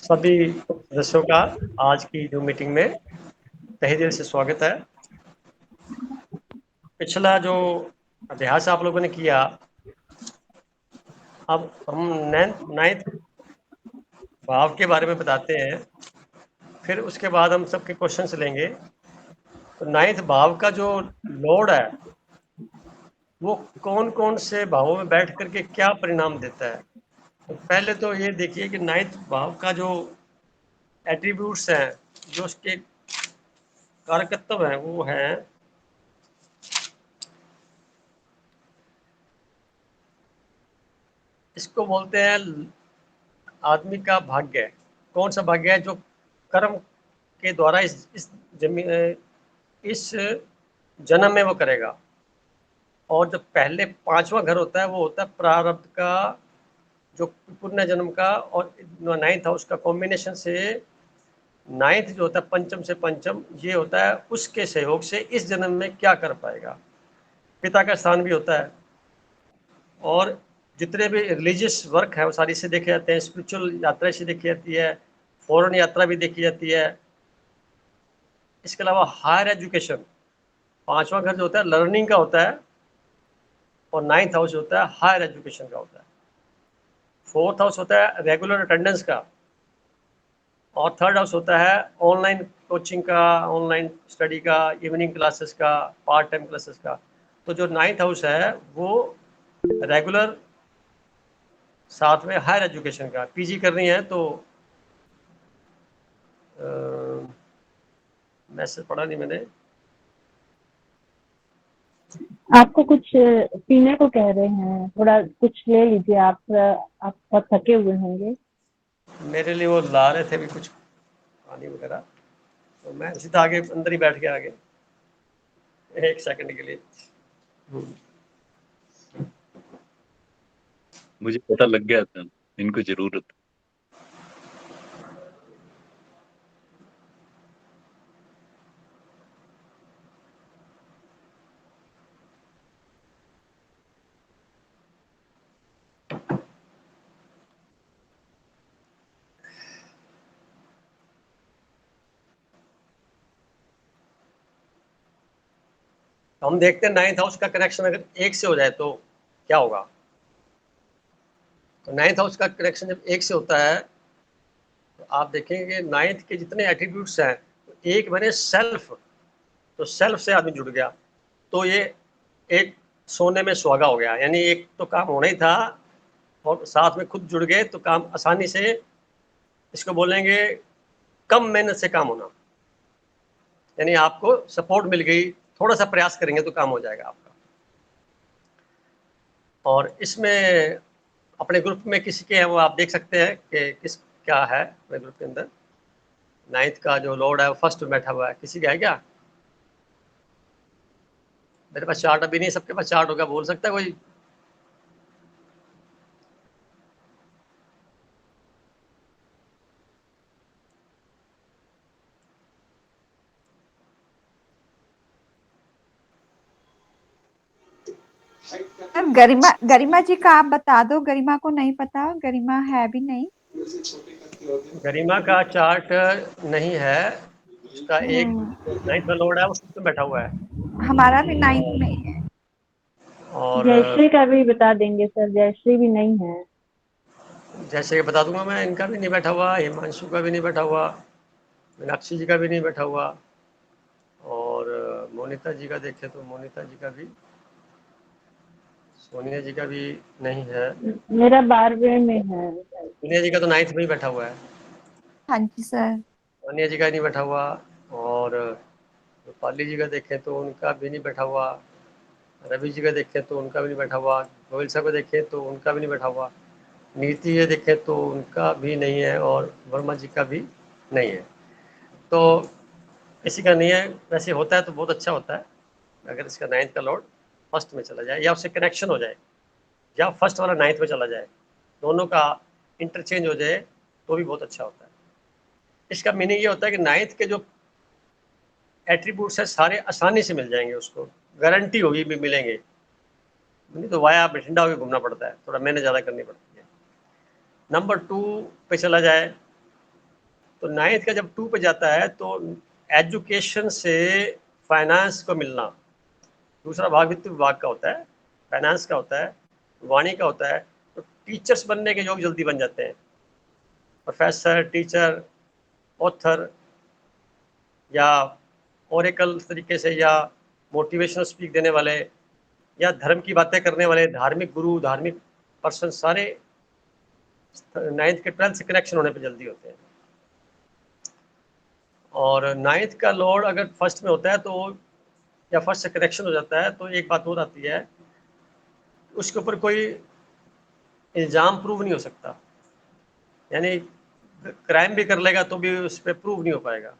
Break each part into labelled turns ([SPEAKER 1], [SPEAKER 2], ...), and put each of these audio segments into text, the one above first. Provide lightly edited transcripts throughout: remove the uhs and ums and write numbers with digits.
[SPEAKER 1] सभी सदस्यों का आज की जो मीटिंग में तहे दिल से स्वागत है। पिछला जो अभ्यास आप लोगों ने किया, अब हम नाइन्थ भाव के बारे में बताते हैं, फिर उसके बाद हम सबके क्वेश्चंस लेंगे। तो नाइन्थ भाव का जो लॉर्ड है वो कौन कौन से भावों में बैठ करके क्या परिणाम देता है। तो पहले तो ये देखिए कि नाइन्थ भाव का जो एट्रीब्यूट्स हैं, जो उसके कारकत्व हैं, वो हैं इसको बोलते हैं आदमी का भाग्य। कौन सा भाग्य है? जो कर्म के द्वारा इस जन्म में वो करेगा। और जो पहले पांचवा घर होता है वो होता है प्रारब्ध का, जो पुण्य जन्म का, और नाइन्थ हाउस का कॉम्बिनेशन से नाइन्थ जो होता है पंचम से पंचम, ये होता है उसके सहयोग से इस जन्म में क्या कर पाएगा। पिता का स्थान भी होता है। और जितने भी रिलीजियस वर्क है वो सारी से देखे जाते हैं, स्पिरिचुअल यात्रा से देखी जाती है, फॉरेन यात्रा भी देखी जाती है। इसके अलावा हायर एजुकेशन, पांचवा घर जो होता है लर्निंग का होता है, और नाइन्थ हाउस होता है हायर एजुकेशन का होता है। फोर्थ हाउस होता है रेगुलर अटेंडेंस का, और थर्ड हाउस होता है ऑनलाइन कोचिंग का, ऑनलाइन स्टडी का, इवनिंग क्लासेस का, पार्ट टाइम क्लासेस का। तो जो नाइन्थ हाउस है वो रेगुलर, साथ में हायर एजुकेशन का, पीजी करनी है तो मैसेज पढ़ा नहीं मैंने।
[SPEAKER 2] आपको कुछ पीने को कह रहे हैं, थोड़ा कुछ ले लीजिए। आप बहुत थके हुए होंगे।
[SPEAKER 1] मेरे लिए वो ला रहे थे भी कुछ पानी वगैरह, तो मैं सीधा आगे अंदर ही बैठ के आ गया एक सेकंड के लिए।
[SPEAKER 3] मुझे पता लग गया था इनको जरूरत।
[SPEAKER 1] तो हम देखते हैं नाइन्थ हाउस का कनेक्शन अगर एक से हो जाए तो क्या होगा। तो नाइन्थ हाउस का कनेक्शन जब एक से होता है तो आप देखेंगे नाइन्थ के जितने एट्रीब्यूट्स हैं, तो एक बने सेल्फ, तो सेल्फ से आदमी जुड़ गया, तो ये एक सोने में सुहागा हो गया। यानी एक तो काम होना ही था और साथ में खुद जुड़ गए तो काम आसानी से, इसको बोलेंगे कम मेहनत से काम होना। यानी आपको सपोर्ट मिल गई, थोड़ा सा प्रयास करेंगे तो काम हो जाएगा आपका। और इसमें अपने ग्रुप में किसी के हैं वो आप देख सकते हैं कि किस क्या है अपने ग्रुप के अंदर। नाइन्थ का जो लॉर्ड है वो फर्स्ट में बैठा हुआ है, किसी का है क्या? मेरे पास चार्ट अभी नहीं, सबके पास चार्ट होगा, बोल सकता है कोई?
[SPEAKER 4] गरिमा गरिमा जी का आप बता दो। गरिमा को नहीं पता, गरिमा है भी नहीं।
[SPEAKER 1] गरिमा का चार्ट नहीं है, उसका एक नाइन्थ में लॉर्ड है वो फर्स्ट में बैठा हुआ है।
[SPEAKER 4] हमारा भी 9 में ही है।
[SPEAKER 1] और
[SPEAKER 2] जयश्री का भी बता देंगे सर, जयश्री भी नहीं है।
[SPEAKER 1] जैसे बता दूंगा मैं, इनका भी नहीं बैठा हुआ, हिमांशु का भी नहीं बैठा हुआ, मीनाक्षी जी का भी नहीं बैठा हुआ, और मोनिता जी का देखें तो मोनिता जी का भी, सोनिया जी का भी नहीं है।
[SPEAKER 2] मेरा 12वें में है।
[SPEAKER 1] सोनिया जी का तो नाइन्थ में ही बैठा हुआ है।
[SPEAKER 4] हाँ जी सर।
[SPEAKER 1] सोनिया जी का नहीं बैठा हुआ। और रूपाली जी का देखें तो उनका भी नहीं बैठा हुआ। रवि जी का देखें तो उनका भी नहीं बैठा हुआ। गोयल साहब को देखें तो उनका भी नहीं बैठा हुआ। नीति जी देखें तो उनका भी नहीं है, और वर्मा जी का भी नहीं है। तो किसी का नहीं है। वैसे होता है तो बहुत अच्छा होता है अगर इसका नाइन्थ का लॉर्ड फर्स्ट में चला जाए, या उससे कनेक्शन हो जाए, या फर्स्ट वाला नाइन्थ में चला जाए, दोनों का इंटरचेंज हो जाए तो भी बहुत अच्छा होता है। इसका मीनिंग ये होता है कि नाइन्थ के जो एट्रीब्यूट्स है सारे आसानी से मिल जाएंगे, उसको गारंटी होगी भी मिलेंगे। नहीं तो वाया बठिंडा होकर घूमना पड़ता है, थोड़ा मेहनत ज़्यादा करनी पड़ती है। नंबर 2 पे चला जाए तो नाइन्थ का जब 2 पे जाता है तो एजुकेशन से फाइनेंस को मिलना, दूसरा भाग वित्त विभाग का होता है, फाइनेंस का होता है, वाणी का होता है, तो टीचर्स बनने के योग जल्दी बन जाते हैं, प्रोफेसर, टीचर, ऑथर या ओरेकल तरीके से, या मोटिवेशनल स्पीक देने वाले, या धर्म की बातें करने वाले, धार्मिक गुरु, धार्मिक पर्सन, सारे 9th के 12th से कनेक्शन होने पे जल्दी होते हैं। और 9th का लॉर्ड अगर फर्स्ट में होता है तो, या फर्स्ट से कनेक्शन हो जाता है, तो एक बात और आती है, उसके ऊपर कोई इल्ज़ाम प्रूव नहीं हो सकता, यानी क्राइम भी कर लेगा तो भी उस पर प्रूव नहीं हो पाएगा,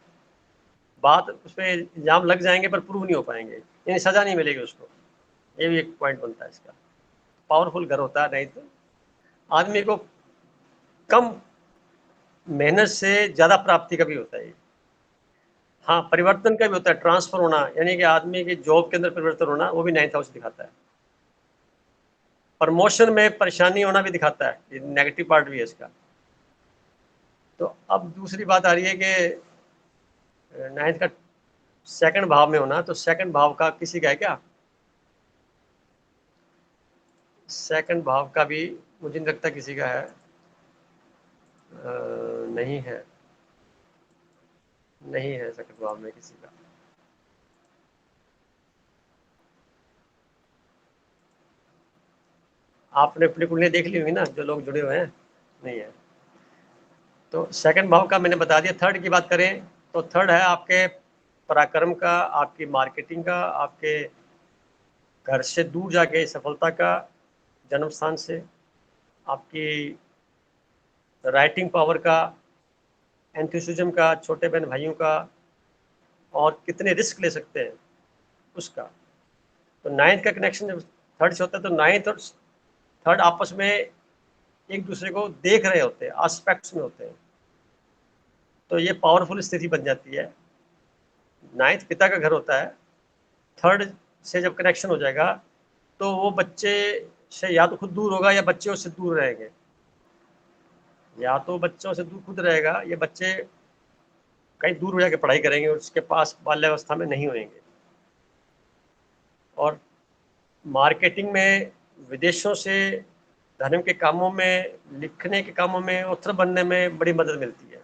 [SPEAKER 1] बात उस पर इल्ज़ाम लग जाएंगे पर प्रूव नहीं हो पाएंगे, यानी सज़ा नहीं मिलेगी उसको। ये भी एक पॉइंट बनता है इसका। पावरफुल घर होता है नहीं तो आदमी को कम मेहनत से ज़्यादा प्राप्ति का भी होता है। हाँ, परिवर्तन का भी होता है, ट्रांसफर होना, यानी कि आदमी की जॉब के अंदर परिवर्तन होना, वो भी 9th हाउस दिखाता है। प्रमोशन में परेशानी होना भी दिखाता है, ये नेगेटिव पार्ट भी है इसका। तो अब दूसरी बात आ रही है कि 9th का सेकंड भाव में होना, तो सेकंड भाव का किसी का है क्या? सेकंड भाव का भी मुझे नहीं लगता किसी का है। नहीं है, नहीं है सेकंड भाव में किसी का। आपने अपनी कुंडली देख ली होगी ना, जो लोग जुड़े हुए हैं, नहीं है। तो सेकंड भाव का मैंने बता दिया। थर्ड की बात करें तो थर्ड है आपके पराक्रम का, आपकी मार्केटिंग का, आपके घर से दूर जाके सफलता का, जन्म स्थान से, आपकी राइटिंग पावर का, एंथुसिज्म का, छोटे बहन भाइयों का, और कितने रिस्क ले सकते हैं उसका। तो 9th का कनेक्शन जब थर्ड से होता है तो 9th और थर्ड आपस में एक दूसरे को देख रहे होते हैं, एस्पेक्ट्स में होते हैं, तो ये पावरफुल स्थिति बन जाती है। 9th पिता का घर होता है, थर्ड से जब कनेक्शन हो जाएगा तो वो बच्चे से या तो खुद दूर होगा या बच्चे उससे दूर रहेंगे, या तो बच्चों से दूर खुद रहेगा, या बच्चे कहीं दूर हो जाके पढ़ाई करेंगे और उसके पास बाल्यावस्था में नहीं होंगे। और मार्केटिंग में, विदेशों से धर्म के कामों में, लिखने के कामों में, ऑथर बनने में बड़ी मदद मिलती है।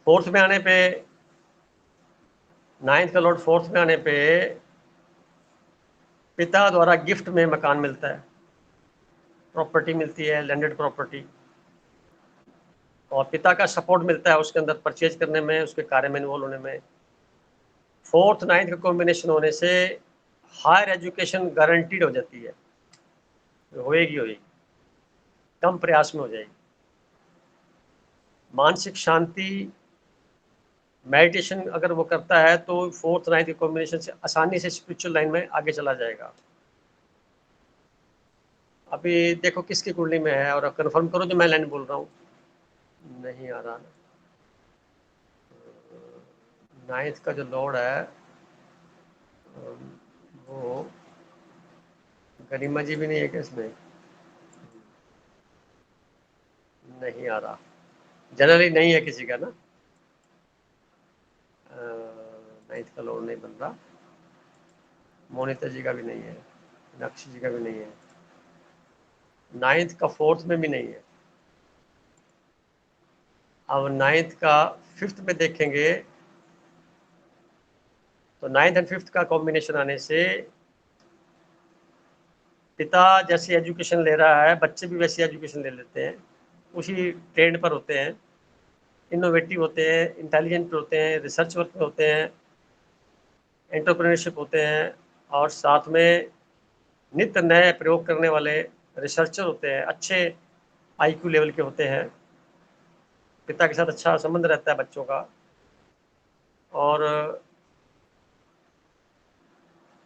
[SPEAKER 1] फोर्थ में आने पे, 9th का लॉर्ड फोर्थ में आने पे पिता द्वारा गिफ्ट में मकान मिलता है, प्रॉपर्टी मिलती है, लैंडेड प्रॉपर्टी, और पिता का सपोर्ट मिलता है उसके अंदर परचेज करने में, उसके कार्य में इन्वॉल्व होने में। 4th 9th का कॉम्बिनेशन होने से हायर एजुकेशन गारंटीड हो जाती है, होएगी होएगी, कम प्रयास में हो जाएगी। मानसिक शांति, मेडिटेशन अगर वो करता है तो 4th 9th के कॉम्बिनेशन से आसानी से स्पिरिचुअल लाइन में आगे चला जाएगा। अभी देखो किसकी कुंडली में है, और कंफर्म करो जो मैं लाइन बोल रहा हूँ। नहीं आ रहा ना। 9th का जो लॉर्ड है वो गरिमा जी भी नहीं है क्या इसमें? नहीं आ रहा, जनरली नहीं है किसी का ना। 9th का लॉर्ड नहीं बन रहा, मोनिता जी का भी नहीं है, मीनाक्षी जी का भी नहीं है, 9th का 4th में भी नहीं है। अब 9th का 5th में देखेंगे तो 9th एंड 5th का कॉम्बिनेशन आने से पिता जैसी एजुकेशन ले रहा है, बच्चे भी वैसी एजुकेशन ले लेते हैं, उसी ट्रेंड पर होते हैं, इनोवेटिव होते हैं, इंटेलिजेंट होते हैं, रिसर्च वर्क में होते हैं, एंटरप्रेन्योरशिप होते हैं, और साथ में नित्य नए प्रयोग करने वाले रिसर्चर होते हैं, अच्छे आईक्यू लेवल के होते हैं, पिता के साथ अच्छा संबंध रहता है बच्चों का, और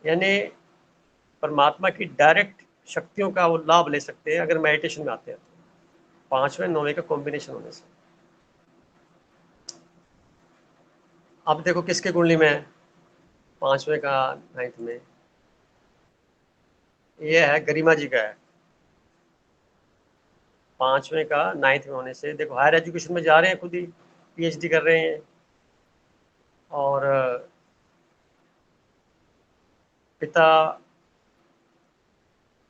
[SPEAKER 1] यानी परमात्मा की डायरेक्ट शक्तियों का वो लाभ ले सकते हैं अगर मेडिटेशन में आते हैं तो, 5वें 9वें का कॉम्बिनेशन होने से। अब देखो किसके कुंडली में है 5वें का 9th में, ये है गरिमा जी का है। 5वें का 9th में होने से देखो हायर एजुकेशन में जा रहे हैं, खुद ही पीएचडी कर रहे हैं, और पिता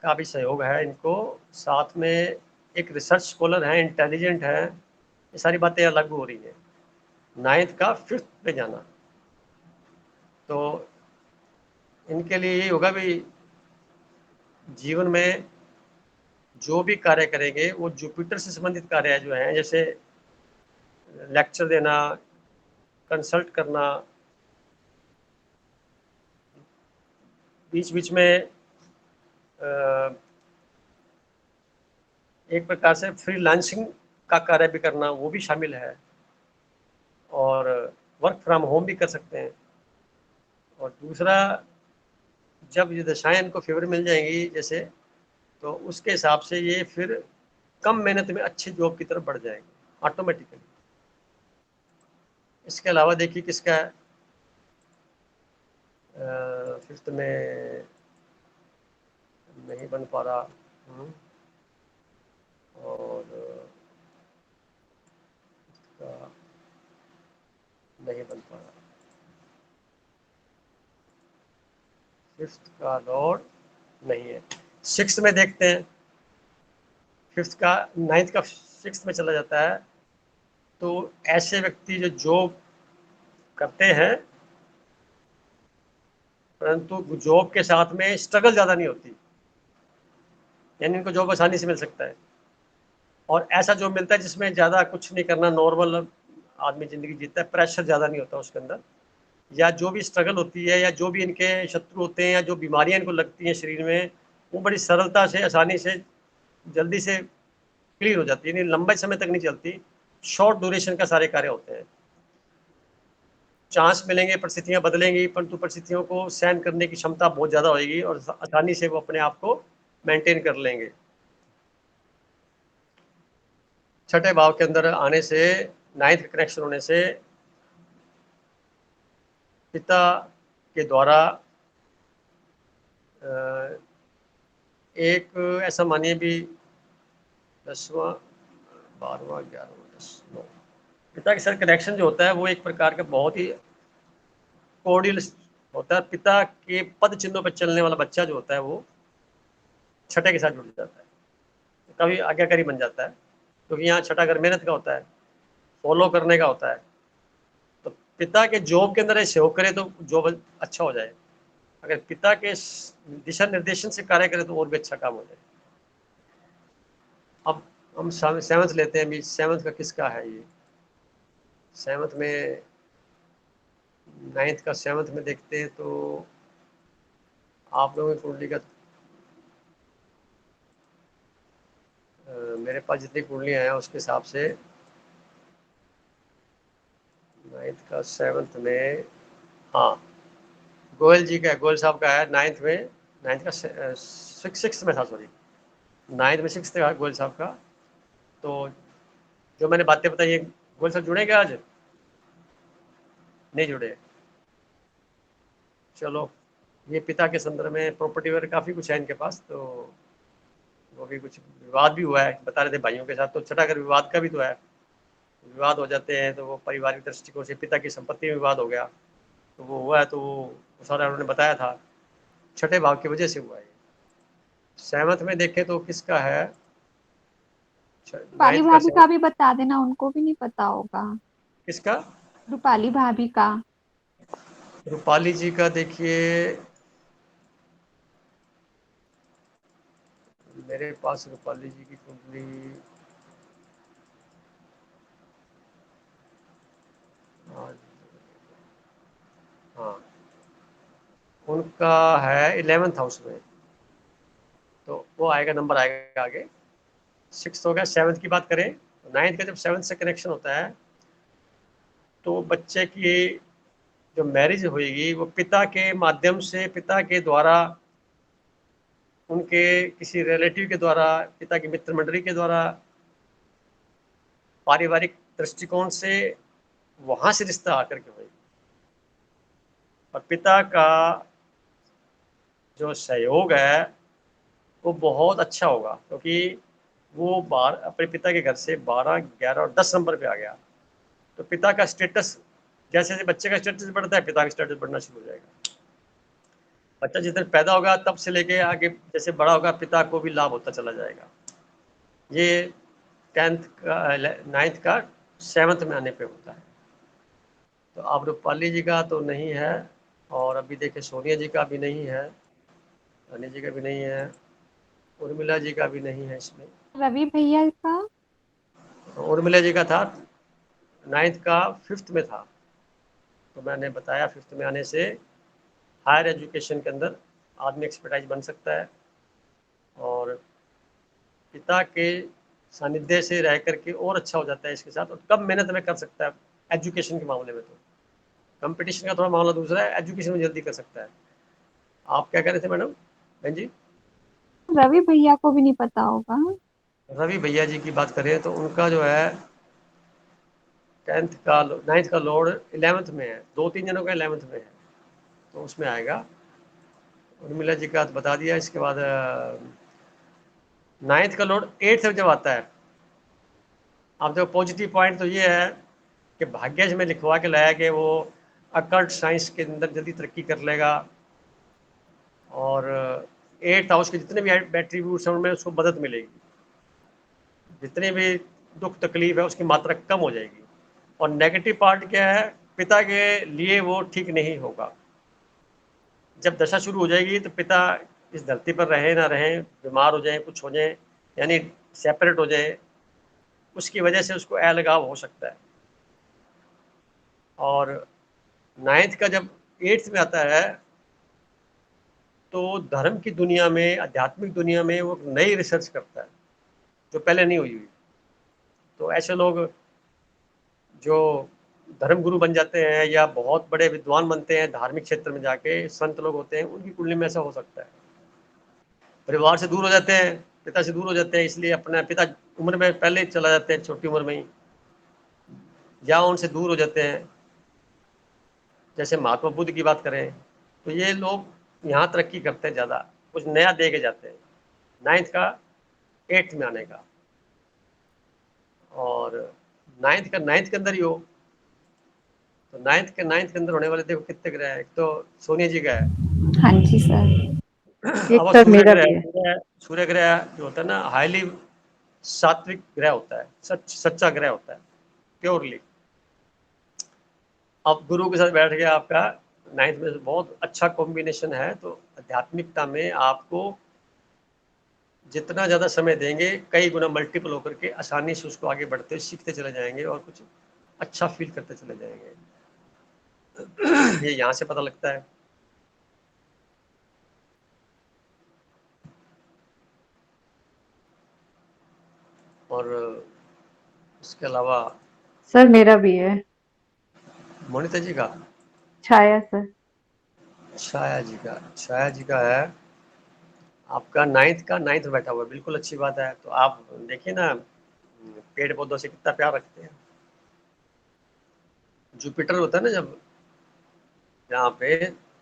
[SPEAKER 1] का भी सहयोग है इनको, साथ में एक रिसर्च स्कॉलर है, इंटेलिजेंट है, ये सारी बातें अलग हो रही हैं। 9th का 5th पे जाना, तो इनके लिए यही होगा भी जीवन में जो भी कार्य करेंगे वो जुपिटर से संबंधित कार्य जो हैं, जैसे लेक्चर देना, कंसल्ट करना, बीच बीच में एक प्रकार से फ्रीलांसिंग का कार्य भी करना, वो भी शामिल है, और वर्क फ्रॉम होम भी कर सकते हैं। और दूसरा, जब ये दशाएं इनको फेवर मिल जाएंगी जैसे, तो उसके हिसाब से ये फिर कम मेहनत में अच्छी जॉब की तरफ बढ़ जाएंगे ऑटोमेटिकली। इसके अलावा देखिए किसका है, 5th में नहीं बन पा रहा, और इसका नहीं बन पा रहा, 5th का लॉर्ड नहीं है। 6th में देखते हैं, 5th का 9th का 6th में चला जाता है, तो ऐसे व्यक्ति जो जॉब करते हैं परंतु जॉब के साथ में स्ट्रगल ज़्यादा नहीं होती, यानी इनको जॉब आसानी से मिल सकता है, और ऐसा जॉब मिलता है जिसमें ज़्यादा कुछ नहीं करना, नॉर्मल आदमी ज़िंदगी जीता है, प्रेशर ज़्यादा नहीं होता उसके अंदर, या जो भी स्ट्रगल होती है या जो भी इनके शत्रु होते हैं या जो बीमारियां इनको लगती हैं शरीर में, वो बड़ी सरलता से, आसानी से, जल्दी से क्लियर हो जाती है, यानी लंबे समय तक नहीं चलती, शॉर्ट ड्यूरेशन का सारे कार्य होते हैं। चांस मिलेंगे, परिस्थितियां बदलेंगी, परंतु परिस्थितियों को सहन करने की क्षमता बहुत ज़्यादा होगी और आसानी से वो अपने आप को मेंटेन कर लेंगे। छठे भाव के अंदर आने से, 9th का कनेक्शन होने से पिता के द्वारा एक ऐसा मानिए भी 10वां 12वां 11वां 10 9 पिता के साथ कनेक्शन जो होता है वो एक प्रकार का बहुत ही कोर्डियल होता है। पिता के पद चिन्हों पर चलने वाला बच्चा जो होता है वो छठे के साथ जुड़ जाता है, कभी आज्ञाकारी बन जाता है, क्योंकि यहाँ छठा घर मेहनत का होता है, फॉलो करने का होता है। तो पिता के जॉब के अंदर ये सहयोग करे तो जॉब अच्छा हो जाए, अगर पिता के दिशा निर्देशन से कार्य करे तो और भी अच्छा काम हो जाए। अब हम 7th लेते हैं, 7th का किसका है ये, 7th में 9th का 7th में देखते हैं तो आप लोगों की कुंडली का मेरे पास जितनी कुंडलियाँ हैं उसके हिसाब से 9th का 7th में, हाँ गोयल जी का है, गोयल साहब का है 9th में, 9th का 6th में था, सॉरी 9th में 6th का गोयल साहब का। तो जो मैंने बातें बताई ये गोयल साहब जुड़े क्या आज, नहीं जुड़े, चलो ये पिता के संदर्भ में प्रॉपर्टी वगैरह काफ़ी कुछ है इनके पास, तो वो भी कुछ विवाद भी हुआ है, बता रहे थे भाइयों के साथ, तो छठा अगर विवाद का भी तो है, विवाद हो जाते हैं तो वो पारिवारिक दृष्टिकोण से पिता की संपत्ति में विवाद हो गया, तो वो हुआ है, तो वो सारा उन्होंने बताया था, छठे भाव की वजह से हुआ है। 7th में देखें तो किसका है,
[SPEAKER 4] रूपाली
[SPEAKER 1] 9th का
[SPEAKER 4] भाभी का भी बता देना, उनको भी नहीं पता होगा।
[SPEAKER 1] किसका,
[SPEAKER 4] रूपाली भाभी का।
[SPEAKER 1] रूपाली जी का देखिए, मेरे पास रूपाली जी की कुंडली, हाँ उनका है 11th हाउस में, तो वो आएगा, नंबर आएगा आगे। 6th हो गया। 7th की बात करें, 9th का जब 7th से कनेक्शन होता है तो बच्चे की जो मैरिज होगी वो पिता के माध्यम से, पिता के द्वारा, उनके किसी रिलेटिव के द्वारा, पिता की मित्र मंडली के द्वारा, पारिवारिक दृष्टिकोण से वहां से रिश्ता आकर के होगी, और पिता का जो सहयोग है वो बहुत अच्छा होगा, क्योंकि वो बाहर अपने पिता के घर से 12, 11 और 10 नंबर पे आ गया, तो पिता का स्टेटस, जैसे जैसे बच्चे का स्टेटस बढ़ता है, पिता का स्टेटस बढ़ना शुरू हो जाएगा। बच्चा जिस दिन पैदा होगा तब से लेके आगे जैसे बड़ा होगा, पिता को भी लाभ होता चला जाएगा। ये 10th का 9th का 7th में आने पे होता है। तो अब रूपाली जी का तो नहीं है, और अभी देखिए सोनिया जी का भी नहीं है, अनिल जी का भी नहीं है, उर्मिला जी का भी नहीं है इसमें।
[SPEAKER 4] रवि भैया का?
[SPEAKER 1] उर्मिला जी का था 9th का 5th में था, तो मैंने बताया 5th में आने से हायर एजुकेशन के अंदर आदमी एक्सपर्टाइज बन सकता है, और पिता के सानिध्य से रह करके और अच्छा हो जाता है इसके साथ, और कम मेहनत में कर सकता है एजुकेशन के मामले में। तो कंपटीशन का थोड़ा मामला दूसरा है, एजुकेशन में जल्दी कर सकता है। आप क्या कह रहे थे मैडम बहन जी?
[SPEAKER 4] रवि भैया को भी नहीं पता होगा।
[SPEAKER 1] रवि भैया जी की बात करें तो उनका जो है 10th का 9th का लॉर्ड 11th में है, 2-3 जनों का 11th में है, तो उसमें आएगा। उर्मिला जी का तो बता दिया। इसके बाद 9th का लॉर्ड 8th में जब आता है, अब जो पॉजिटिव पॉइंट तो ये है कि भाग्यज में लिखवा के लाया कि वो अकल्ट साइंस के अंदर जल्दी तरक्की कर लेगा, और 8th हाउस के जितने भी एट्रीब्यूट्स हैं उनमें उसको मदद मिलेगी, जितने भी दुख तकलीफ है उसकी मात्रा कम हो जाएगी। और नेगेटिव पार्ट क्या है, पिता के लिए वो ठीक नहीं होगा। जब दशा शुरू हो जाएगी तो पिता इस धरती पर रहे ना रहे, बीमार हो जाए, कुछ हो जाए, यानी सेपरेट हो जाए, उसकी वजह से उसको अलगाव हो सकता है। और 9th का जब 8th में आता है तो धर्म की दुनिया में, आध्यात्मिक दुनिया में वो नई रिसर्च करता है जो पहले नहीं हुई। तो ऐसे लोग जो धर्म गुरु बन जाते हैं या बहुत बड़े विद्वान बनते हैं, धार्मिक क्षेत्र में जाके संत लोग होते हैं, उनकी कुंडली में ऐसा हो सकता है। परिवार से दूर हो जाते हैं, पिता से दूर हो जाते हैं, इसलिए अपना पिता उम्र में पहले ही चला जाते हैं, छोटी उम्र में ही, या उनसे दूर हो जाते हैं। जैसे महात्मा बुद्ध की बात करें तो ये लोग यहाँ तरक्की करते हैं ज़्यादा, कुछ नया दे के जाते हैं 9th का 8th में आने का। और 9th के अंदर ही हो तो 9th के अंदर होने वाले देखो कितने ग्रह हैं। एक तो सोनिया जी का है,
[SPEAKER 4] हाँ जी सर।
[SPEAKER 2] एक
[SPEAKER 1] अब
[SPEAKER 2] सर
[SPEAKER 1] सूर्य
[SPEAKER 2] मेरा
[SPEAKER 1] ग्रह,
[SPEAKER 2] भी है।
[SPEAKER 1] सूर्य ग्रह जो होता है ना, हाईली सात्विक ग्रह होता है, सच्चा ग्रह होता है, प्योरली। अब गुरु के साथ बैठ गया आपका 9th में, बहुत अच्छा कॉम्बिनेशन है। तो आध्यात्मिकता में आपको जितना ज़्यादा समय देंगे, कई गुना मल्टीपल होकर के आसानी से उसको आगे बढ़ते सीखते चले जाएंगे, और कुछ अच्छा फील करते चले जाएंगे। ये यहाँ से पता लगता है। और इसके अलावा
[SPEAKER 2] सर मेरा भी है।
[SPEAKER 1] मोनिता जी का,
[SPEAKER 2] छाया सर।
[SPEAKER 1] छाया जी का है आपका 9th में बैठा हुआ है, बिल्कुल अच्छी बात है। तो आप देखिए ना, पेड़ पौधों से कितना प्यार रखते हैं। जुपिटर होता है ना जब यहाँ पे,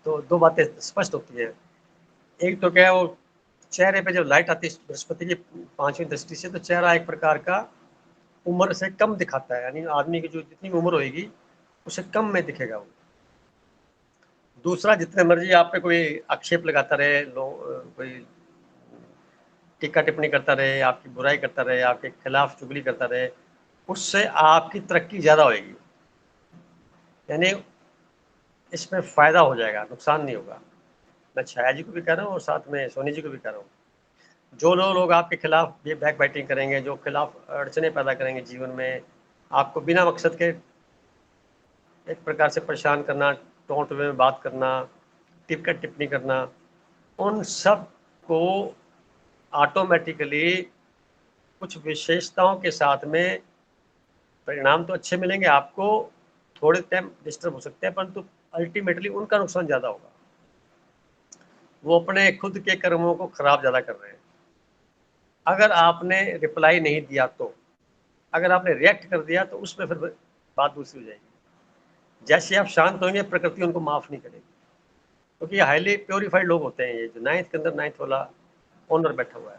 [SPEAKER 1] तो दो बातें स्पष्ट होती हैं। एक तो क्या है, वो चेहरे पे जब लाइट आती है बृहस्पति की 5वीं दृष्टि से, तो चेहरा एक प्रकार का उम्र से कम दिखाता है, यानी आदमी की जो जितनी उम्र होगी उससे कम में दिखेगा वो। दूसरा, जितने मर्जी आप पे कोई आक्षेप लगाता रहे, कोई टीका टिप्पणी करता रहे, आपकी बुराई करता रहे, आपके खिलाफ चुगली करता रहे, उससे आपकी तरक्की ज़्यादा होगी, यानी इसमें फ़ायदा हो जाएगा, नुकसान नहीं होगा। मैं छाया जी को भी कह रहा हूँ और साथ में सोनी जी को भी कह रहा हूँ। जो लोग आपके खिलाफ ये बैक बाइटिंग करेंगे, जो खिलाफ अड़चने पैदा करेंगे जीवन में, आपको बिना मकसद के एक प्रकार से परेशान करना, टोंट में बात करना, टिपका टिप्पणी करना, उन सब को ऑटोमेटिकली कुछ विशेषताओं के साथ में परिणाम तो अच्छे मिलेंगे आपको, थोड़े टाइम डिस्टर्ब हो सकते हैं, परंतु अल्टीमेटली उनका नुकसान ज़्यादा होगा। वो अपने खुद के कर्मों को खराब ज़्यादा कर रहे हैं। अगर आपने रिप्लाई नहीं दिया तो, अगर आपने रिएक्ट कर दिया तो उसमें फिर बात दूसरी हो जाएगी। जैसे आप शांत होंगे, प्रकृति उनको माफ़ नहीं करेगी, क्योंकि ये हाईली प्योरीफाइड लोग होते हैं। ये जो 9th के अंदर 9th वाला ओनर बैठा हुआ है,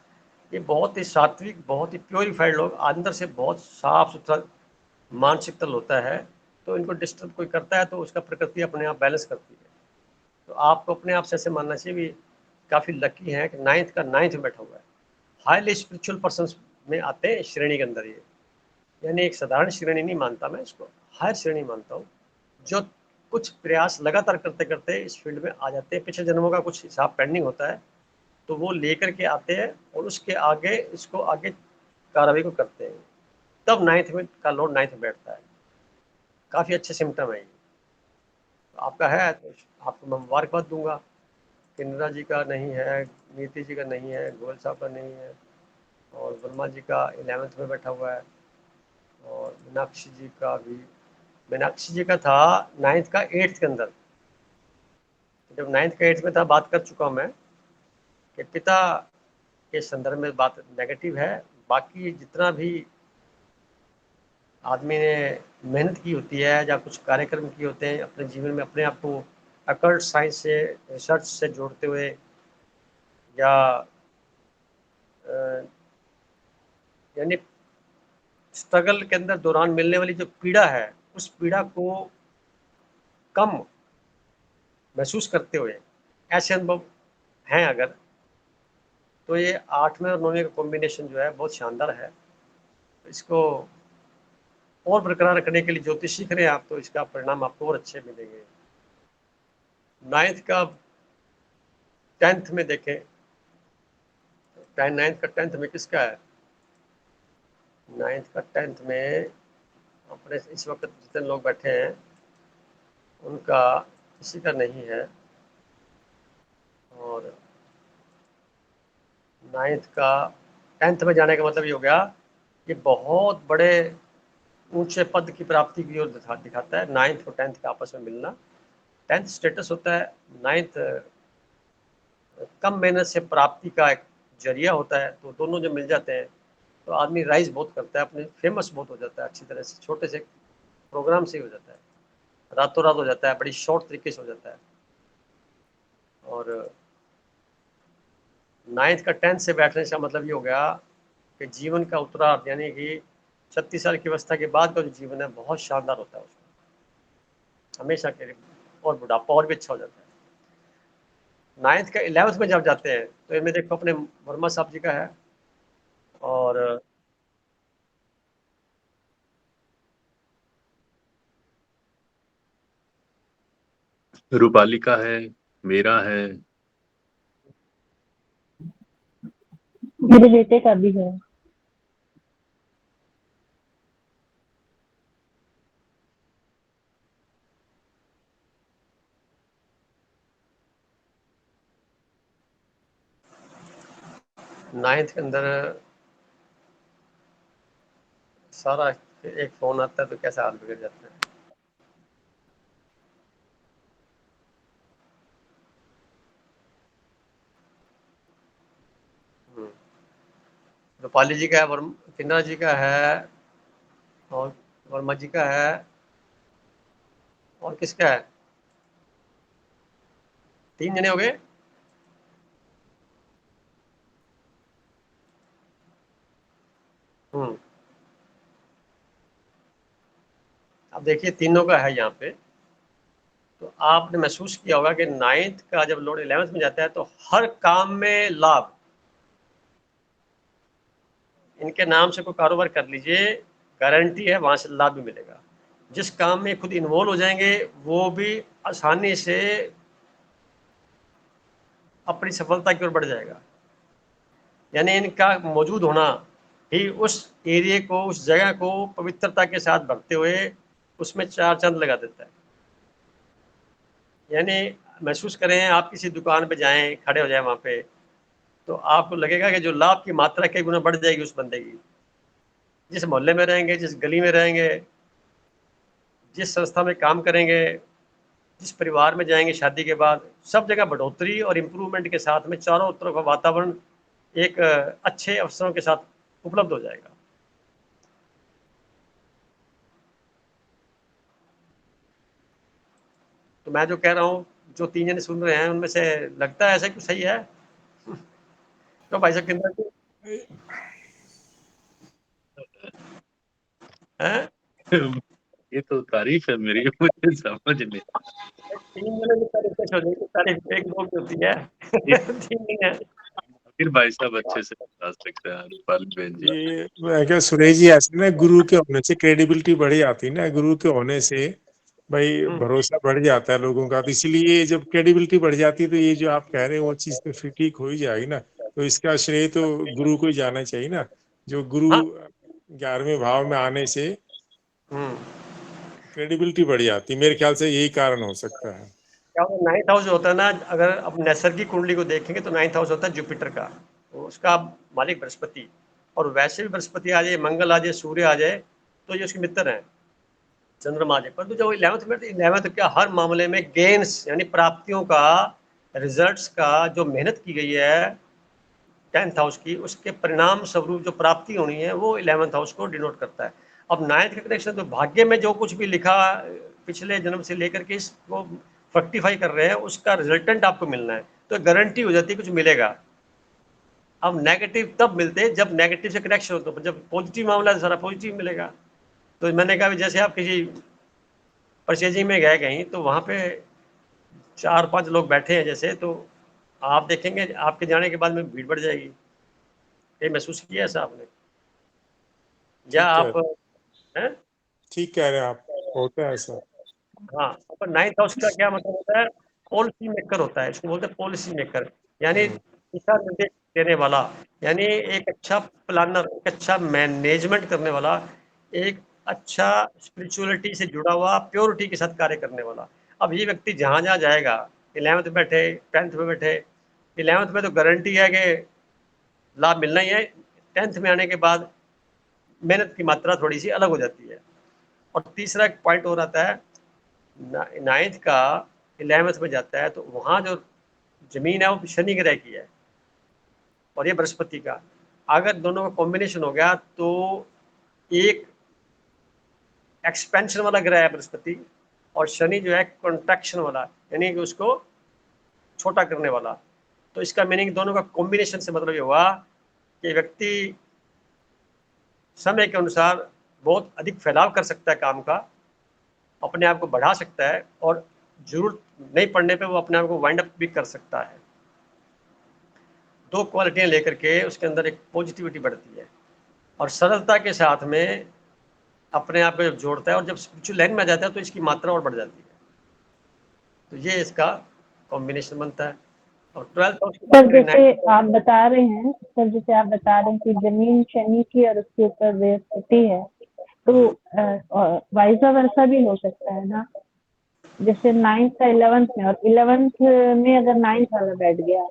[SPEAKER 1] ये बहुत ही सात्विक, बहुत ही प्योरीफाइड लोग, अंदर से बहुत साफ सुथरा मानसिक तल होता है, तो इनको डिस्टर्ब कोई करता है तो उसका प्रकृति अपने आप बैलेंस करती है। तो आपको अपने आप से ऐसे मानना चाहिए भी काफ़ी लकी है कि नाइन्थ का नाइन्थ में बैठा हुआ है। हाईली स्पिरिचुअल पर्सन में आते हैं इस श्रेणी के अंदर ये, यानी एक साधारण श्रेणी नहीं मानता मैं इसको, हायर श्रेणी मानता हूँ, जो कुछ प्रयास लगातार करते करते इस फील्ड में आ जाते हैं। पिछले जन्मों का कुछ हिसाब पेंडिंग होता है तो वो लेकर के आते हैं और उसके आगे इसको आगे कार्रवाई को करते हैं, तब नाइन्थ में का लॉर्ड नाइन्थ में बैठता है। काफ़ी अच्छे सिम्टम है ये। तो आपका है तो आपको मैं मुबारकबाद दूंगा। किन्नरा जी का नहीं है, नीति जी का नहीं है, गोयल साहब का नहीं है, और वर्मा जी का 11th में बैठा हुआ है, और मीनाक्षी जी का भी, मीनाक्षी जी का था 9th का 8th के अंदर। जब 9th का 8th में था, बात कर चुका हूँ मैं कि पिता के संदर्भ में बात नेगेटिव है। बाकी जितना भी आदमी ने मेहनत की होती है या कुछ कार्यक्रम किए होते हैं अपने जीवन में, अपने आप को अकल्ट साइंस से, रिसर्च से जोड़ते हुए, या यानी स्ट्रगल के अंदर दौरान मिलने वाली जो पीड़ा है, उस पीड़ा को कम महसूस करते हुए ऐसे अनुभव हैं अगर, तो ये 8वें और 9वें का कॉम्बिनेशन जो है बहुत शानदार है। इसको और बरकरार रखने के लिए ज्योतिष सीख रहे हैं आप, तो इसका परिणाम आपको और अच्छे मिलेंगे। 9th का 10th में देखें, 9th का 10th में किसका है? 9th का 10th में अपने इस वक्त जितने लोग बैठे हैं उनका किसी का नहीं है। और 9th का 10th में जाने का मतलब ये हो गया कि बहुत बड़े ऊंचे पद की प्राप्ति की ओर दिखाता है 9th और 10th का आपस में मिलना। 10th स्टेटस होता है, 9th कम मेहनत से प्राप्ति का एक जरिया होता है, तो दोनों जब मिल जाते हैं तो आदमी राइज बहुत करता है, अपने फेमस बहुत हो जाता है अच्छी तरह से, छोटे से प्रोग्राम से ही हो जाता है, रातों रात हो जाता है, बड़ी शॉर्ट तरीके से हो जाता है। और 9th का 10th से बैठने का मतलब ये हो गया कि जीवन का उत्तरार्ध, यानी कि 36 साल की अवस्था के बाद का जो जीवन है बहुत शानदार होता है उसका, हमेशा के लिए, और बुढ़ापा और भी अच्छा हो जाता है। 9th का 11th में जब जाते हैं तो इनमें देखो अपने वर्मा साहब जी का है, और
[SPEAKER 3] रूपाली का है, मेरा है,
[SPEAKER 2] मेरे बेटे का भी है।
[SPEAKER 1] नाइन्थ के अंदर सारा एक फोन आता है तो कैसा हाल बिगड़ जाता है। रूपाली जी का है, किन्नरा जी का है, और वर्मा जी का है, और किसका है? 3 जने हो गए। अब देखिए तीनों का है यहाँ पे, तो आपने महसूस किया होगा कि 9th का जब लॉर्ड 11th में जाता है तो हर काम में लाभ, इनके नाम से कोई कारोबार कर लीजिए, गारंटी है वहां से लाभ भी मिलेगा। जिस काम में खुद इन्वॉल्व हो जाएंगे वो भी आसानी से अपनी सफलता की ओर बढ़ जाएगा। यानी इनका मौजूद होना ही उस एरिया को, उस जगह को पवित्रता के साथ भरते हुए उसमें 4 चांद लगा देता है। यानी महसूस करें, आप किसी दुकान पे जाएं, खड़े हो जाएं वहां पे, तो आपको लगेगा कि जो लाभ की मात्रा कई गुना बढ़ जाएगी उस बंदे की। जिस मोहल्ले में रहेंगे, जिस गली में रहेंगे, जिस संस्था में काम करेंगे, जिस परिवार में जाएंगे शादी के बाद, सब जगह बढ़ोतरी और इम्प्रूवमेंट के साथ में चारों तरफ का वातावरण एक अच्छे अवसरों के साथ उपलब्ध हो जाएगा। तो मैं जो कह रहा हूँ, जो 3 जने सुन रहे हैं उनमें से लगता है ऐसा कुछ सही है? तो भाई साहब किन्नर जी, हैं?
[SPEAKER 3] ये तो तारीफ है मेरी, मुझे समझ नहीं।
[SPEAKER 1] 3 जने की तारीफ कैसे हो जाएगी? तारीफ एक दो की होती है। 3 नहीं है।
[SPEAKER 3] फिर भाई साहब अच्छे से बता सकते हैं पाल बहन जी।
[SPEAKER 5] ये मैं क्या सुरेश जी, ऐसे ना गुरु के होने से क्रेडिबिलिटी बढ़ जाती है ना, गुरु के होने से भाई भरोसा बढ़ जाता है लोगों का। तो इसीलिए जब क्रेडिबिलिटी बढ़ जाती है तो ये जो आप कह रहे हैं वो चीज तो फिर ठीक हो ही जाएगी ना। तो इसका श्रेय तो गुरु को ही जाना चाहिए ना, जो गुरु
[SPEAKER 1] हाँ।
[SPEAKER 5] 11वें भाव में आने से
[SPEAKER 1] हम्म।
[SPEAKER 5] क्रेडिबिलिटी बढ़ जाती है। मेरे ख्याल से यही कारण हो सकता है।
[SPEAKER 1] क्या होता है, 9th हाउस जो होता है ना, अगर अब नैसर्गिक कुंडली को देखेंगे तो 9th हाउस होता है जुपिटर का, तो उसका मालिक बृहस्पति। और वैसे भी बृहस्पति आ जाए, मंगल आ जाए, सूर्य आ जाए, तो ये उसके मित्र हैं, चंद्रमा आ जाए। परंतु जब 11th में, 11th क्या हर मामले में गेन्स यानी प्राप्तियों का, रिजल्ट्स का जो मेहनत की गई है 10th हाउस की, उसके परिणाम स्वरूप जो प्राप्ति होनी है वो 11th हाउस को डिनोट करता है। अब 9th का कनेक्शन तो भाग्य में जो कुछ भी लिखा पिछले जन्म से लेकर के इसको फ्रक्टिफाई कर रहे हैं, उसका रिजल्टेंट आपको मिलना है, तो गारंटी हो जाती है कुछ मिलेगा। अब नेगेटिव तब मिलते हैं जब नेगेटिव से कनेक्शन हो, तो जब पॉजिटिव मामला है सारा पॉजिटिव मिलेगा। तो मैंने कहा जैसे आप किसी परचेजिंग में गए कहीं, तो वहाँ पे 4-5 लोग बैठे हैं जैसे, तो आप देखेंगे आपके जाने के बाद में भीड़ बढ़ जाएगी। ये महसूस किया ऐसा आपने? या
[SPEAKER 5] ठीक है,
[SPEAKER 1] आप हैं?
[SPEAKER 5] ठीक कह रहे हैं आप, होता है ऐसा।
[SPEAKER 1] हाँ, पर 9th हाउस का क्या मतलब होता है? पॉलिसी मेकर होता है, इसको बोलते हैं पॉलिसी मेकर, यानी दिशा निर्देश देने वाला, यानी एक अच्छा प्लानर, एक अच्छा मैनेजमेंट करने वाला, एक अच्छा स्पिरिचुअलिटी से जुड़ा हुआ, प्योरिटी के साथ कार्य करने वाला। अब ये व्यक्ति जहाँ जहाँ जाएगा, 11th में बैठे, 10th में बैठे, 11th में तो गारंटी है कि लाभ मिलना ही है। 10th में आने के बाद मेहनत की मात्रा थोड़ी सी अलग हो जाती है। और तीसरा एक पॉइंट और आता है, 9th का 11th में जाता है, तो वहाँ जो जमीन है वो शनि ग्रह की है और ये बृहस्पति का। अगर दोनों का कॉम्बिनेशन हो गया तो एक एक्सपेंशन वाला ग्रह है बृहस्पति, और शनि जो है कॉन्ट्रैक्शन वाला, यानी कि उसको छोटा करने वाला। तो इसका मीनिंग दोनों का कॉम्बिनेशन से मतलब ये हुआ कि व्यक्ति समय के अनुसार बहुत अधिक फैलाव कर सकता है काम का, अपने आप को बढ़ा सकता है, और जरूरत नहीं पड़ने पे वो अपने आप को वाइंड अप भी कर सकता है। 2 क्वालिटियां लेकर के उसके अंदर एक पॉजिटिविटी बढ़ती है, और सरलता के साथ में अपने आप को जब जोड़ता है, और जब स्पिरिचुअल लाइन में आ जाता है तो इसकी मात्रा और बढ़ जाती है। तो ये इसका कॉम्बिनेशन बनता है। और 12th हाउस की बात
[SPEAKER 2] सर
[SPEAKER 1] करें,
[SPEAKER 2] जैसे आप बता रहे हैं, सर जैसे आप बता रहे हैं कि जमीन शनि की और उसके ऊपर बृहस्पति है, तो वाइस वर्सा भी हो सकता है ना? जैसे 9th का 11th में, और 11th में अगर 9th वाला बैठ गया।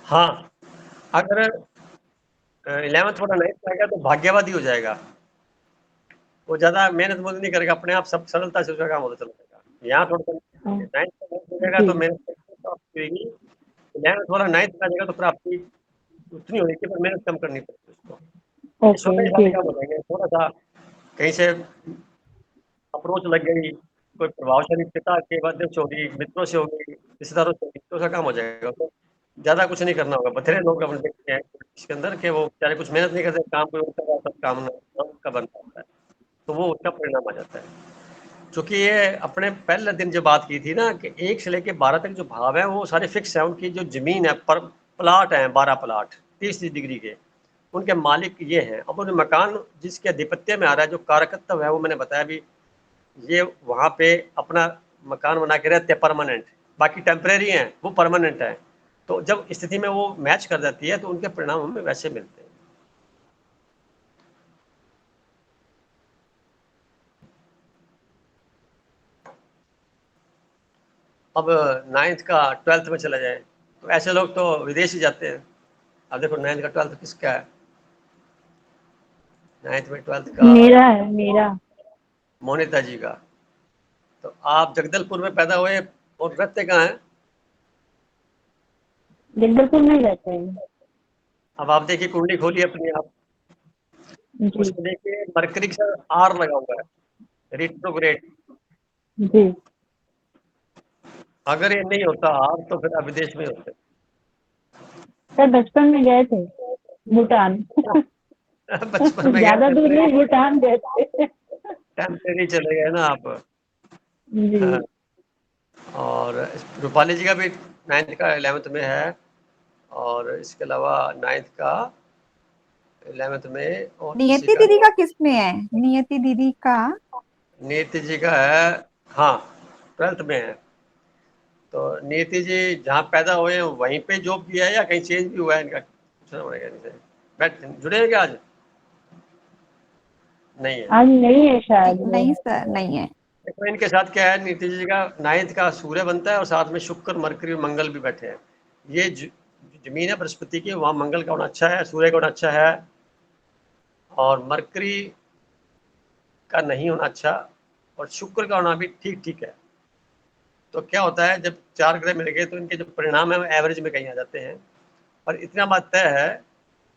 [SPEAKER 1] हाँ, अगर 11th वाला 9th में आ गया तो भाग्यवादी हो जाएगा, वो ज़्यादा मेहनत मुझे नहीं करेगा, अपने आप सब सरलता से उसका काम होता चला जाएगा। यहाँ थोड़ा सा 9th का 9th मिलेगा तो
[SPEAKER 2] जी,
[SPEAKER 1] मेहनत प्राप्ति होगी। 11th वाला 9th में आ जाएगा तो प्राप्ति उतनी होगी कि पर मेहनत कम करनी पड़ती है उसको। ये
[SPEAKER 2] ओके,
[SPEAKER 1] छोटे
[SPEAKER 2] जी,
[SPEAKER 1] छोटे काम हो जाएंगे, थोड़ा सा कहीं से अप्रोच लग गई, कोई प्रभावशाली पिता के माध्यम से होगी, मित्रों से होगी, रिश्तेदारों से होगी, तो उसका काम हो जाएगा। तो ज़्यादा कुछ नहीं करना होगा। बथेरे लोग अपन देखते हैं इसके अंदर कि वो बेचारे कुछ मेहनत नहीं करते, काम कोई और कर रहा है, सब काम का बन जाता है, तो वो उसका परिणाम आ जाता है। चूँकि ये अपने पहले दिन जो बात की थी ना कि 1 से लेके 12 तक जो भाव हैं वो सारे फिक्स हैं, उनकी जो ज़मीन है, पर प्लाट हैं 12 प्लाट 30 डिग्री के, उनके मालिक ये हैं। अब उन्हें मकान जिसके आधिपत्य में आ रहा है, जो कारकत्व है वो मैंने बताया भी, ये वहाँ पे अपना मकान बना के रहते हैं परमानेंट, बाकी टेम्परेरी हैं, वो परमानेंट है। तो जब स्थिति में वो मैच कर जाती है तो उनके परिणाम हमें वैसे मिलते हैं। अब 9th का 12th में चला जाए तो ऐसे लोग तो विदेश ही जाते हैं। अब देखो 9th का 12th किसका है? 9th में 12th का
[SPEAKER 2] मेरा है, मेरा।
[SPEAKER 1] मोनिता जी का। तो आप जगदलपुर में पैदा हुए और रहते कहाँ हैं?
[SPEAKER 2] जगदलपुर में ही रहते हैं।
[SPEAKER 1] अब आप देखिए कुंडली खोलिए अपनी आप,
[SPEAKER 2] जी,
[SPEAKER 1] उसमें देखिए मरकरी के साथ आर लगा हुआ है, रिट्रोग्रेड।
[SPEAKER 2] जी,
[SPEAKER 1] अगर ये नहीं होता आर तो फिर आप विदेश में होते।
[SPEAKER 2] सर बचपन में गए थे। भूटान।
[SPEAKER 1] बचपन में
[SPEAKER 2] ज्यादा दूर नहीं, भूटान गए थे।
[SPEAKER 1] टेम्परेरी चले गए ना आप।
[SPEAKER 2] जी।
[SPEAKER 1] हाँ, और रूपाली जी का भी 9th का 11th में है, और इसके अलावा 9th का 11th में, और किसी
[SPEAKER 4] नियति
[SPEAKER 1] का,
[SPEAKER 4] दीदी का किस में है? नियति दीदी का
[SPEAKER 1] नीति जी का है, हाँ 12th में है। तो नीति जी जहाँ पैदा हुए हैं वहीं पे जॉब किया है या कहीं चेंज भी हुआ है इनका, पूछना पड़ेगा इनसे। बैठ जुड़े हैं क्या आज? नहीं है।
[SPEAKER 2] आज नहीं है शायद वो।
[SPEAKER 4] नहीं सर, नहीं है।
[SPEAKER 1] देखो इनके साथ क्या है, नीति जी का 9th का सूर्य बनता है और साथ में शुक्र, मरकरी और मंगल भी बैठे हैं। ये जमीन है बृहस्पति की, वहाँ मंगल का होना अच्छा है, सूर्य का होना अच्छा है, और मरकरी का नहीं होना अच्छा, और शुक्र का होना भी ठीक ठीक है। तो क्या होता है, जब 4 ग्रह मिल गए तो इनके जो परिणाम है वो एवरेज में कहीं आ जाते हैं। और इतना बात तय है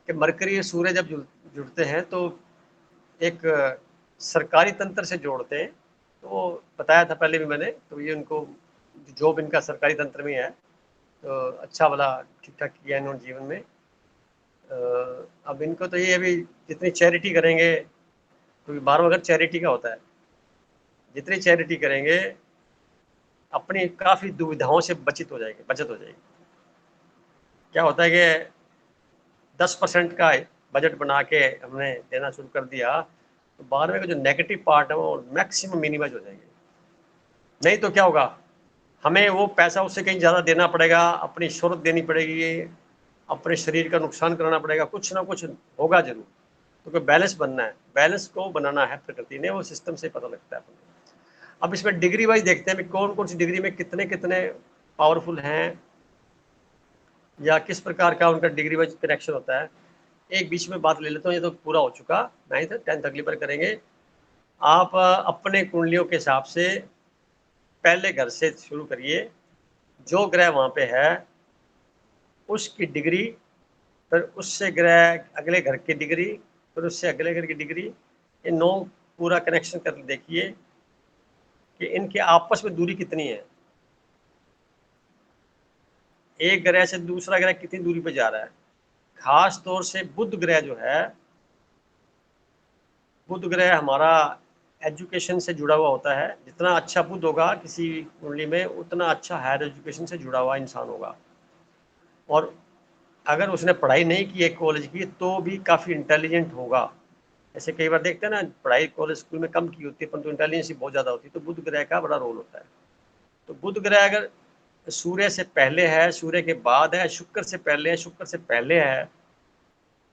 [SPEAKER 1] कि मरकरी और सूर्य जब जुड़ते हैं तो एक सरकारी तंत्र से जोड़ते हैं। तो बताया था पहले भी मैंने, तो ये उनको जॉब इनका सरकारी तंत्र में है, तो अच्छा वाला ठीक ठाक किया इन्होंने जीवन में। अब इनको तो ये अभी जितनी चैरिटी करेंगे, क्योंकि 12वां घर चैरिटी का होता है, जितनी चैरिटी करेंगे अपनी काफ़ी दुविधाओं से बचत हो जाएगी। क्या होता है कि 10% का बजट बना के हमने देना शुरू कर दिया, तो 12वें का जो नेगेटिव पार्ट है वो मैक्सिमम मिनिमाइज हो जाएंगे। नहीं तो क्या होगा, हमें वो पैसा उससे कहीं ज़्यादा देना पड़ेगा, अपनी शोहरत देनी पड़ेगी, अपने शरीर का नुकसान कराना पड़ेगा, कुछ ना कुछ होगा जरूर। तो कोई बैलेंस बनना है, बैलेंस को बनाना है प्रकृति ने, वो सिस्टम से पता लगता है अपने। अब इसमें डिग्री वाइज देखते हैं कौन कौन सी डिग्री में कितने कितने पावरफुल हैं, या किस प्रकार का उनका डिग्री वाइज कनेक्शन होता है। एक बीच में बात ले लेता हूँ, ये तो पूरा हो चुका, 9th 10th अगली बार करेंगे। आप अपने कुंडलियों के हिसाब से पहले घर से शुरू करिए, जो ग्रह वहाँ पे है उसकी डिग्री, फिर उससे ग्रह अगले घर की डिग्री, फिर उससे अगले घर की डिग्री, ये 9 पूरा कनेक्शन कर देखिए कि इनके आपस में दूरी कितनी है, एक ग्रह से दूसरा ग्रह कितनी दूरी पे जा रहा है। खास तौर से बुध ग्रह जो है, बुध ग्रह हमारा एजुकेशन से जुड़ा हुआ होता है। जितना अच्छा बुध होगा किसी कुंडली में, उतना अच्छा हायर एजुकेशन से जुड़ा हुआ इंसान होगा। और अगर उसने पढ़ाई नहीं की है कॉलेज की, तो भी काफ़ी इंटेलिजेंट होगा। ऐसे कई बार देखते हैं ना, पढ़ाई कॉलेज स्कूल में कम की होती है परंतु इंटेलिजेंस बहुत ज़्यादा होती है, तो बुध ग्रह का बड़ा रोल होता है। तो बुध ग्रह अगर सूर्य से पहले है, सूर्य के बाद है, शुक्र से पहले है, शुक्र से पहले है,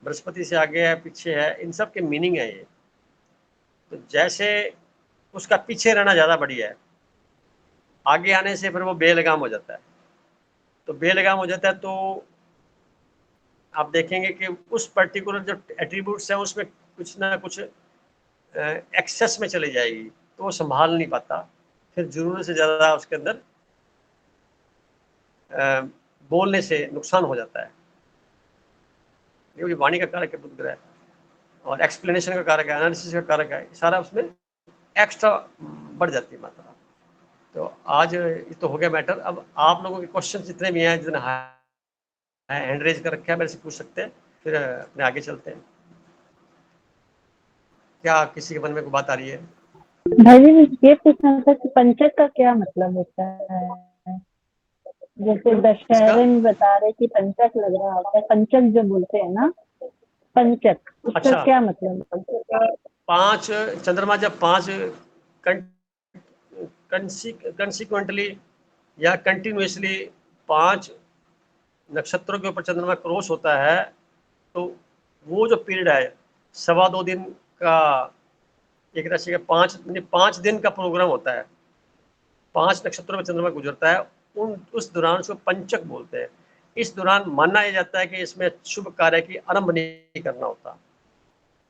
[SPEAKER 1] बृहस्पति से आगे है, पीछे है, इन सब के मीनिंग है ये। तो जैसे उसका पीछे रहना ज़्यादा बढ़िया है, आगे आने से फिर वो बेलगाम हो जाता है। तो बेलगाम हो जाता है तो आप देखेंगे कि उस पर्टिकुलर जो एट्रीब्यूट्स हैं उसमें कुछ ना कुछ एक्सेस में चली जाएगी, तो वो संभाल नहीं पाता, फिर ज़रूरत से ज़्यादा उसके अंदर बोलने से नुकसान हो जाता है, क्योंकि वाणी का कारक है बुध ग्रह, और एक्सप्लेनेशन का कारक है, एनालिसिस का कारक है, सारा उसमें एक्स्ट्रा बढ़ जाती है मात्रा। तो आज ये तो हो गया मैटर। अब आप लोगों के क्वेश्चन जितने भी हैं, जितने हैंड रेज कर रखे हैं, मेरे से पूछ सकते हैं, फिर अपने आगे चलते हैं। क्या किसी के मन में कोई बात आ रही है?
[SPEAKER 2] भाई जी, ये पूछना था कि पंचक का क्या मतलब होता है? जैसे दशहरे में बता रहे कि पंचक लग रहा होता है, पंचक जो बोलते हैं ना, पंचक, उसका
[SPEAKER 1] अच्छा,
[SPEAKER 2] क्या मतलब है?
[SPEAKER 1] पंचक का 5 चंद्रमा जब 5 कंसिक्वेंटली या कंटिन्यूसली 5 नक्षत्रों के ऊपर चंद्रमा क्रॉस होता है, तो वो जो पीरियड है 2.25 दिन का, एक राशि का 5 दिन का प्रोग्राम होता है, 5 नक्षत्रों में चंद्रमा गुजरता है, उस दौरान उसको पंचक बोलते हैं। इस दौरान माना यह जाता है कि इसमें शुभ कार्य की आरंभ नहीं करना होता।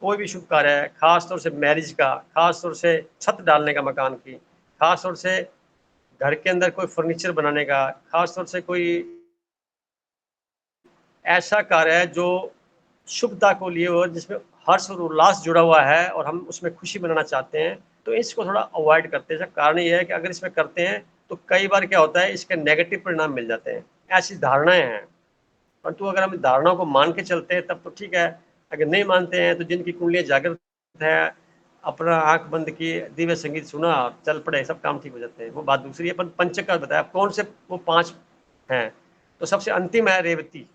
[SPEAKER 1] कोई भी शुभ कार्य है, खास तौर से मैरिज का, खास तौर से छत डालने का मकान की, खास तौर से घर के अंदर कोई फर्नीचर बनाने का, खास तौर से कोई ऐसा कार्य है जो शुभता को लिए हो, जिसमें हर्ष और उल्लास जुड़ा हुआ है और हम उसमें खुशी मनाना चाहते हैं, तो इसको थोड़ा अवॉइड करते हैं। कारण ये है कि अगर इसमें करते हैं तो कई बार क्या होता है, इसके नेगेटिव परिणाम मिल जाते हैं, ऐसी धारणाएं हैं। परंतु अगर हम धारणाओं को मान के चलते हैं तब तो ठीक है, अगर नहीं मानते हैं तो जिनकी कुंडलियां जागृत है, अपना आंख बंद की, दिव्य संगीत सुना, चल पड़े, सब काम ठीक हो जाते हैं, वो बात दूसरी है। पर पंचक का बताया कौन से वो 5 हैं, तो सबसे अंतिम है रेवती।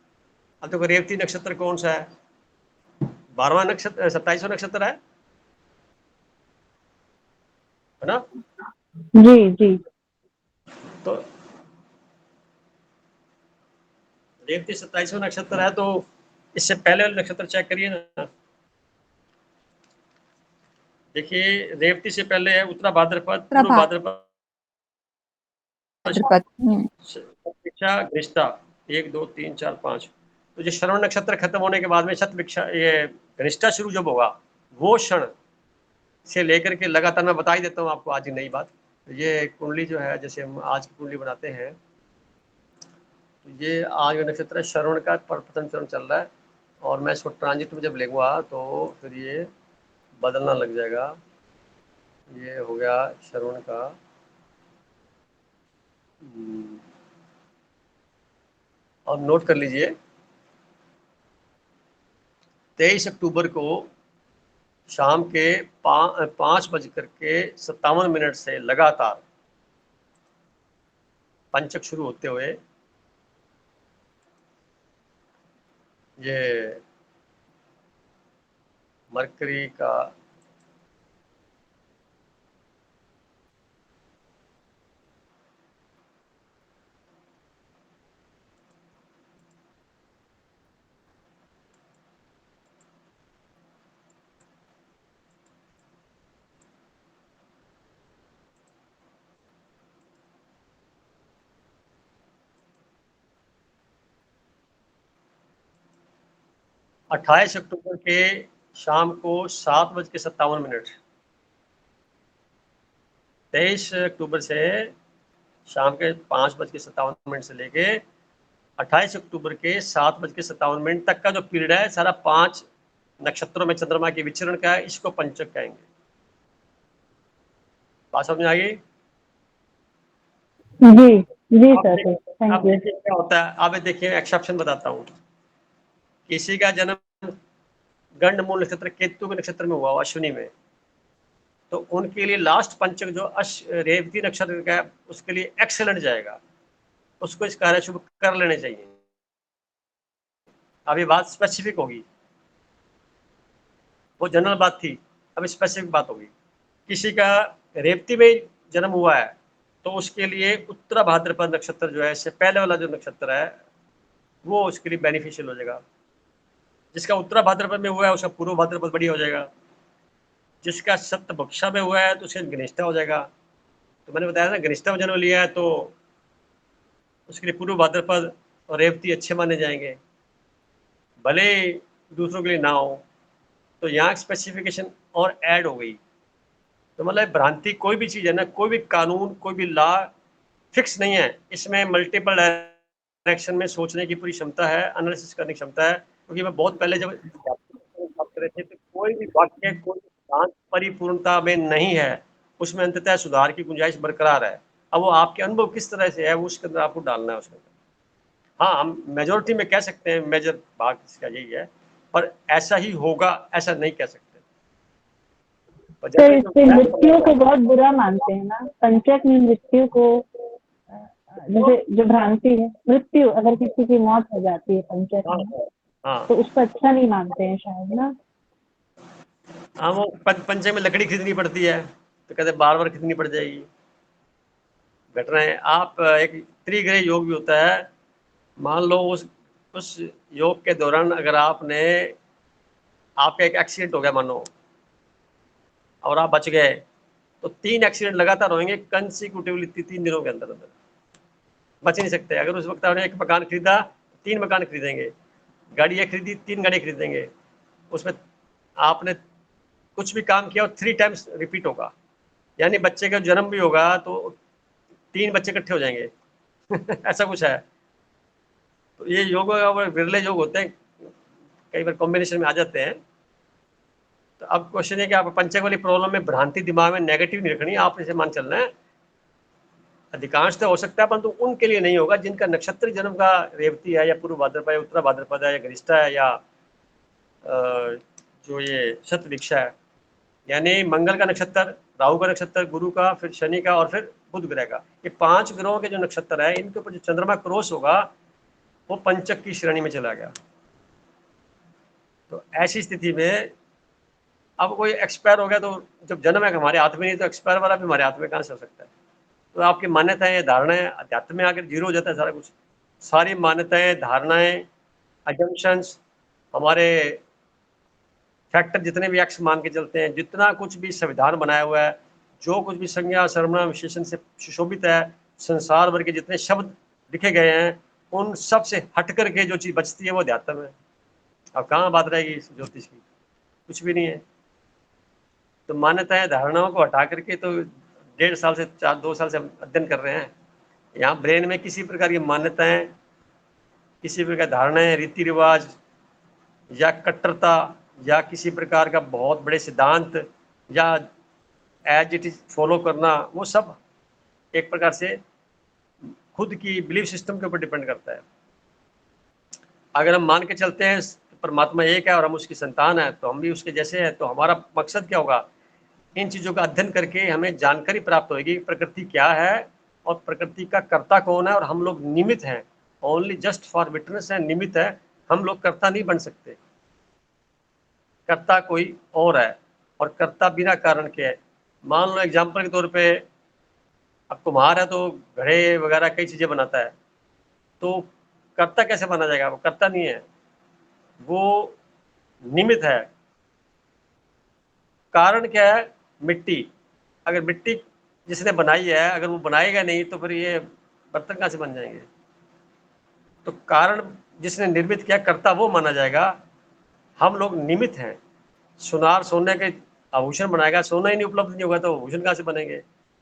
[SPEAKER 1] अब देखो रेवती नक्षत्र कौन सा है, 12वां नक्षत्र, 27वां नक्षत्र है ना।
[SPEAKER 2] जी जी।
[SPEAKER 1] तो रेवती 27वां नक्षत्र है, तो इससे पहले वाले नक्षत्र चेक करिए ना। देखिए रेवती से पहले है उत्तरा भाद्रपद, पूर्व भाद्रपद, शतभिक्षा, घनिष्ठा, 1 2 3 4 5। तो जो श्रवण नक्षत्र खत्म होने के बाद में शतभिक्षा, ये घनिष्ठा शुरू जब होगा, वो क्षण से लेकर के लगातार, मैं बता ही देता हूँ आपको आज की नई बात। ये कुंडली जो है, जैसे हम आज की कुंडली बनाते हैं, तो ये आज का नक्षत्र है श्रवण का, प्रथम चरण चल रहा है, और मैं इसको ट्रांजिट में जब लेगा तो फिर ये बदलना लग जाएगा। ये हो गया श्रवण का, और नोट कर लीजिए 23 अक्टूबर को शाम के 5:57 से लगातार पंचक शुरू होते हुए ये मरकरी का अट्ठाईस अक्टूबर के शाम को 7:57, 23 अक्टूबर से शाम के 5:57 से लेके 28 अक्टूबर के 7:57 तक का जो पीरियड है, सारा 5 नक्षत्रों में चंद्रमा के विचरण का है, इसको पंचक कहेंगे। बात समझ में आ गई?
[SPEAKER 2] जी जी सर, थैंक
[SPEAKER 1] अब
[SPEAKER 2] यू।
[SPEAKER 1] देखिए क्या होता है, अब देखिए एक्सेप्शन बताता हूँ। किसी का जन्म गंड मूल नक्षत्र केतु के नक्षत्र में हुआ हो, अश्विनी में, तो उनके लिए लास्ट पंचक जो रेवती नक्षत्र का है, उसके लिए एक्सेलेंट जाएगा, उसको इस कार्य शुभ कर लेने चाहिए। अभी बात स्पेसिफिक होगी, वो जनरल बात थी, अब स्पेसिफिक बात होगी। किसी का रेवती में जन्म हुआ है तो उसके लिए उत्तरा भाद्रपद नक्षत्र जो है, इससे पहले वाला जो नक्षत्र है, वो उसके लिए बेनिफिशियल हो जाएगा। जिसका उत्तरा भाद्रपद में हुआ है उसका पूर्व भाद्रपद बढ़िया हो जाएगा। जिसका शतभिक्षा में हुआ है तो उसका घनिष्ठा हो जाएगा। तो मैंने बताया ना, घनिष्ठा में जन्म लिया है तो उसके लिए पूर्व भाद्रपद और रेवती अच्छे माने जाएंगे, भले दूसरों के लिए ना हो। तो यहाँ स्पेसिफिकेशन और ऐड हो गई। तो मतलब भ्रांति कोई भी चीज़ है ना, कोई भी कानून, कोई भी लॉ फिक्स नहीं है, इसमें मल्टीपल डायरेक्शन में सोचने की पूरी क्षमता है, एनालिसिस करने की क्षमता है। क्योंकि मैं बहुत पहले जब बात कर रहे थे, तो कोई भी वाक्य, कोई सिद्धांत परिपूर्णता में नहीं है, उसमें अंततः सुधार की गुंजाइश बरकरार है। अब वो आपके अनुभव किस तरह से है, वो उसके अंदर आपको डालना है उसके अंदर। हाँ, हम मेजोरिटी में कह सकते हैं, मेजर भाग इसका यही है, पर ऐसा ही होगा ऐसा नहीं कह सकते।
[SPEAKER 2] सर इससे मृत्यु को बहुत बुरा मानते हैं ना, पंचक में मृत्यु को, जैसे जो भ्रांति है मृत्यु, अगर किसी की मौत हो जाती है पंचक में, तो उसको अच्छा नहीं मानते हैं शायद ना।
[SPEAKER 1] हाँ, वो पंचक में लकड़ी खरीदनी पड़ती है, तो कहते बार बार खरीदनी पड़ जाएगी। घटनाएं, आप एक त्रिग्रह योग भी होता है, मान लो उस योग के दौरान अगर आपका एक एक्सीडेंट हो गया मानो, और आप बच गए, तो 3 एक्सीडेंट लगातार होंगे कंसिक्यूटिवली 3 दिनों के अंदर अंदर, बच नहीं सकते। अगर उस वक्त आपने एक मकान खरीदा, 3 मकान खरीदेंगे, गाड़ी एक खरीदी, 3 गाड़ी खरीदेंगे, उसमें आपने कुछ भी काम किया और 3 टाइम्स रिपीट होगा। यानी बच्चे का जन्म भी होगा तो 3 बच्चे इकट्ठे हो जाएंगे ऐसा कुछ है। तो ये योग विरले योग होते हैं, कई बार कॉम्बिनेशन में आ जाते हैं। तो अब क्वेश्चन है कि आप पंचक वाली प्रॉब्लम में भ्रांति दिमाग में नेगेटिव नहीं रखनी, आप इसे मान चलना है अधिकांश तो हो सकता है, परंतु उनके लिए नहीं होगा जिनका नक्षत्र जन्म का रेवती है या पूर्व भाद्रपद, उत्तरा भाद्रपद है या गरिष्ठा है या जो ये शतभिक्षा है, यानी मंगल का नक्षत्र, राहु का नक्षत्र, गुरु का, फिर शनि का और फिर बुध ग्रह का, ये 5 ग्रहों के जो नक्षत्र है इनके ऊपर जो चंद्रमा क्रॉस होगा वो पंचक की श्रेणी में चला गया। तो ऐसी स्थिति में अब कोई एक्सपायर हो गया तो जब जन्म है हमारे हाथ में नहीं, तो एक्सपायर वाला भी हमारे हाथ में कहाँ से हो सकता है। तो आपकी मान्यताएं, धारणाएं, अध्यात्म में आकर जीरो हो जाता है सारा कुछ। सारी मान्यताएं, धारणाएं, अजम्पशंस, हमारे फैक्टर जितने भी एक्स मान के चलते हैं, जितना कुछ भी संविधान बनाया हुआ है, जो कुछ भी संज्ञा सर्वनाम विशेषण से सुशोभित है, संसार भर के जितने शब्द लिखे गए हैं, उन सब से हट करके जो चीज बचती है वो अध्यात्म है। अब कहाँ बात रहेगी इस ज्योतिष की? कुछ भी नहीं है। तो मान्यताएं, धारणाओं को हटा करके तो 1.5 साल से 2 साल से हम अध्ययन कर रहे हैं। यहाँ ब्रेन में किसी प्रकार की मान्यताएं, किसी प्रकार धारणाएं, रीति रिवाज या कट्टरता या किसी प्रकार का बहुत बड़े सिद्धांत या एज इट इज फॉलो करना, वो सब एक प्रकार से खुद की बिलीफ सिस्टम के ऊपर डिपेंड करता है। अगर हम मान के चलते हैं परमात्मा एक है और हम उसकी संतान है, तो हम भी उसके जैसे हैं, तो हमारा मकसद क्या होगा? इन चीज़ों का अध्ययन करके हमें जानकारी प्राप्त होगी प्रकृति क्या है और प्रकृति का कर्ता कौन है, और हम लोग निमित्त हैं, ओनली जस्ट फॉर विटनेस है, निमित्त है। हम लोग कर्ता नहीं बन सकते, कर्ता कोई और है, और कर्ता बिना कारण के है। मान लो एग्जाम्पल के तौर पे अब कुम्हार है तो घड़े वगैरह कई चीज़ें बनाता है, तो कर्ता कैसे बना जाएगा? वो कर्ता नहीं है, वो निमित्त है। कारण क्या है? मिट्टी। अगर मिट्टी जिसने बनाई है अगर वो बनाएगा नहीं तो फिर ये बर्तन कहाँ से बन जाएंगे? तो कारण जिसने निर्मित किया, कर्ता वो माना जाएगा। हम लोग निमित्त हैं। सुनार सोने के आभूषण बनाएगा, सोना ही नहीं उपलब्ध नहीं होगा तो आभूषण कहाँ से बनेंगे?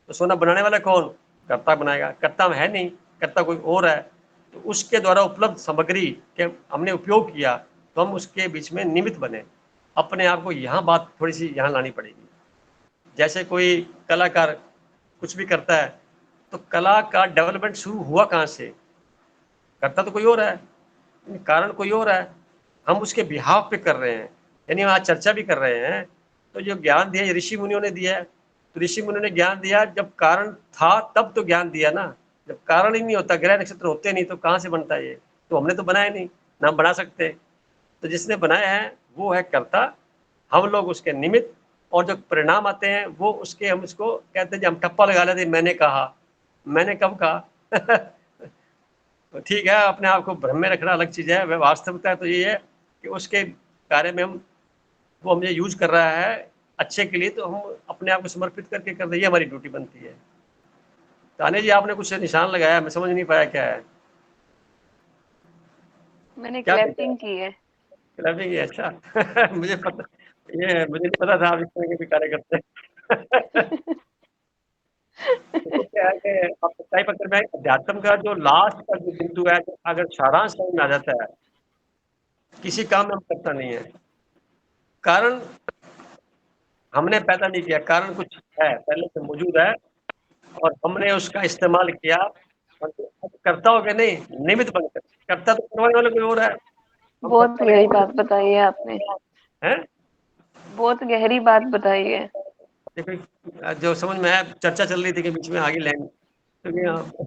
[SPEAKER 1] तो सोना बनाने वाला कौन? कर्ता बनाएगा। कर्ता है नहीं, कर्ता कोई और है। तो उसके द्वारा उपलब्ध सामग्री के हमने उपयोग किया, तो हम उसके बीच में निमित्त बने। अपने आप को यहाँ बात थोड़ी सी यहाँ लानी पड़ेगी। जैसे कोई कलाकार कुछ भी करता है, तो कला का डेवलपमेंट शुरू हुआ कहाँ से? करता तो कोई और है, कारण कोई और है, हम उसके बिहाफ पे कर रहे हैं। यानी आज चर्चा भी कर रहे हैं, तो जो ज्ञान दिया ऋषि मुनियों ने दिया है, तो ऋषि मुनियों ने ज्ञान दिया जब कारण था तब तो ज्ञान दिया ना। जब कारण ही नहीं होता, ग्रह नक्षत्र होते नहीं, तो कहाँ से बनता है ये? तो हमने तो बनाया नहीं, ना हम बना सकते। तो जिसने बनाया है वो है कर्ता, हम लोग उसके निमित्त, और जो परिणाम आते हैं वो उसके, हम इसको कहते हैं, हम टप्पा लगा लेते, मैंने कहा। मैंने कब कहा? तो ठीक है, अपने आप को भ्रम में रखना अलग चीज़ है। वह वास्तविकता तो ये है कि उसके कार्य में हम, वो हमें यूज कर रहा है अच्छे के लिए, तो हम अपने आप को समर्पित करके कर रही है, हमारी ड्यूटी बनती है। ताने जी, आपने कुछ निशान लगाया, मैं समझ नहीं पाया क्या है।
[SPEAKER 6] मैंने
[SPEAKER 1] क्या
[SPEAKER 6] क्लैपिंग की है।
[SPEAKER 1] क्लबिंग है? अच्छा। मुझे पता, ये मुझे नहीं पता था आप इस तरह के भी कार्य करते हैं। तो क्या है कि आप सच्चाई पत्र में अध्यात्म का जो लास्ट का जो बिंदु है, अगर सारांश समझ में आ जाता है, किसी काम में हम करता नहीं है। कारण हमने पैदा नहीं किया, कारण कुछ है, पहले से मौजूद है और हमने उसका इस्तेमाल किया। और करता हो कि नहीं, निमित्त बनकर करता तो करवाने वाला कोई और है।
[SPEAKER 6] बहुत गहरी बात बताई है आपने,
[SPEAKER 1] हैं?
[SPEAKER 6] बहुत गहरी बात बताई है।
[SPEAKER 1] देखो, जो समझ में आया, चर्चा चल रही थी कि बीच में आगे लाइन, क्योंकि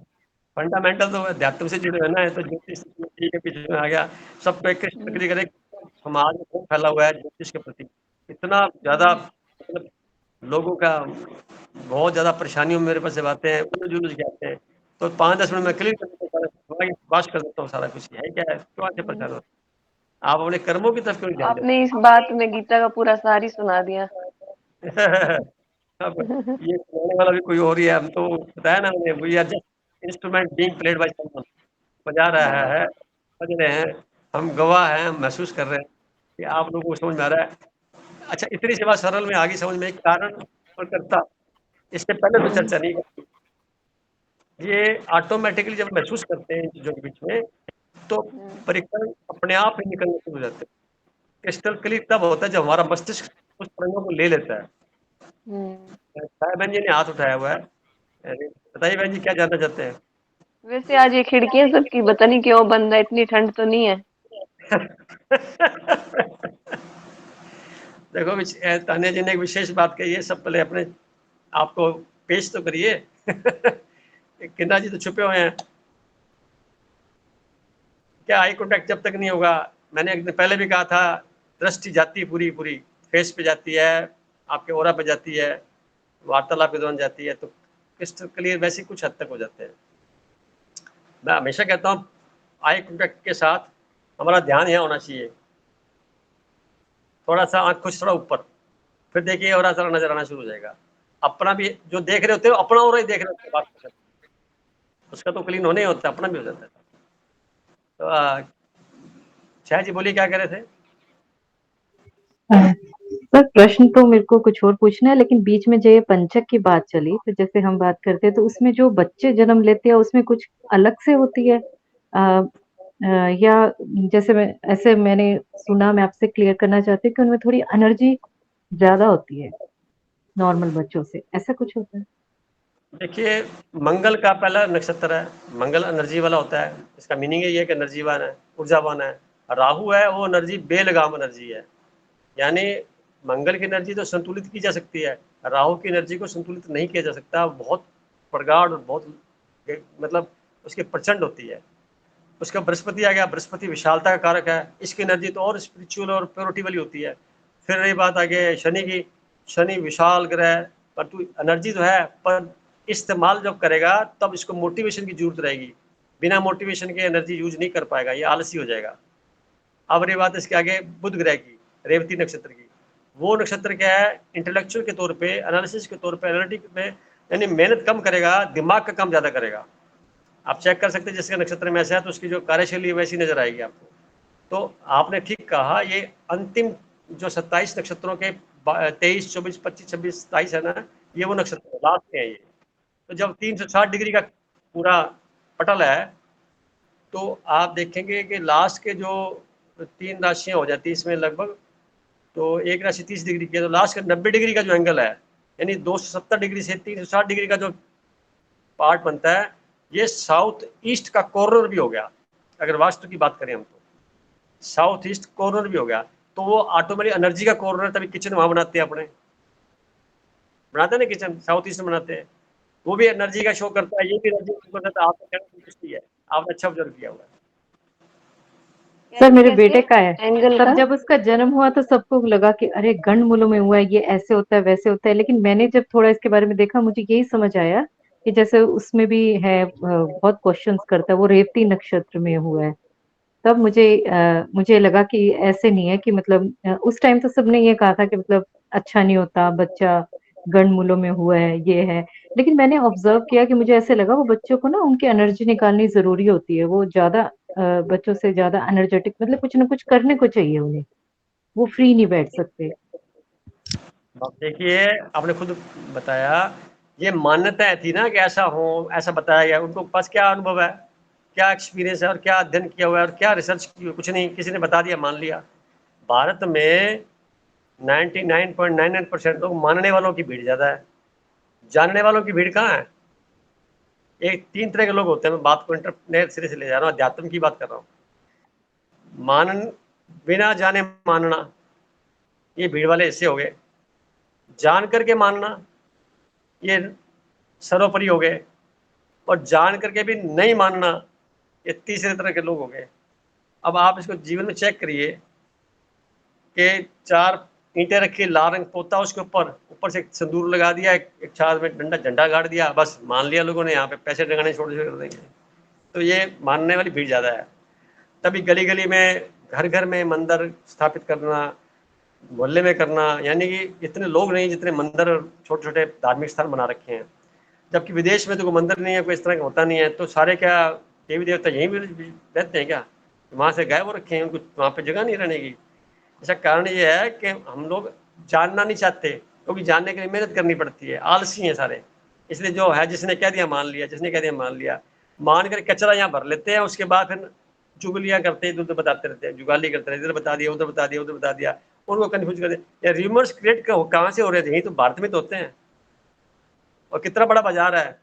[SPEAKER 1] फंडामेंटल तो अध्यात्म से जुड़े रहना है, तो ज्योतिष के पीछे में आ गया। सबको एक तकरीर करे, समाज में खूब फैला हुआ है ज्योतिष के प्रति, इतना ज्यादा, मतलब लोगों का बहुत ज्यादा परेशानियों में मेरे पास जब आते हैं, उलझ के आते हैं, तो 5-10 मिनट में क्लियर कर देता हूँ, बात कर देता हूँ सारा कुछ है क्या है, क्यों ऐसे परेशान होते? आप अपने कर्मों की तरफ क्यों ध्यान
[SPEAKER 6] आपने इस बात में गीता का पूरा सार ही सुना दिया।
[SPEAKER 1] देते? अब ये सुनाने वाला भी कोई और ही है। हम तो बताया ना मैंने, we are just instrument being played by someone. बजा रहा है, बज रहे हैं, हम गवाह हैं, हम महसूस कर रहे हैं कि आप लोगों को समझ में आ रहा है। अच्छा, इतनी सी बात सरल में आगे समझ में, कारण और कर्ता, इससे पहले तो चर्चा नहीं करती। ये ऑटोमेटिकली जब महसूस करते हैं इन चीजों के बीच में, तो परिक्रम अपने आप ही निकलने शुरू हो जाते हैं। क्रिस्टल क्लियर तब होता है जब हमारा मस्तिष्क उस तरंगों को ले लेता है। साहेबन जी ने हाथ उठाया हुआ है, अरे, बताइए बहन जी क्या जानना चाहते हैं?
[SPEAKER 6] वैसे आज ये खिड़कियां सबकी पता नहीं क्यों बंद है, इतनी ठंड तो नहीं है।
[SPEAKER 1] देखो तान्या जी ने एक विशेष बात कही है, सब पहले अपने आपको पेश तो करिए। किन्ना जी तो छुपे हुए हैं। क्या आई कॉन्टैक्ट जब तक नहीं होगा, मैंने एक दिन पहले भी कहा था, दृष्टि जाती है पूरी पूरी, फेस पे जाती है, आपके ओरा पे जाती है, वार्तालाप के दौरान जाती है, तो क्रिस्टल क्लियर वैसे कुछ हद तक हो जाते हैं। मैं हमेशा कहता हूँ आई कॉन्टैक्ट के साथ हमारा ध्यान यहाँ होना चाहिए, थोड़ा सा आंख खुश, थोड़ा ऊपर, फिर देखिए और सारा नजर आना शुरू हो जाएगा। अपना भी जो देख रहे होते हो, अपना और ही देख रहे होते हो, बात कर, उसका तो क्लीन होने ही होता है, अपना भी हो जाता है। तो छाया जी बोलिए क्या कह रहे थे?
[SPEAKER 7] सर प्रश्न तो मेरे को कुछ और पूछना है, लेकिन बीच में जो ये पंचक की बात चली, तो जैसे हम बात करते हैं तो उसमें जो बच्चे जन्म लेते हैं उसमें कुछ अलग से होती है या जैसे मैंने सुना, मैं आपसे क्लियर करना चाहती हूँ कि उनमें थोड़ी एनर्जी ज्यादा होती है नॉर्मल बच्चों से, ऐसा कुछ होता है?
[SPEAKER 1] देखिए, मंगल का पहला नक्षत्र है, मंगल एनर्जी वाला होता है, इसका मीनिंग ये है कि एनर्जीवान है, ऊर्जावान है। राहु है वो एनर्जी बेलगाम एनर्जी है, यानी मंगल की एनर्जी तो संतुलित की जा सकती है, राहु की एनर्जी को संतुलित नहीं किया जा सकता, बहुत प्रगाढ़ और बहुत मतलब उसकी प्रचंड होती है। उसका बृहस्पति आ गया, बृहस्पति विशालता का कारक है, इसकी एनर्जी तो और स्पिरिचुअल और प्योरिटी वाली होती है। फिर रही बात आगे शनि की, शनि विशाल ग्रह, पर तू एनर्जी तो है, पर इस्तेमाल जब करेगा तब इसको मोटिवेशन की जरूरत रहेगी, बिना मोटिवेशन के एनर्जी यूज नहीं कर पाएगा, ये आलसी हो जाएगा। अब रही बात इसके आगे बुध ग्रह की, रेवती नक्षत्र की, वो नक्षत्र क्या है, इंटेलेक्चुअल के तौर पे, एनालिसिस के तौर पे, एनालिटिक में, यानी मेहनत कम करेगा, दिमाग का काम ज्यादा करेगा। आप चेक कर सकते हैं जिसके नक्षत्र में ऐसा है तो उसकी जो कार्यशैली वैसी नजर आएगी आपको। तो आपने ठीक कहा, ये अंतिम जो 27 नक्षत्रों के 23, 24, 25, 26, 27 है ना, ये वो नक्षत्र लास्ट में है ये। तो जब 360 डिग्री का पूरा पटल है, तो आप देखेंगे कि लास्ट के जो 3 राशियां हो जाती है इसमें लगभग, तो एक राशि 30 डिग्री की है, तो लास्ट का 90 डिग्री का जो एंगल है, यानी 270 डिग्री से 360 डिग्री का जो पार्ट बनता है, ये साउथ ईस्ट का कॉर्नर भी हो गया। अगर वास्तु की बात करें हम तो साउथ ईस्ट कॉर्नर भी हो गया, तो वो ऑटोमेटिक एनर्जी का कॉर्नर, तभी किचन वहां बनाते हैं, अपने बनाते हैं ना किचन, साउथ ईस्ट में बनाते हैं, वो भी एनर्जी का शो करता है, ये भी एनर्जी शो करता है। आपका कहना संतुष्टि है, आपने अच्छा ऑब्जर्व किया हुआ है।
[SPEAKER 7] सर मेरे
[SPEAKER 6] कैसे
[SPEAKER 7] बेटे का है,
[SPEAKER 6] एंगल
[SPEAKER 7] तब
[SPEAKER 6] का?
[SPEAKER 7] जब उसका जन्म हुआ तो सबको लगा कि अरे गंड मूलों में हुआ है, ये ऐसे होता है वैसे होता है, लेकिन मैंने जब थोड़ा इसके बारे में देखा मुझे यही समझ आया कि जैसे उसमें भी है, बहुत क्वेश्चंस करता है, वो रेवती नक्षत्र में हुआ है। तब मुझे लगा कि ऐसे नहीं है कि मतलब उस टाइम तो सबने ये कहा था कि मतलब अच्छा नहीं होता बच्चा, गंड मूलों में हुआ है, ये है। लेकिन मैंने ऑब्जर्व किया कि मुझे ऐसे लगा वो बच्चों को ना उनकी एनर्जी निकालनी जरूरी होती है, वो ज्यादा बच्चों से ज्यादा एनर्जेटिक, मतलब कुछ ना कुछ करने को चाहिए उन्हें, वो फ्री नहीं बैठ सकते।
[SPEAKER 1] अब देखिए, आपने खुद बताया, ये मान्यताएं थी ना कि ऐसा हो, ऐसा बताया गया, उनको पास क्या अनुभव है, क्या एक्सपीरियंस है, और क्या अध्ययन किया हुआ है, और क्या रिसर्च की हुई, कुछ नहीं, किसी ने बता दिया, मान लिया। भारत में 99.99% लोग मानने वालों की भीड़ ज्यादा है, जानने वालों की भीड़ कहाँ है। एक 3 तरह के लोग होते हैं, मैं बात को इंटरनेट सिरे से ले जा रहा हूँ, अध्यात्म की बात कर रहा हूँ। मान बिना जाने मानना, ये भीड़ वाले हिस्से हो गए। जान करके मानना, ये सर्वोपरि हो गए। और जान करके भी नहीं मानना, ये तीसरे तरह के लोग हो गए। अब आप इसको जीवन में चेक करिए कि 4 ईंटें रखी, लाल रंग पोता उसके ऊपर से एक सिंदूर लगा दिया, एक छात में डंडा झंडा गाड़ दिया, बस मान लिया लोगों ने यहाँ पे पैसे डंगाने छोड़ कर देंगे। तो ये मानने वाली भीड़ ज्यादा है। तभी गली गली में, घर घर में मंदिर स्थापित करना, मोहल्ले में करना, यानी कि इतने लोग नहीं जितने मंदिर और छोटे छोटे धार्मिक स्थान बना रखे हैं। जबकि विदेश में तो कोई मंदिर नहीं है, कोई इस तरह का होता नहीं है, तो सारे क्या देवी देवता यहीं भी रहते हैं क्या, वहां से गायब हो रखे हैं, उनको वहां पे जगह नहीं रहने की। इसका कारण ये है कि हम लोग जानना नहीं चाहते, क्योंकि जानने के लिए मेहनत करनी पड़ती है, आलसी हैं सारे। इसलिए जो है, जिसने कह दिया मान लिया, जिसने कह दिया मान लिया, मान कर कचरा यहाँ भर लेते हैं, उसके बाद फिर चुगलियां करते हैं, इधर उधर बताते रहते हैं, जुगाली करते रहते हैं, इधर बता दिया, उधर बता दिया, उधर बता दिया, उनको कन्फ्यूज कर दिया। र्यूमर्स क्रिएट कहाँ से हो रहे थे, यही तो भारत में तो होते हैं, और कितना बड़ा बाजार है।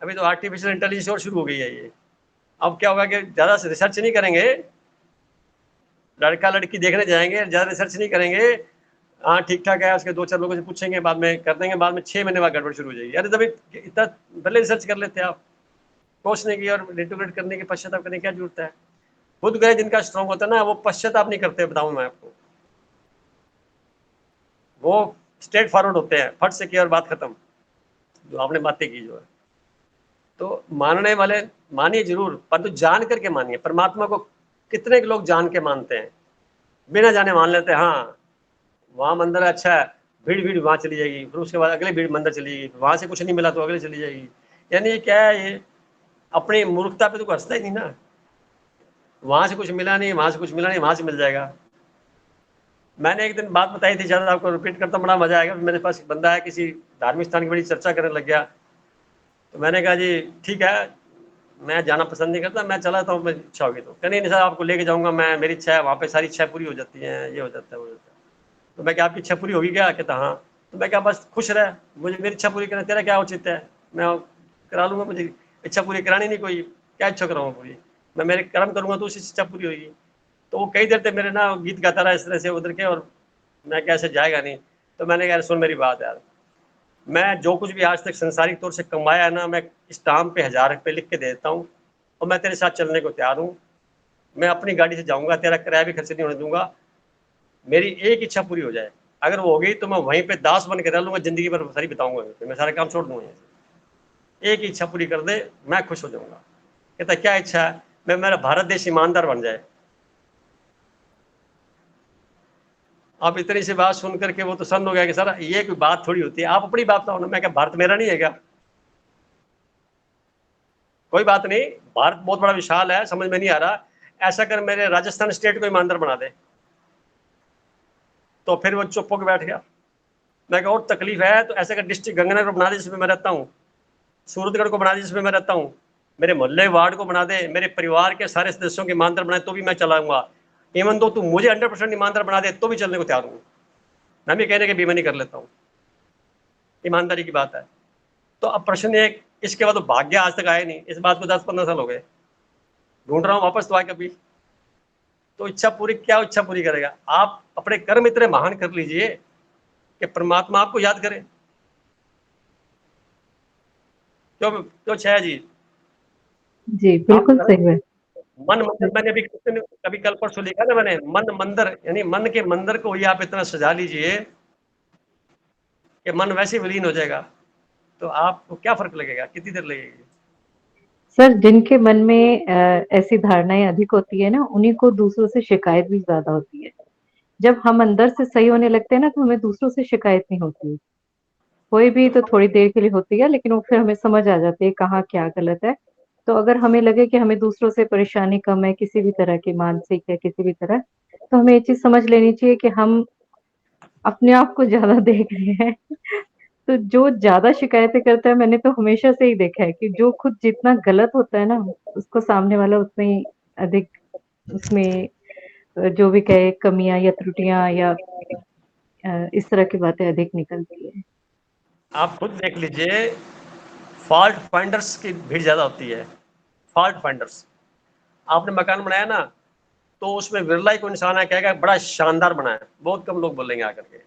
[SPEAKER 1] अभी तो आर्टिफिशियल इंटेलिजेंस और शुरू हो गई है ये। अब क्या होगा कि ज़्यादा रिसर्च नहीं करेंगे, लड़का लड़की देखने जाएंगे, ज़्यादा रिसर्च नहीं करेंगे, हाँ ठीक ठाक है, उसके 2-4 लोगों से पूछेंगे, बाद में कर देंगे, बाद में 6 महीने बाद गड़बड़ शुरू हो जाएगी। अरे तभी इतना पहले रिसर्च कर लेते आप, सोचने की और इंटीग्रेट करने की, पश्चाताप करने की क्या जरूरत है। खुद गए जिनका स्ट्रॉन्ग होता है ना, वो पश्चाताप नहीं करते, बताऊं मैं आपको, वो स्ट्रेट फॉरवर्ड होते हैं, फट से किया और बात खत्म, जो आपने बातें की जो है। तो मानने वाले मानिए जरूर, पर तो जान करके मानिए। परमात्मा को कितने लोग जान के मानते हैं, बिना जाने मान लेते हैं, हाँ वहां मंदिर अच्छा है, भीड़ भीड़ वहां चली जाएगी, फिर उसके बाद अगले भीड़ मंदिर चली जाएगी, वहां से कुछ नहीं मिला तो अगले चली जाएगी। यानी ये क्या है, ये अपनी मूर्खता पे तो हंसता ही नहीं ना, वहां से कुछ मिला नहीं, वहां से कुछ मिला नहीं, वहां से मिल जाएगा। मैंने एक दिन बात बताई थी, शायद आपको रिपीट करता, बड़ा मजा आएगा। मेरे पास एक बंदा है, किसी धार्मिक स्थान की बड़ी चर्चा करने लग गया, तो मैंने कहा जी ठीक है, मैं जाना पसंद नहीं करता, मैं चला था, मेरी इच्छा होगी तो। कहने नहीं सर आपको लेके जाऊंगा मैं, मेरी इच्छा है, वहाँ पे सारी इच्छा पूरी हो जाती है, ये हो जाता है, वो हो जाता है। तो मैं क्या आपकी इच्छा पूरी होगी क्या? कहता हाँ। तो मैं क्या बस खुश रहे, मुझे मेरी इच्छा पूरी करना, तेरा क्या उचित है, मैं करा लूंगा, मुझे इच्छा पूरी करानी नहीं कोई, क्या इच्छा कराऊंगा पूरी, मैं मेरे कर्म करूंगा तो उसकी इच्छा पूरी होगी। तो वो कई देर तक मेरे ना गीत गाता रहा इस तरह से उधर के, और मैं कैसे जाएगा नहीं। तो मैंने कहा सुन मेरी बात यार, मैं जो कुछ भी आज तक संसारिक तौर से कमाया है ना, मैं स्टाम्प पे 1000 रुपये लिख के दे देता हूँ, और मैं तेरे साथ चलने को तैयार हूँ, मैं अपनी गाड़ी से जाऊंगा, तेरा किराया भी खर्च नहीं होने दूंगा, मेरी एक इच्छा पूरी हो जाए, अगर वो हो गई तो मैं वहीं पे दास बन के रह लूंगा, जिंदगी भर सारी बिताऊंगा, मैं सारे काम छोड़ दूंगा, एक इच्छा पूरी कर दे मैं खुश हो जाऊंगा। कहता क्या इच्छा है? मैं मेरा भारत देश ईमानदार बन जाए। अब इतनी सी बात सुन करके वो तो सन्न हो गया कि सर ये कोई बात थोड़ी होती है, आप अपनी बात बताओ ना। मैं क्या भारत मेरा नहीं है क्या? कोई बात नहीं, भारत बहुत बड़ा विशाल है, समझ में नहीं आ रहा, ऐसा कर मेरे राजस्थान स्टेट को ईमानदार बना दे। तो फिर वो चुप होकर बैठ गया। मैं कहा और तकलीफ है तो ऐसा कर डिस्ट्रिक्ट गंगानगर को बना दे जिसमें मैं रहता हूँ, सूरतगढ़ को बना दे जिसमें मैं रहता हूँ, मेरे मोहल्ले वार्ड को बना दे, मेरे परिवार के सारे सदस्यों के ईमानदार बनाए तो भी मैं चलाऊंगा। इवन तो तू मुझे 100% ईमानदार बना दे तो भी चलने को तैयार हूँ, मैं भी कहने के बेईमानी कर लेता हूँ, ईमानदारी की बात है। तो अब प्रश्न ये, इसके बाद तो भाग्य आज तक आए नहीं, इस बात को 10-15 साल हो गए, ढूंढ रहा हूँ वापस तो आए कभी। तो इच्छा पूरी क्या इच्छा पूरी करेगा? आप अपने कर्म इतने महान कर लीजिए कि परमात्मा आपको याद करे। क्यों क्यों छाया जी?
[SPEAKER 7] जी बिल्कुल सही है।
[SPEAKER 1] मन मंदिर, मैंने कभी कल परसों लिखा ना मैंने, मन मंदिर, यानी मन के मंदिर को ही आप इतना सजा लीजिए कि मन वैसे विलीन हो जाएगा, तो आपको क्या फर्क लगेगा, कितनी देर लगेगी?
[SPEAKER 7] सर जिनके मन में ऐसी धारणाएं अधिक होती है ना, उन्हीं को दूसरों से शिकायत भी ज्यादा होती है। जब हम अंदर से सही होने लगते हैं ना, तो हमें दूसरों से शिकायत नहीं होती। कोई भी तो थोड़ी देर के लिए होती है, लेकिन वो फिर हमें समझ आ जाती है कहाँ क्या गलत है। तो अगर हमें लगे कि हमें दूसरों से परेशानी कम है, किसी भी तरह की, मानसिक या किसी भी तरह, तो हमें ये चीज समझ लेनी चाहिए कि हम अपने आप को ज्यादा देख रहे हैं। तो जो ज्यादा शिकायतें करता है, मैंने तो हमेशा से ही देखा है कि जो खुद जितना गलत होता है ना, उसको सामने वाला उतना ही अधिक उसमें जो भी कहे कमियां या त्रुटियां या इस तरह की बातें अधिक निकलती है।
[SPEAKER 1] आप खुद देख लीजिए, फॉल्ट फाइंडर्स की भीड़ ज्यादा होती है। फॉल्ट फाइंडर्स, आपने मकान बनाया ना, तो उसमें विरला ही कोई इंसान है कहेगा बड़ा शानदार बनाया, बहुत कम लोग बोलेंगे आकर के।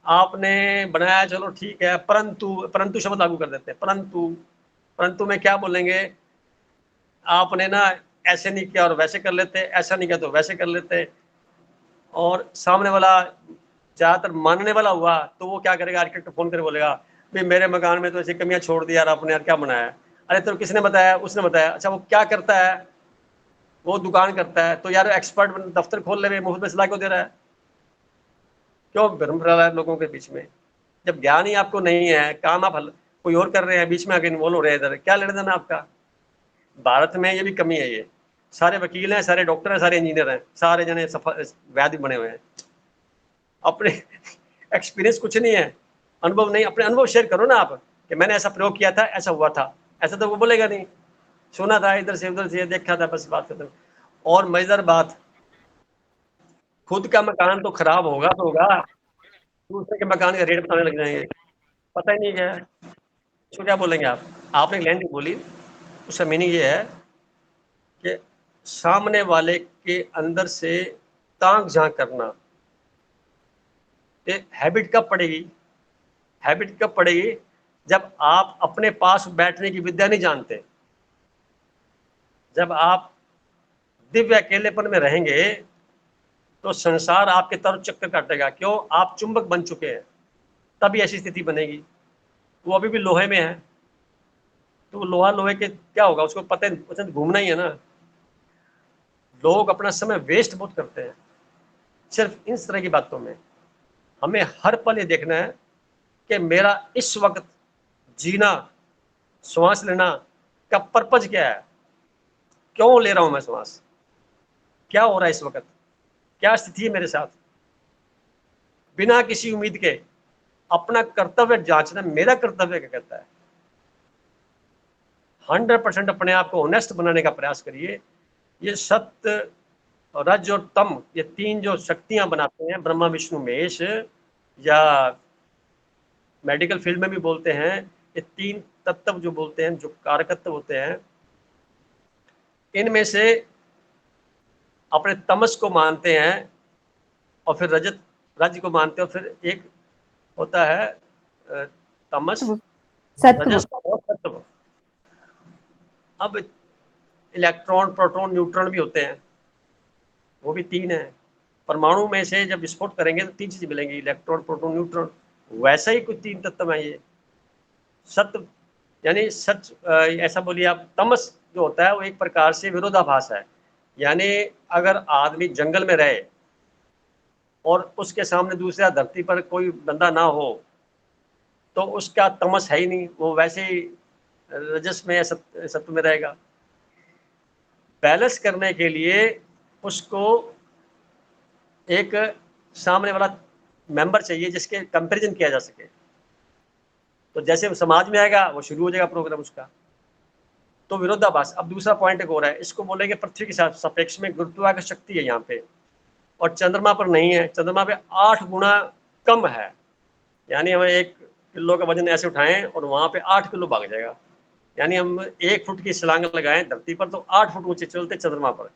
[SPEAKER 1] आपने बनाया चलो ठीक है, परंतु परंतु शब्द लागू कर देते हैं, परंतु परंतु में क्या बोलेंगे, आपने ना ऐसे नहीं किया और वैसे कर लेते, ऐसा नहीं किया तो वैसे कर लेते। और सामने वाला ज्यादातर मानने वाला हुआ तो वो क्या करेगा, आर्किटेक्ट को फोन कर बोलेगा भाई मेरे मकान में तो ऐसी कमियां छोड़ दी यार आपने, यार क्या बनाया है? अरे तो किसने बताया? उसने बताया। अच्छा वो क्या करता है? वो दुकान करता है। तो यार एक्सपर्ट दफ्तर खोल ले, मुफ्त में सलाह क्यों दे रहा है? क्यों भ्रम फैला रहा है लोगों के बीच में? जब ज्ञान ही आपको नहीं है, काम आप कोई और कर रहे हैं, बीच में आके इन्वॉल्व हो रहे हैं, इधर क्या लेना देना आपका? भारत में ये भी कमी है, ये सारे वकील हैं, सारे डॉक्टर हैं, सारे इंजीनियर हैं, सारे जने वैद्य बने हुए हैं, अपने एक्सपीरियंस कुछ नहीं है, अनुभव नहीं। अपने अनुभव शेयर करो ना आप कि मैंने ऐसा प्रयोग किया था, ऐसा हुआ था, ऐसा तो वो बोलेगा नहीं, सुना था इधर से उधर से, देखा था, बस बात खत्म। और मजेदार बात, खुद का मकान तो खराब होगा तो होगा, दूसरे के मकान का रेट बताने लग जाएंगे, पता ही नहीं क्या है। इसको क्या बोलेंगे आप? आपने एक लाइन बोली, उसका मीनिंग ये है कि सामने वाले के अंदर से ताक झांक करना। ये हैबिट कब पड़ेगी? हैबिट कब पड़ेगी? जब आप अपने पास बैठने की विद्या नहीं जानते। जब आप दिव्य अकेलेपन में रहेंगे तो संसार आपके तरफ चक्कर काटेगा। क्यों? आप चुंबक बन चुके हैं, तभी ऐसी स्थिति बनेगी। वो अभी भी लोहे में है, तो लोहा लोहे के क्या होगा, उसको पता है घूमना ही है ना। लोग अपना समय वेस्ट बहुत करते हैं सिर्फ इस तरह की बातों में। हमें हर पल ये देखना है कि मेरा इस वक्त जीना, श्वास लेना का पर्पज क्या है, क्यों ले रहा हूं मैं श्वास, क्या हो रहा है इस वक्त, क्या स्थिति है मेरे साथ। बिना किसी उम्मीद के अपना कर्तव्य जांचना मेरा कर्तव्य क्या कहता है। 100% अपने आप को ऑनेस्ट बनाने का प्रयास करिए। ये सत्य, रज और तम, ये तीन जो शक्तियां बनाते हैं, ब्रह्मा विष्णु महेश, या मेडिकल फील्ड में भी बोलते हैं, ये तीन तत्व जो बोलते हैं, जो कारकत्व होते हैं, इनमें से अपने तमस को मानते हैं और फिर रज को मानते हैं, और फिर एक होता है तमस,
[SPEAKER 4] सत्व।
[SPEAKER 1] रजस और सत्व। अब इलेक्ट्रॉन, प्रोटॉन, न्यूट्रॉन भी होते हैं, वो भी तीन है। परमाणु में से जब विस्फोट करेंगे तो तीन चीजें मिलेंगी, इलेक्ट्रॉन, प्रोटॉन, न्यूट्रॉन। वैसा ही कुछ तीन तत्व है ये। सत्य यानी सच, ऐसा बोलिए आप, तमस जो होता है वो एक प्रकार से विरोधाभास है। यानी अगर आदमी जंगल में रहे और उसके सामने दूसरा धरती पर कोई बंदा ना हो तो उसका तमस है ही नहीं, वो वैसे ही रजस में या सत्व में रहेगा। बैलेंस करने के लिए उसको एक सामने वाला मेंबर चाहिए जिसके कंपैरिजन किया जा सके। तो जैसे वो समाज में आएगा वो शुरू हो जाएगा प्रोग्राम उसका। तो विरोधाभास। अब दूसरा पॉइंट एक और है, इसको बोलेंगे पृथ्वी के साथ सापेक्ष में गुरुत्वाकर्षण शक्ति है यहाँ पे, और चंद्रमा पर नहीं है। चंद्रमा पे 8 गुना कम है। यानी हमें 1 किलो का वजन ऐसे उठाएं और वहां पे 8 किलो भाग जाएगा। यानी हम 1 फुट की छलांग लगाएं धरती पर तो 8 फुट ऊंचे चलते चंद्रमा पर।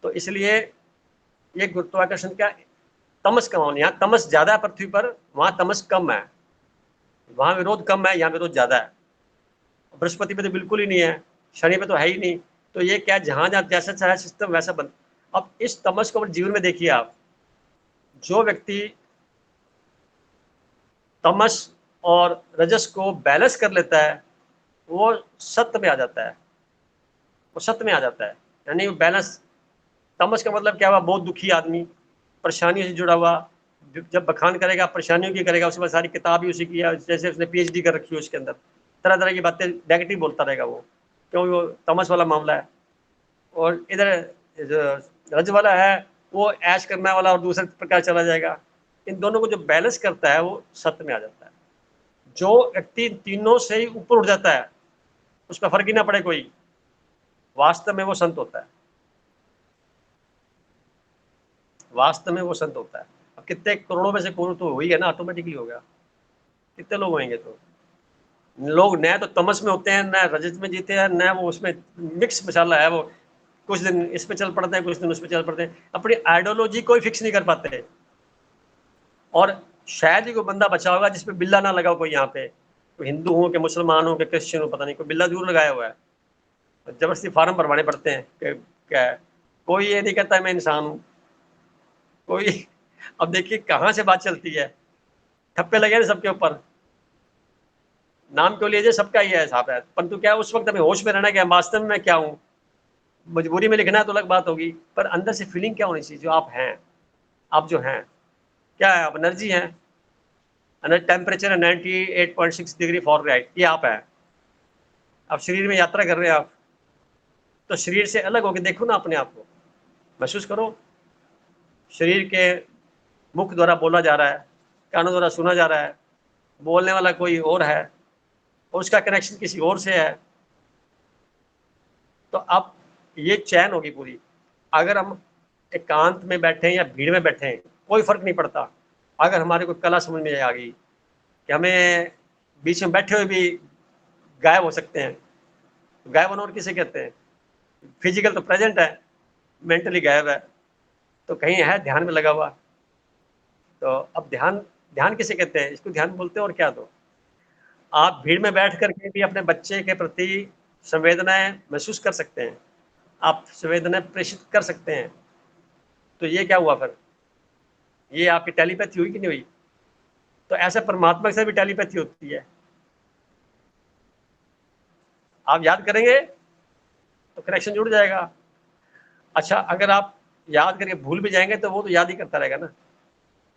[SPEAKER 1] तो इसलिए ये गुरुत्वाकर्षण का तमस का मामला, यहाँ तमस ज्यादा है पृथ्वी पर, वहां तमस कम है। वहां विरोध कम है, यहाँ विरोध ज्यादा है। बृहस्पति पे तो बिल्कुल ही नहीं है, शनि पे तो है ही नहीं। तो ये क्या, जहां जहां जैसा चाहे सिस्टम वैसा बन। अब इस तमस को जीवन में देखिए आप, जो व्यक्ति तमस और रजस को बैलेंस कर लेता है वो सत्य में आ जाता है, वो सत्य में आ जाता है। यानी वो बैलेंस। तमस का मतलब क्या हुआ, बहुत दुखी आदमी, परेशानियों से जुड़ा हुआ, जब बखान करेगा परेशानियों की करेगा, उसके बाद सारी किताब ही उसी की है, जैसे उसने पीएचडी कर रखी है उसके अंदर, तरह तरह की बातें नेगेटिव बोलता रहेगा वो, क्योंकि वो तमस वाला मामला है। और इधर रज वाला है वो ऐश करने वाला और दूसरे प्रकार चला जाएगा। इन दोनों को जो बैलेंस करता है वो सत्य में आ जाता है। जो व्यक्ति तीनों से ही ऊपर उठ जाता है, उसका फर्क ही ना पड़े कोई, वास्तव में वो संत होता है। वास्तव में वो संत होता है। अब कितने करोड़ों में से कोई तो हुई है ना, ऑटोमेटिकली होगा। कितने लोग होंगे? तो लोग न तो तमस में होते हैं, न रजत में जीते हैं, न वो उसमें मिक्स मसाला है। वो कुछ दिन इस पे चल पड़ते हैं, कुछ दिन उस पे चल पड़ते हैं, अपनी आइडियोलॉजी कोई फिक्स नहीं कर पाते। और शायद ही कोई बंदा बचा होगा जिसपे बिल्ला ना लगा कोई, यहाँ पे कोई हिंदू हो कि मुसलमान हो कि क्रिश्चियन हो, पता नहीं, कोई बिल्ला जरूर लगाया हुआ है। जबरदस्ती फार्म भरवाने पड़ते हैं कि क्या है, कोई ये नहीं कहता मैं इंसान हूँ कोई। अब देखिए कहाँ से बात चलती है, ठप्पे लगे ना सबके ऊपर, नाम क्यों लीजिए, सबका ही है साहब है। परंतु क्या उस वक्त हमें होश में रहना कि वास्तव में मैं क्या हूँ। मजबूरी में लिखना है तो अलग बात होगी, पर अंदर से फीलिंग क्या होनी चाहिए, जो आप हैं, आप जो हैं क्या है, आप एनर्जी हैं। अंदर टेम्परेचर है 98.6 डिग्री फॉरेनहाइट, ये आप है। आप शरीर में यात्रा कर रहे हैं आप, तो शरीर से अलग होकर देखो ना अपने आप को, महसूस करो। शरीर के मुख द्वारा बोला जा रहा है, कानों द्वारा सुना जा रहा है, बोलने वाला कोई और है और उसका कनेक्शन किसी और से है। तो अब ये चैन होगी पूरी। अगर हम एकांत में बैठे हैं या भीड़ में बैठे हैं, कोई फर्क नहीं पड़ता। अगर हमारे को कला समझ में आ गई कि हमें बीच में बैठे हुए भी गायब हो सकते हैं। तो गायब होना और किसे कहते हैं? फिजिकल तो प्रेजेंट है, मेंटली गायब है, तो कहीं है ध्यान में लगा हुआ। तो अब ध्यान ध्यान किसे कहते हैं? इसको ध्यान बोलते हैं और क्या? तो आप भीड़ में बैठ करके भी अपने बच्चे के प्रति संवेदनाएं महसूस कर सकते हैं, आप संवेदनाएं प्रेषित कर सकते हैं। तो ये क्या हुआ फिर? ये आपकी टेलीपैथी हुई कि नहीं हुई? तो ऐसे परमात्मा से भी टेलीपैथी होती है। आप याद करेंगे तो कनेक्शन जुड़ जाएगा। अच्छा, अगर आप याद करके भूल भी जाएंगे तो वो तो याद ही करता रहेगा ना,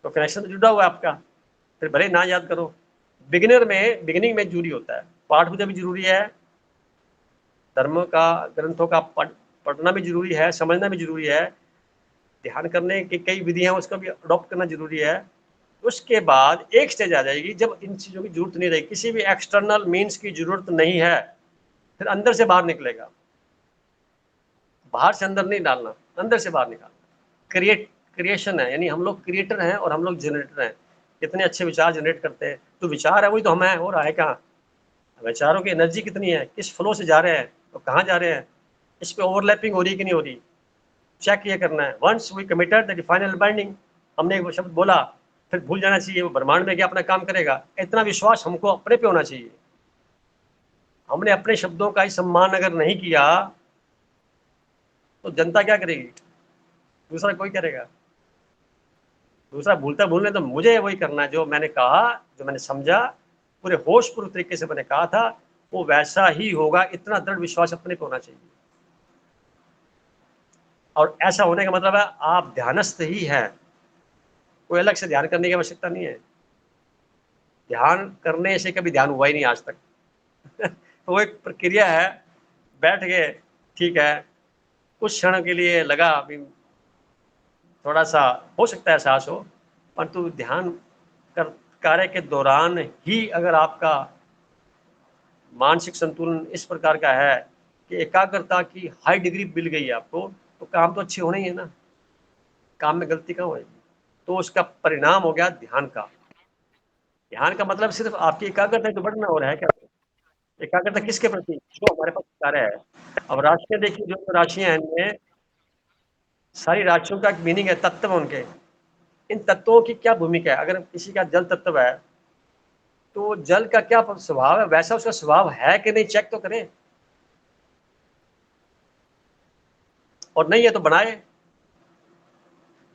[SPEAKER 1] तो कनेक्शन तो जुड़ा हुआ है आपका, फिर भले ना याद करो। बिगिनिंग में जरूरी होता है, पाठ पूजा भी जरूरी है, धर्म का ग्रंथों का पढ़ना भी जरूरी है, समझना भी जरूरी है, ध्यान करने की कई विधियां उसका भी अडॉप्ट करना जरूरी है। उसके बाद एक स्टेज आ जाएगी जब इन चीजों की जरूरत नहीं रहेगी, किसी भी एक्सटर्नल मीन्स की जरूरत नहीं है, फिर अंदर से बाहर निकलेगा। बाहर से अंदर नहीं डालना, अंदर से बाहर निकालना। क्रिएशन है, यानी हम लोग क्रिएटर हैं और हम लोग जनरेटर हैं। कितने अच्छे विचार जनरेट करते हैं, तो विचार है वही तो हम हैं, और आए कहाँ? विचारों की एनर्जी कितनी है, किस फ्लो से जा रहे हैं, तो कहाँ जा रहे हैं, इस पे ओवरलैपिंग हो रही कि नहीं हो रही, चेक ये करना है। Once we committed the final binding, हमने वो शब्द बोला, फिर भूल जाना चाहिए, वो ब्रह्मांड में क्या अपना काम करेगा। इतना विश्वास हमको अपने पे होना चाहिए। हमने अपने शब्दों का ही सम्मान अगर नहीं किया तो जनता क्या करेगी? दूसरा कोई करेगा? दूसरा भूलने तो मुझे वही करना है जो मैंने कहा, जो मैंने समझा, पूरे होशपूर्ण तरीके से मैंने कहा था, वो वैसा ही होगा। इतना दृढ़ विश्वास अपने पे होना चाहिए। और ऐसा होने का मतलब है आप ध्यानस्थ ही हैं, कोई अलग से ध्यान करने की आवश्यकता नहीं है। ध्यान करने से कभी ध्यान हुआ ही नहीं आज तक। तो वो एक प्रक्रिया है, बैठ गए, ठीक है, कुछ क्षण के लिए लगा, अभी थोड़ा सा हो सकता है एहसास हो, परंतु ध्यान कर कार्य के दौरान ही अगर आपका मानसिक संतुलन इस प्रकार का है कि एकाग्रता की हाई डिग्री मिल गई है आपको, तो काम तो अच्छे होने ही है ना, काम में गलती कहाँ होगी? तो उसका परिणाम हो गया ध्यान का। ध्यान का मतलब सिर्फ आपकी एकाग्रता तो बढ़ना हो रहा है क्या? एकाग्रता किसके प्रति? जो हमारे पास कार्य है। अब राशियां देखिए, जो राशियां हैं इनमें सारी राशियों का एक मीनिंग है, तत्व उनके। इन तत्वों की क्या भूमिका है? अगर किसी का जल तत्व है तो जल का क्या स्वभाव है, वैसा उसका स्वभाव है कि नहीं, चेक तो करें, और नहीं है तो बनाए।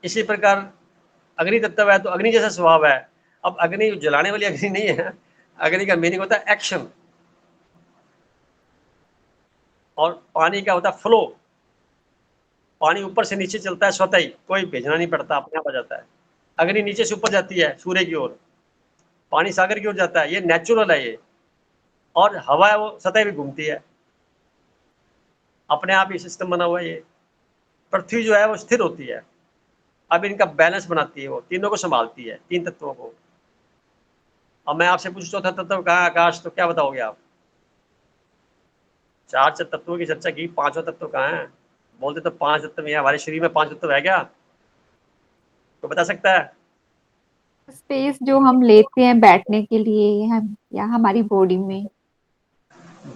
[SPEAKER 1] इसी प्रकार अग्नि तत्व है तो अग्नि जैसा स्वभाव है। अब अग्नि जलाने वाली अग्नि नहीं है, अग्नि का मीनिंग होता है एक्शन, और पानी का होता है फ्लो। पानी ऊपर से नीचे चलता है स्वतः ही, कोई भेजना नहीं पड़ता, अपने आप आ जाता है। अग्नि नीचे से ऊपर जाती है सूर्य की ओर, पानी सागर की ओर जाता है, ये नेचुरल है ये। और हवा है वो सतह भी घूमती है, अपने आप ही सिस्टम बना हुआ है ये। पृथ्वी जो है वो स्थिर होती है, अब इनका बैलेंस बनाती है, वो तीनों को संभालती है, तीन तत्वों को। अब मैं आपसे पूछ चौथा तत्व कहाँ है आकाश, तो क्या बताओगे आप? चार तत्वों की चर्चा की, पांचवा तत्व कहाँ है? बोलते तो पांच तत्व है, हमारे शरीर में पांच तत्व है क्या? तो बता सकता है?
[SPEAKER 4] स्पेस जो हम लेते हैं बैठने के लिए, हम या हमारी बॉडी में।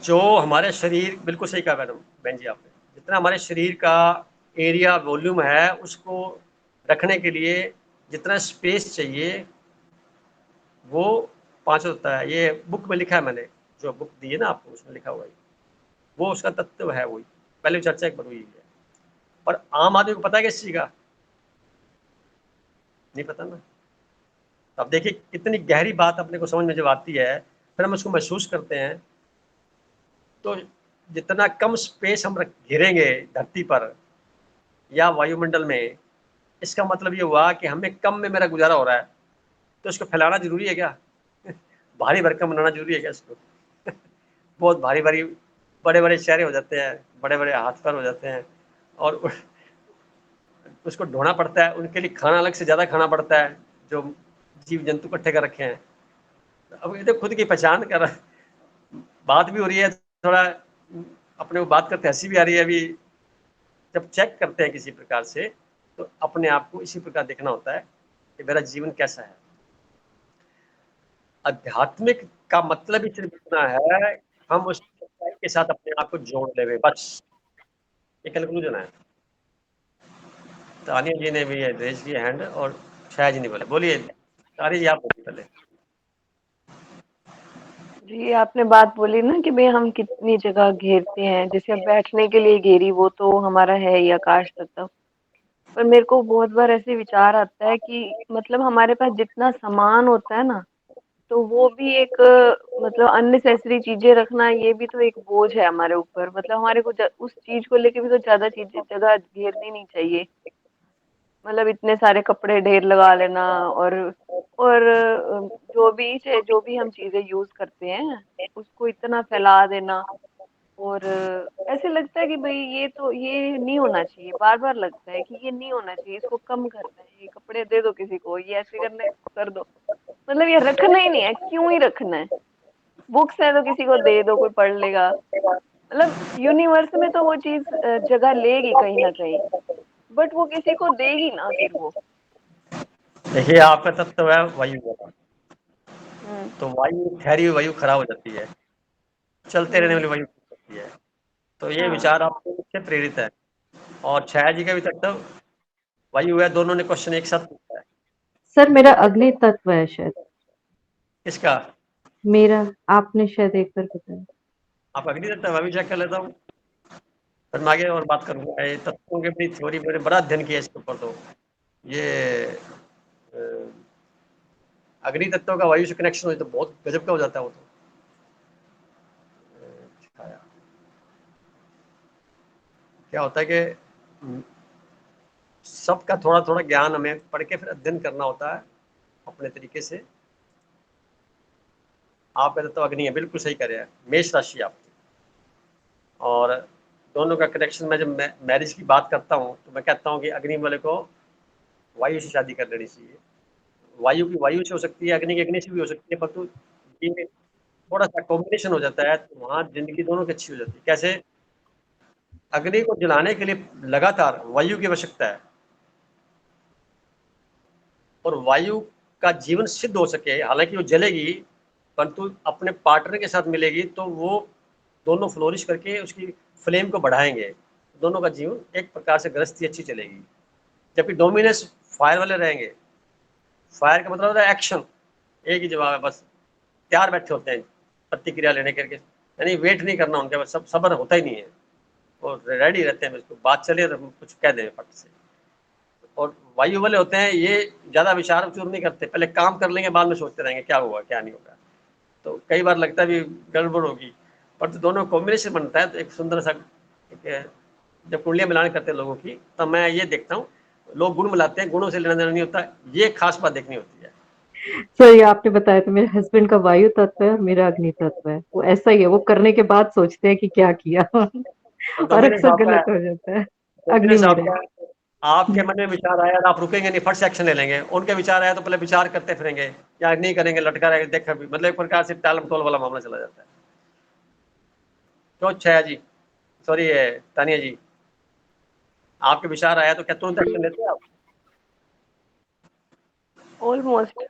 [SPEAKER 1] जो हमारे शरीर, बिल्कुल सही कहा मैडम बहन जी आपने, जितना हमारे शरीर का एरिया वॉल्यूम है उसको रखने के लिए जितना स्पेस चाहिए वो पांच होता है। ये बुक में लिखा है मैंने, जो बुक दी है ना आपको, उसमें लिखा हुआ है, वो उसका तत्व है। वही पहले चर्चा एक बार हुई है, पर आम आदमी को पता है किस चीज का? नहीं पता ना। अब देखिए कितनी गहरी बात अपने को समझ में जब आती है, फिर हम उसको महसूस करते हैं। तो जितना कम स्पेस हम घेरेंगे धरती पर या वायुमंडल में, इसका मतलब ये हुआ कि हमें कम में मेरा गुजारा हो रहा है, तो इसको फैलाना जरूरी है क्या? भारी भरकम बनाना जरूरी है क्या इसको? बहुत भारी भारी बड़े बड़े चेहरे हो जाते हैं, बड़े बड़े हाथ पैर हो जाते हैं, और उसको ढोना पड़ता है, उनके लिए खाना अलग से ज़्यादा खाना पड़ता है, जो जीव जंतु इकट्ठे कर रखे हैं। अब ये तो खुद की पहचान कर बात भी हो रही है, थोड़ा अपने को बात करते हंसी भी आ रही है। अभी जब चेक करते हैं किसी प्रकार से, तो अपने आप को इसी प्रकार देखना होता है कि मेरा जीवन कैसा है। आध्यात्मिक का मतलब ही सिर्फ इतना है हम उस के साथ अपने आप को जोड़ लेवे, बस ये कंक्लूजन है। तानिया जी ने भी रेज की हैंड और शायद जी नहीं बोले। बोलिए तानिया जी, आप बोलिए पहले।
[SPEAKER 6] जी आपने बात बोली ना कि भाई हम कितनी जगह घेरते हैं, जैसे अब बैठने के लिए घेरी वो तो हमारा है ही आकाश तत्व। पर मेरे को बहुत बार ऐसे विचार आता है कि मतलब हमारे पास जितना सामान होता है ना, तो वो भी एक मतलब अननेसेसरी चीजें रखना, ये भी तो एक बोझ है हमारे ऊपर। मतलब हमारे को उस चीज को लेके भी तो ज्यादा चीजें जगह घेरनी नहीं चाहिए। मतलब इतने सारे कपड़े ढेर लगा लेना, और जो भी हम चीजें यूज करते हैं उसको इतना फैला देना। और ऐसे लगता है कि भाई ये नहीं होना चाहिए। बार बार लगता है कि ये नहीं होना चाहिए, इसको कम करना है, ये कपड़े दे दो किसी को, ये ऐसे करने कर दो। मतलब ये रखना ही नहीं है, क्यों ही रखना है। बुक्स है तो किसी को दे दो, कोई पढ़ लेगा। मतलब यूनिवर्स में तो वो चीज जगह लेगी कहीं ना कहीं, बट वो किसी को देगी ना फिर वो।
[SPEAKER 1] देखिए आपका तत्व है वायु वाला,
[SPEAKER 6] हम्म।
[SPEAKER 1] तो वायु ठहरी हुई वायु खराब हो जाती है, चलते रहने वाली
[SPEAKER 6] हम्म।
[SPEAKER 1] वायु होती है। तो ये
[SPEAKER 6] हाँ।
[SPEAKER 1] विचार आपसे से प्रेरित है। और छाया जी का भी तत्व वायु है, दोनों ने क्वेश्चन एक साथ पूछा है।
[SPEAKER 7] सर मेरा अग्नि तत्व है शायद।
[SPEAKER 1] किसका?
[SPEAKER 7] मेरा, आपने शायद एक बार बताया।
[SPEAKER 1] आप अग्नि तत्व, मैं भी चेक कर लेता हूँ, फिर मैं आगे और बात करूंगा। ये तत्वों की अपनी थ्योरी मैंने बड़ा अध्ययन किया इसके ऊपर। तो ये अ, अग्नि तत्व का वायु से कनेक्शन हो तो बहुत गजब का हो जाता है वो तो। छाया क्या होता है कि सबका थोड़ा थोड़ा ज्ञान हमें पढ़ के फिर अध्ययन करना होता है अपने तरीके से। आपका तत्व अग्नि है, बिल्कुल सही कर रहे हैं। मेष राशि आपकी, और दोनों का कनेक्शन में जब मैं मैरिज की बात करता हूँ तो मैं कहता हूँ कि अग्नि वाले को वायु से शादी कर लेनी चाहिए। वायु की वायु से हो सकती है, अग्नि की अग्नि से भी हो सकती है, परंतु ये थोड़ा सा कॉम्बिनेशन हो जाता है तो वहाँ जिंदगी दोनों की अच्छी हो जाती है। कैसे? अग्नि को जलाने के लिए लगातार वायु की आवश्यकता है, और वायु का जीवन सिद्ध हो सके, हालांकि वो जलेगी परंतु अपने पार्टनर के साथ मिलेगी तो वो दोनों फ्लोरिश करके उसकी फ्लेम को बढ़ाएंगे, दोनों का जीवन एक प्रकार से गृहस्थी अच्छी चलेगी। जबकि डोमिनेंस फायर वाले रहेंगे। फायर का मतलब होता है एक्शन, एक ही जवाब है बस, तैयार बैठे होते हैं प्रतिक्रिया लेने करके, यानी वेट नहीं करना उनके पास, सब सब्र होता ही नहीं है, वो रेडी रहते हैं, उसको बात चले तो कुछ कह दें फट से। और वायु वाले होते हैं ये ज्यादा विचार चूर नहीं करते, पहले काम कर लेंगे, बाद में सोचते रहेंगे क्या हुआ क्या नहीं होगा। तो कई बार लगता है भी गड़बड़ होगी, पर तो दोनों कॉम्बिनेशन बनता है तो एक सुंदर सा एक, जब कुंडलियां मिलान करते हैं लोगों की तब मैं ये देखता हूँ लोग गुण मिलाते हैं, गुणों से लेना देना नहीं होता, ये खास बात देखनी होती है।
[SPEAKER 7] सर ये आपने बताया तो मेरे हस्बैंड का वायु तत्व है और मेरा अग्नि तत्व है। वो ऐसा ही है, वो करने के बाद सोचते हैं कि क्या किया
[SPEAKER 1] और
[SPEAKER 7] और
[SPEAKER 1] डोमिनेंस
[SPEAKER 7] अक्सर
[SPEAKER 1] आपका
[SPEAKER 7] गलत
[SPEAKER 1] है,
[SPEAKER 7] हो जाता है। अग्नि
[SPEAKER 1] डोमिनेंस
[SPEAKER 7] मेरा
[SPEAKER 1] आपका है। आपके मन में विचार आया तो आप रुकेंगे नहीं, फट से एक्शन ले लेंगे। उनके विचार आया तो पहले विचार करते फिरेंगे या नहीं करेंगे, लटका रहेंगे देख, मतलब एक प्रकार से टाल मटोल वाला मामला चला जाता है। तो छाया जी, सॉरी तानिया जी, आपके विचार आया तो क्या तुरंत एक्शन लेते हैं आप?
[SPEAKER 6] ऑलमोस्ट।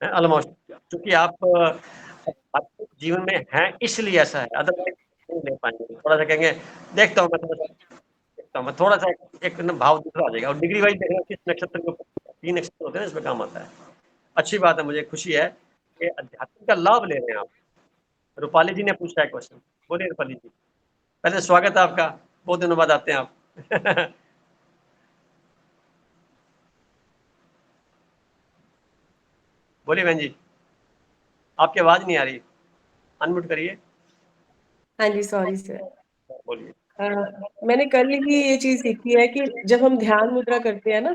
[SPEAKER 1] ऑलमोस्ट, क्योंकि आपके जीवन में हैं इसलिए ऐसा है, अदरवाइज नहीं ले पाएंगे। थोड़ा सा कहेंगे देखता हूँ मैं, देखता हूँ मैं, थोड़ा सा एक न भाव दूसरा आ जाएगा। और डिग्री वाइज देखना किस नक्षत्र के ऊपर, 3 नक्षत्र होते हैं इसमें काम आता है। अच्छी बात है, मुझे खुशी है कि अध्यात्म का लाभ ले रहे हैं आप। रूपाली जी ने पूछा है क्वेश्चन, बोलिए रूपाली जी। पहले स्वागत है आपका, बहुत दिनों बाद आते हैं आप। बोलिए बहन जी, आपकी आवाज नहीं आ रही, अनम्यूट करिए।
[SPEAKER 8] हाँ जी, सॉरी सर।
[SPEAKER 1] बोलिए।
[SPEAKER 8] मैंने कल ही ये चीज सीखी है कि जब हम ध्यान मुद्रा करते हैं ना,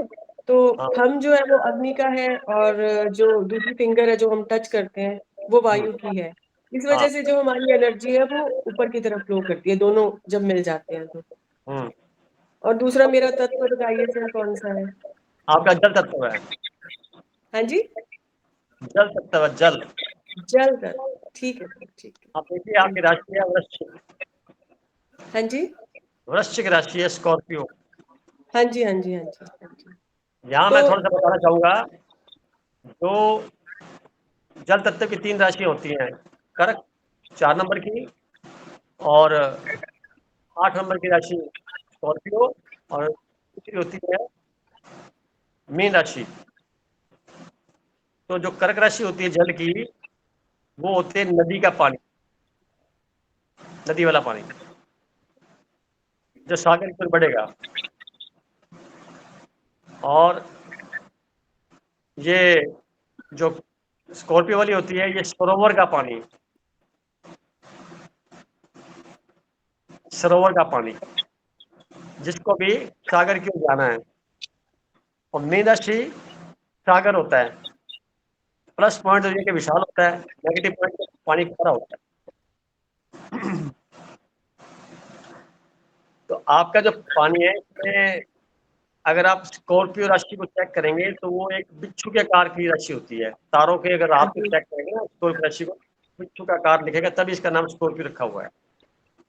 [SPEAKER 8] तो
[SPEAKER 1] हाँ।
[SPEAKER 8] हम जो है वो अग्नि का है, और जो दूसरी फिंगर है जो हम टच करते हैं वो वायु की है। इस
[SPEAKER 1] हाँ।
[SPEAKER 8] वजह से जो हमारी एनर्जी है वो ऊपर की तरफ फ्लो करती है, दोनों जब मिल जाते हैं तो।
[SPEAKER 1] हम्म।
[SPEAKER 8] और दूसरा मेरा तत्व बताइए सर, कौन सा है?
[SPEAKER 1] आपका जल तत्व है,
[SPEAKER 8] हाँ जी,
[SPEAKER 1] जल तत्व है, जल।
[SPEAKER 8] जल तत्व। ठीक है सर, ठीक है।
[SPEAKER 1] आप देखिए आपकी राशि है वृश्चिक,
[SPEAKER 8] हाँ जी,
[SPEAKER 1] वृश्चिक राशि है, स्कॉर्पियो।
[SPEAKER 8] हाँ जी, हाँ जी, हाँ जी, हाँ जी।
[SPEAKER 1] यहाँ मैं
[SPEAKER 8] तो
[SPEAKER 1] थोड़ा सा बताना चाहूंगा, जो जल तत्व की 3 राशियां होती हैं, कर्क, 4 नंबर की, और 8 नंबर की राशि स्कॉर्पियो, और दूसरी होती है मीन राशि। तो जो कर्क राशि होती है जल की, वो होती है नदी का पानी, नदी वाला पानी जो सागर की ओर बढ़ेगा। और ये जो स्कॉर्पियो वाली होती है, ये सरोवर का पानी, सरोवर का पानी जिसको भी सागर की ओर जाना है। और मीन राशि सागर होता है। प्लस पॉइंट तो ये कि विशाल होता है, नेगेटिव पॉइंट पानी खारा होता है। तो आपका जो पानी है, इसमें अगर आप स्कॉर्पियो राशि को चेक करेंगे तो वो एक बिच्छू के आकार की राशि होती है। तारों के अगर आप चेक करेंगे ना स्कॉर्पियो राशि को, बिच्छू का आकार लिखेगा, तभी इसका नाम स्कॉर्पियो रखा हुआ है।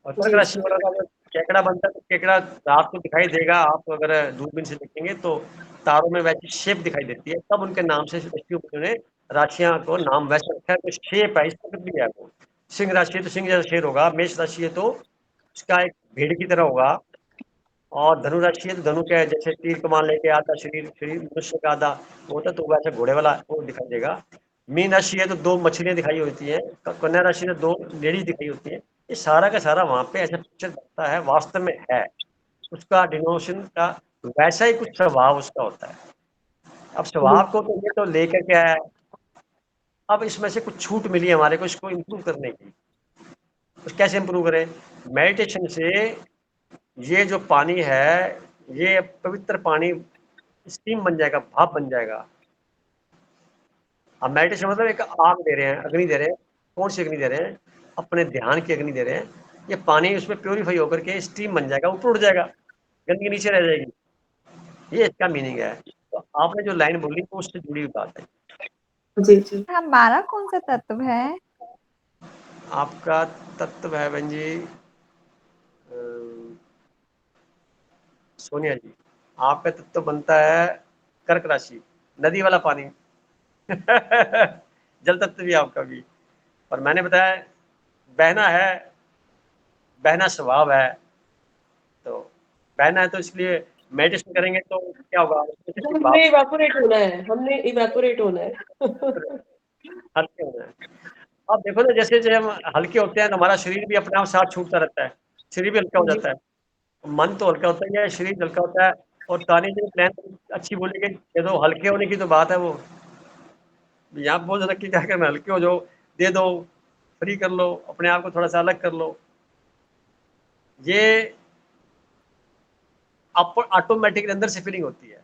[SPEAKER 1] और कर्क राशि वाला का जब केकड़ा बनता है तो केकड़ा रात को दिखाई देगा, आप अगर दूरबीन से देखेंगे तो तारों में वैसी शेप दिखाई देती है, तब उनके नाम से उन्होंने राशियां को नाम वैसे रखा है। तो शेप है, इसका भी है वो। सिंह राशि है तो सिंह जैसा शेर होगा, मेष राशि है तो उसका एक भेड़ की तरह होगा, और धनु राशि है तो धनु के जैसे तीर कमान लेके आधा शरीर शरीर मनुष्य का आधा होता है, तो वैसे घोड़े वाला वो दिखाई देगा। मीन राशि है तो 2 मछलियां दिखाई होती हैं, कन्या राशि में 2 लेडीज दिखाई होती हैं। ये सारा का सारा वहां पे ऐसा पिक्चर बनता है, वास्तव में है उसका डिनोशन का वैसा ही कुछ स्वभाव उसका होता है। अब स्वभाव को तो ये तो लेकर के आया है, अब इसमें से कुछ छूट मिली है हमारे को इसको इम्प्रूव करने की। तो कैसे इम्प्रूव करें? मेडिटेशन से ये जो पानी है, ये पवित्र पानी स्टीम बन जाएगा, भाप बन जाएगा। अब मेडिटेशन मतलब एक आग दे रहे हैं, अग्नि दे रहे हैं। कौन सी अग्नि दे रहे हैं? अपने ध्यान की अग्नि दे रहे हैं। ये पानी उसमें प्योरीफाई होकर के स्टीम बन जाएगा, ऊपर उड़ जाएगा, गंदगी नीचे रह जाएगी। ये इसका मीनिंग है। तो आपने जो लाइन बोली वो उससे जुड़ी हुई बात है।
[SPEAKER 8] जी।
[SPEAKER 4] हमारा कौन सा तत्व है?
[SPEAKER 1] आपका तत्व है बहन जी सोनिया जी, आपका तत्व बनता है कर्क राशि, नदी वाला पानी। जल तत्व भी आपका भी। और मैंने बताया बहना है, बहना स्वभाव है। तो बहना है तो इसलिए मेडिटेशन करेंगे तो क्या होगा?
[SPEAKER 8] हमने इवेपोरेट होना है, हमने इवेपोरेट होना है।
[SPEAKER 1] हल्के होना है। अब देखो ना, जैसे जैसे हम हल्के होते हैं तो हमारा शरीर भी अपने आप साथ छूटता रहता है, शरीर भी हल्का हो जाता है। मन तो हल्का होता है, शरीर हल्का होता है। और तानी जी प्लान अच्छी बोली कि ये तो हल्के होने की तो बात है, वो यहाँ बोल रहा कि क्या करना, हल्के हो जाओ, दे दो, फ्री कर लो, अपने आप को थोड़ा सा अलग कर लो। ये आपको ऑटोमेटिक अंदर से फीलिंग होती है,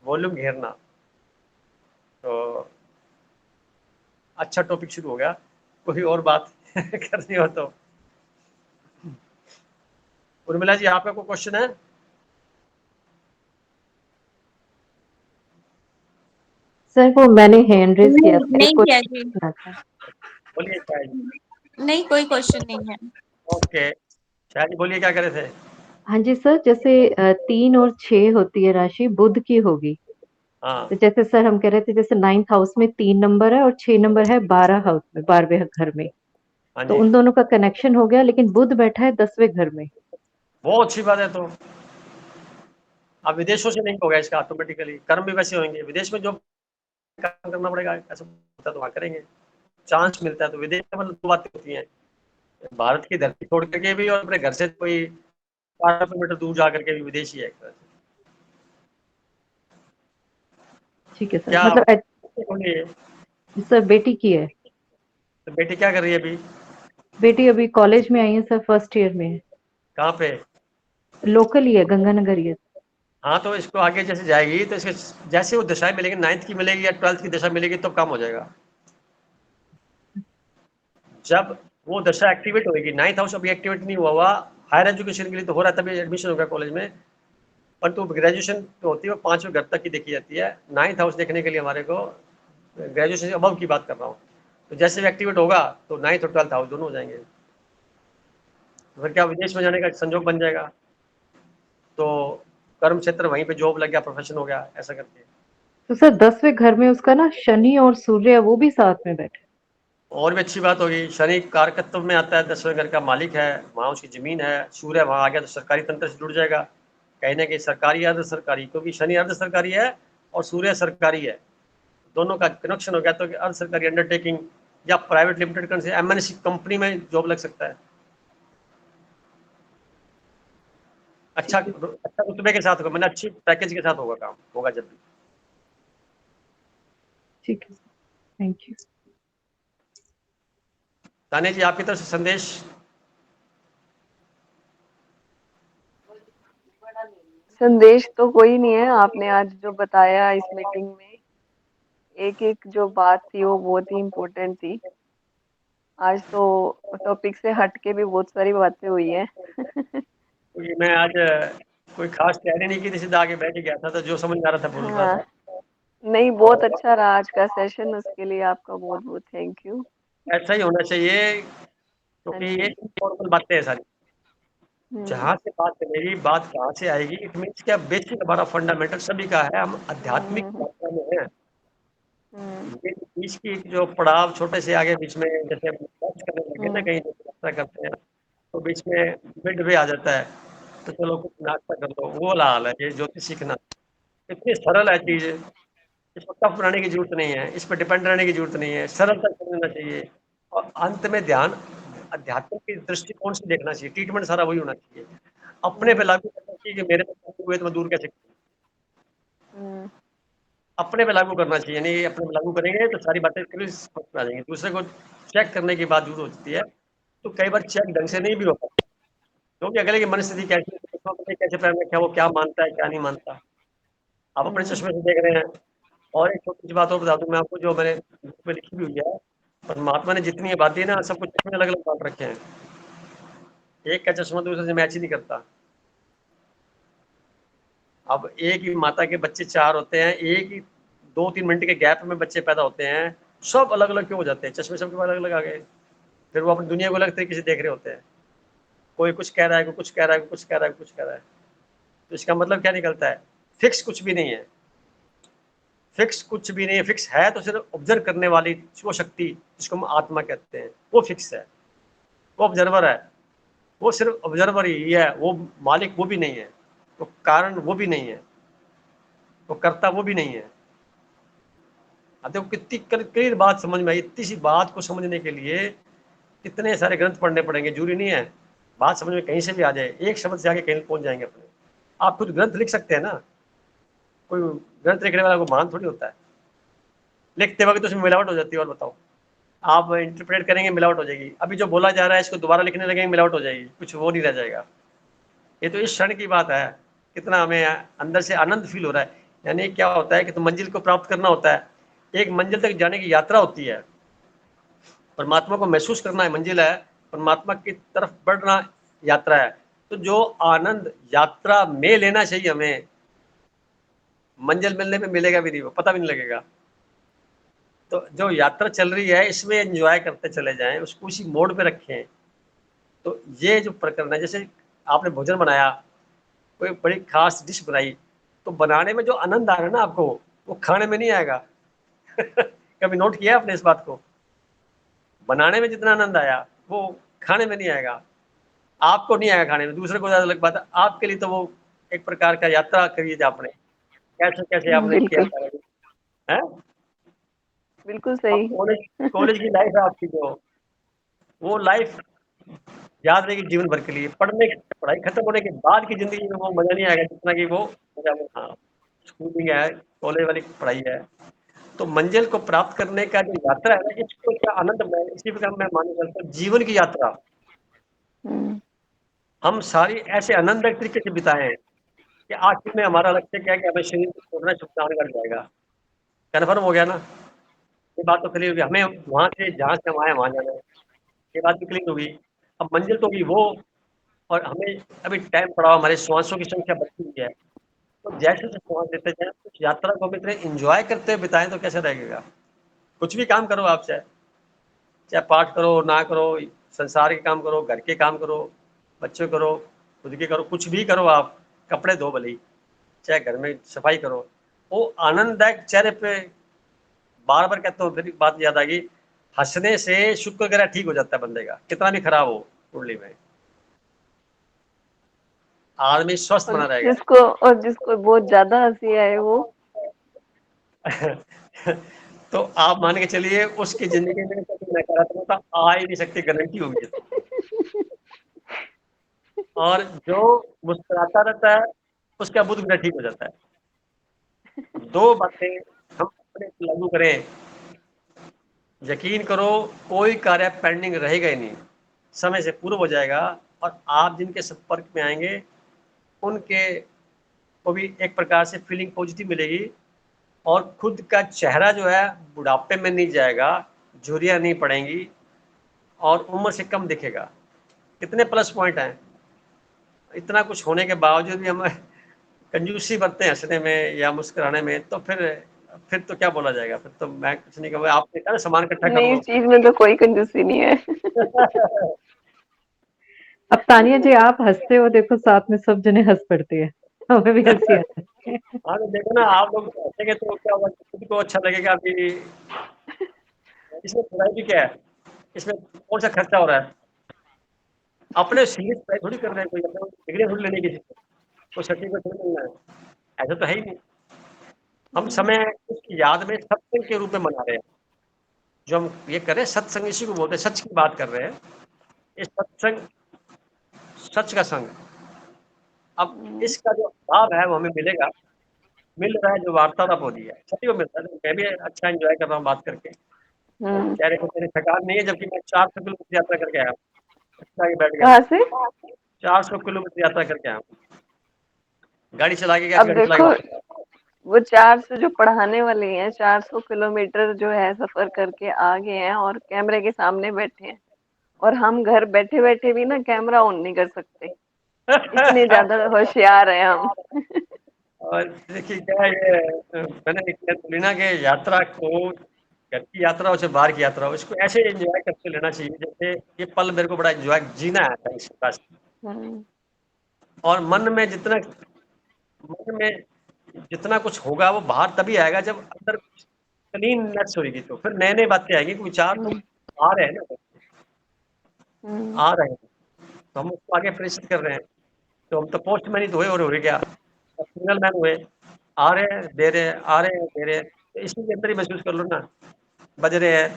[SPEAKER 1] वॉल्यूम घेरना। तो अच्छा टॉपिक शुरू हो गया, कोई और बात करनी हो तो। उर्मिला जी, आपका कोई क्वेश्चन है?
[SPEAKER 7] सर वो मैंने हैंड रेज किया था,
[SPEAKER 9] नहीं
[SPEAKER 7] एक
[SPEAKER 9] किया जी,
[SPEAKER 7] क्वेश्चन था।
[SPEAKER 1] बोलिए शायद।
[SPEAKER 9] नहीं कोई क्वेश्चन नहीं है।
[SPEAKER 1] ओके, शायद बोलिए क्या करे थे?
[SPEAKER 7] हाँ जी सर, जैसे 3 और 6 होती है राशि बुध की होगी,
[SPEAKER 1] हाँ
[SPEAKER 7] तो जैसे सर हम कह रहे थे जैसे 9th हाउस में 3 नंबर है और 6 नंबर है 12 हाउस में, 12वें घर में,
[SPEAKER 1] हाँ
[SPEAKER 7] तो
[SPEAKER 1] जी,
[SPEAKER 7] उन दोनों का कनेक्शन हो गया, लेकिन बुध बैठा है 10वें घर में।
[SPEAKER 1] बहुत अच्छी बात है। तो अब विदेशों से नहीं होगा इसका, ऑटोमेटिकली कर्म भी वैसे होंगे। विदेश में जो काम करना पड़ेगा, ऐसा होता है तो वहाँ करेंगे, चांस मिलता है। तो विदेश में मतलब 2 बातें होती हैं, भारत की धरती छोड़ करके भी और अपने घर से कोई 12 किलोमीटर दूर जा करके भी विदेशी है एक तरह से।
[SPEAKER 7] ठीक है सर,
[SPEAKER 1] क्या
[SPEAKER 7] मतलब
[SPEAKER 1] बोलिए?
[SPEAKER 7] सर बेटी की है,
[SPEAKER 1] तो बेटी क्या कर रही है अभी?
[SPEAKER 7] बेटी अभी कॉलेज में आई है सर, फर्स्ट ईयर में है,
[SPEAKER 1] कहाँ पे?
[SPEAKER 7] लोकल ही है, गंगानगर ही है।
[SPEAKER 1] हाँ, तो इसको आगे जैसे जाएगी तो इसके जैसे वो दशा मिलेगी, 9th की मिलेगी या 12th की दशा मिलेगी, तो काम हो जाएगा। जब वो दशा एक्टिवेट होगी, 9th हाउस अभी एक्टिवेट नहीं हुआ हुआ, हायर एजुकेशन के लिए तो हो रहा है, तभी एडमिशन होगा कॉलेज में। परंतु ग्रेजुएशन तो होती है वो 5वें घर तक की देखी जाती है। 9th हाउस देखने के लिए हमारे को ग्रेजुएशन अबव की बात कर रहा हूँ। तो जैसे भी एक्टिवेट होगा तो 9th और 12th हाउस दोनों हो जाएंगे। तो फिर क्या विदेश में जाने का संजोग बन जाएगा, तो कर्म क्षेत्र वहीं पे जॉब लग गया, प्रोफेशन हो गया, ऐसा करके।
[SPEAKER 7] तो सर 10वें घर में उसका ना शनि और सूर्य वो भी साथ में बैठे।
[SPEAKER 1] और भी अच्छी बात होगी। शनि कारकत्व में आता है, 10वें घर का मालिक है, वहाँ उसकी जमीन है, सूर्य वहाँ आ गया तो सरकारी तंत्र से जुड़ जाएगा, कहीं ना कहीं सरकारी अर्ध सरकारी, क्योंकि शनि अर्ध सरकारी है और सूर्य सरकारी है, दोनों का कनेक्शन हो गया तो अर्ध सरकारी अंडरटेकिंग या प्राइवेट लिमिटेड से एमएनसी कंपनी में जॉब लग सकता है। अच्छा रुतबे के साथ होगा, मैंने अच्छी पैकेज के साथ होगा, काम होगा जब भी।
[SPEAKER 7] ठीक है, थैंक यू।
[SPEAKER 1] ताने जी, आपकी तरफ से संदेश?
[SPEAKER 6] संदेश तो कोई नहीं है, आपने आज जो बताया इस मीटिंग में, एक एक जो बात थी वो बहुत ही इम्पोर्टेंट थी। आज तो टॉपिक से हट के भी बहुत सारी बातें हुई हैं।
[SPEAKER 1] क्योंकि मैं आज कोई खास तैयारी नहीं की थी, सीधा आगे बैठ गया था, तो जो समझ आ रहा था बोल रहा
[SPEAKER 6] हाँ,
[SPEAKER 1] था।
[SPEAKER 6] नहीं बहुत अच्छा रहा आज का सेशन, उसके लिए आपका बहुत बहुत थैंक यू।
[SPEAKER 1] ऐसा ही होना चाहिए,
[SPEAKER 6] हाँ
[SPEAKER 1] क्योंकि ये
[SPEAKER 6] जी।
[SPEAKER 1] इम्पोर्टेंट बातें हैं सारी। जहाँ से बात चलेगी, बात कहाँ से आएगी, इट मीन्स क्या बेसिक हमारा फंडामेंटल सभी का है, हम आध्यात्मिक यात्रा में हैं। ये बीच की जो पड़ाव छोटे से आगे बीच में जैसे सर्च करने लगे ना, कहीं यात्रा करते हैं तो बीच में मिड वे आ जाता है, तो चलो कुछ नाश्ता कर लो, वो वाला हाल है ये ज्योतिष सीखना। इतनी सरल है चीज, इसको टफ बनाने की जरूरत नहीं है, इस पर डिपेंड रहने की जरूरत नहीं है, सरलता समझना चाहिए और अंत में ध्यान अध्यात्म के दृष्टिकोण से देखना चाहिए। ट्रीटमेंट सारा वही होना चाहिए, अपने पे लागू करना चाहिए कि मेरे पे हुए तो मैं दूर कैसे करूं। अपने पे लागू करना चाहिए, नहीं अपने पे लागू करेंगे तो सारी बातें समझ में आ जाएंगी। दूसरे को चेक करने की बात जरूर होती है, तो कई बार चेक ढंग से नहीं भी होता, क्योंकि अगले की मनस्थिति कैसी है, कैसे पहन रखा है, वो क्या मानता है क्या नहीं मानता, आप अपने चश्मे से देख रहे हैं। और एक छोटी सी बात और बता दूं मैं आपको, जो मैंने बुक में लिखी हुई है, परमात्मा ने जितनी बातें ना, सब कुछ चश्मे अलग अलग बांट रखे हैं, एक का चश्मा दूसरे से मैच ही नहीं करता। अब एक ही माता के बच्चे 4 होते हैं, एक ही 2-3 मिनट के गैप में बच्चे पैदा होते हैं, सब अलग अलग क्यों हो जाते हैं? चश्मे सबके अलग अलग आ गए, फिर वो अपनी दुनिया को अलग तरीके से देख रहे होते हैं, कोई कुछ कह रहा है, कोई कुछ कह रहा है, कोई कुछ कह रहा है, कुछ कह रहा है। तो इसका मतलब क्या निकलता है? फिक्स कुछ भी नहीं है, फिक्स कुछ भी नहीं है। फिक्स है तो सिर्फ ऑब्जर्व करने वाली वो शक्ति जिसको हम आत्मा कहते हैं, वो फिक्स है, वो ऑब्जर्वर है, वो सिर्फ ऑब्जर्वर ही है, वो मालिक वो भी नहीं है, वो कारण वो भी नहीं है, वो कर्ता वो भी नहीं है। अब देखो कितनी क्लियर बात समझ में आई। इतनी सी बात को समझने के लिए कितने सारे ग्रंथ पढ़ने पड़ेंगे, जरूरी नहीं है बात समझ में कहीं से भी आ जाए, एक शब्द से आगे कहीं पहुंच जाएंगे अपने। आप खुद ग्रंथ लिख सकते हैं ना, कोई ग्रंथ लिखने वाला को महान थोड़ी होता है, लिखते वक्त तो उसमें मिलावट हो जाती है। और बताओ, आप इंटरप्रेट करेंगे मिलावट हो जाएगी, अभी जो बोला जा रहा है इसको दोबारा लिखने लगेंगे मिलावट हो जाएगी, कुछ वो नहीं रह जाएगा। ये तो इस क्षण की बात है, कितना हमें अंदर से आनंद फील हो रहा है। यानी क्या होता है कि तो मंजिल को प्राप्त करना होता है, एक मंजिल तक जाने की यात्रा होती है, परमात्मा को महसूस करना है मंजिल है, परमात्मा की तरफ बढ़ना यात्रा है। तो जो आनंद यात्रा में लेना चाहिए हमें, मंजिल मिलने में मिलेगा भी नहीं, वो पता भी नहीं लगेगा। तो जो यात्रा चल रही है इसमें एंजॉय करते चले जाएं, उसको उसी मोड पे रखें। तो ये जो प्रकरण है, जैसे आपने भोजन बनाया, कोई बड़ी खास डिश बनाई, तो बनाने में जो आनंद आ रहा है ना आपको, वो खाने में नहीं आएगा। कभी नोट किया आपने इस बात को? बनाने में जितना आनंद आया वो खाने में नहीं आएगा, आपको नहीं आएगा खाने में, दूसरे को ज्यादा अलग बात है। आपके लिए तो वो एक प्रकार का यात्रा करी थी आपने, कैसे कैसे आपने किया
[SPEAKER 6] बिल्कुल
[SPEAKER 1] है।
[SPEAKER 6] बिल्कुल
[SPEAKER 1] अब
[SPEAKER 6] सही।
[SPEAKER 1] कॉलेज की लाइफ है आपकी, जो वो लाइफ याद रहेगी जीवन भर के लिए। पढ़ाई खत्म होने के बाद की जिंदगी में वो मजा नहीं आएगा जितना कि वो मजा हाँ स्कूलिंग है, कॉलेज वाली पढ़ाई है। तो मंजिल को प्राप्त करने का जो यात्रा है ना, इसको क्या आनंद में, इसी प्रकार मैं मानना चाहता हूँ जीवन की यात्रा हम सारी ऐसे आनंददायक तरीके से बिताएं कि आखिर में हमारा लक्ष्य क्या है कि हमें शरीर को छोड़ना शुभकामना कर जाएगा। कन्फर्म हो गया ना? ये बात तो क्लियर होगी, हमें वहां से जहाँ से हम आए वहां जाना है, ये बात भी क्लियर होगी। अब मंजिल तो होगी वो, और हमें अभी टाइम पड़ा हुआ, हमारे श्वासों की संख्या बढ़ती हुई है, तो जैसे जैसे श्वास लेते जाए उस यात्रा को हम इतने इंजॉय करते हुए बिताएं तो कैसे रहेगा। कुछ भी काम करो आप, चाहे चाहे पाठ करो ना करो, संसार के काम करो, घर के काम करो, बच्चे करो, खुद के करो, कुछ भी करो आप, कपड़े धो भले ही, चाहे घर में सफाई करो, वो आनंददायक चेहरे पे। बार बार कहता हूँ, फिर बात याद आ गई, हंसने से शुक्र ग्रह ठीक हो जाता है बंदे का, कितना भी खराब हो कुंडली में, आदमी स्वस्थ बना रहेगा।
[SPEAKER 6] और जिसको बहुत ज्यादा हंसी आए वो
[SPEAKER 1] तो आप मान के चलिए उसकी जिंदगी में कभी नकारात्मकता आ ही नहीं सकती, गारंटी होगी ये तो। और जो मुस्कुराता रहता है उसका बुध ग्रह ठीक हो जाता है। 2 बातें हम अपने पे लागू करें, यकीन करो कोई कार्य पेंडिंग रहेगा ही नहीं, समय से पूर्व हो जाएगा। और आप जिनके संपर्क में आएंगे उनके को भी एक प्रकार से फीलिंग पॉजिटिव मिलेगी, और खुद का चेहरा जो है बुढ़ापे में नहीं जाएगा, झुर्रियाँ नहीं पड़ेंगी, और उम्र से कम दिखेगा। कितने प्लस पॉइंट हैं। इतना कुछ होने के बावजूद भी हम कंजूसी बरते हैं हंसने में या मुस्कुराने में, तो फिर तो क्या बोला जाएगा, फिर तो मैं कुछ नहीं कहूँगा। आपने कहा ना सामान इकट्ठा कर
[SPEAKER 6] नहीं,
[SPEAKER 1] लो।
[SPEAKER 6] इस चीज में तो कोई कंजूसी नहीं है।
[SPEAKER 7] अब तानिया जी आप हंसते हो, देखो साथ में सब जने हंस पड़ते हैं, हमें भी हंसी आती है।
[SPEAKER 1] हाँ, तो देखो ना आप लोग हंसेंगे तो क्या होगा, खुद को अच्छा लगेगा कि इसमें बुराई भी क्या है, इसमें कौन सा खर्चा हो रहा है। अपने सीरियस पढ़ाई थोड़ी कर रहे हैं, कोई अपने डिग्री थोड़ी लेने की, कोई सर्टिफिकेट थोड़ी मिलना है, ऐसा तो है ही नहीं। हम समय उसकी याद में सत्संग के रूप में मना रहे हैं। जो हम ये कर रहे हैं सत्संग, इसी को बोलते हैं, सच की बात कर रहे हैं। इस सत्संग, सच का संग, अब इसका जो लाभ है वो हमें मिलेगा, मिल रहा है जो वार्तालाप हो रही है, सभी को मिलता है। मैं भी अच्छा एंजॉय कर रहा हूँ बात करके, चेहरे पे मेरी थकान नहीं है, जबकि मैं 400 किलोमीटर यात्रा करके आया हूँ, अच्छा आगे बैठ गया।
[SPEAKER 6] कहाँ से?
[SPEAKER 1] 400 किलोमीटर यात्रा करके आया हूँ, गाड़ी चला के गया,
[SPEAKER 6] अब
[SPEAKER 1] गाड़ी चला के
[SPEAKER 6] देखो
[SPEAKER 1] वापस।
[SPEAKER 6] वो 400 जो पढ़ाने वाले हैं 400 किलोमीटर जो है सफर करके आ गए हैं और कैमरे के सामने बैठे हैं, और हम घर बैठे बैठे भी ना कैमरा ऑन नहीं कर सकते, इतने ज्यादा होशियार हैं हम।
[SPEAKER 1] और देखिए क्या है, ये मैंने लीना के यात्रा को, घर की यात्रा हो चाहे बाहर की यात्रा हो, इसको ऐसे एंजॉय करके लेना चाहिए जैसे ये पल मेरे को बड़ा एंजॉय जीना है इस प्रकार से।
[SPEAKER 6] हम्म,
[SPEAKER 1] और मन में जितना कुछ होगा वो बाहर तभी आएगा जब अंदर क्लीननेस होगी, तो फिर नए नए बातें आएंगी, विचार तो
[SPEAKER 6] हम्म,
[SPEAKER 1] आ रहे हैं ना,
[SPEAKER 6] हम्म।
[SPEAKER 1] आ रहे हैं, तो हम उसको आगे प्रेषित कर रहे हैं। तो हम तो पोस्टमैन ही तो हुए, और हो रहे क्या, सिग्नल मैन हुए, आ रहे हैं दे रहे हैं, आ रहे हैं दे रहे हैं, तो इसी के अंदर ही महसूस कर लो ना, बज रहे हैं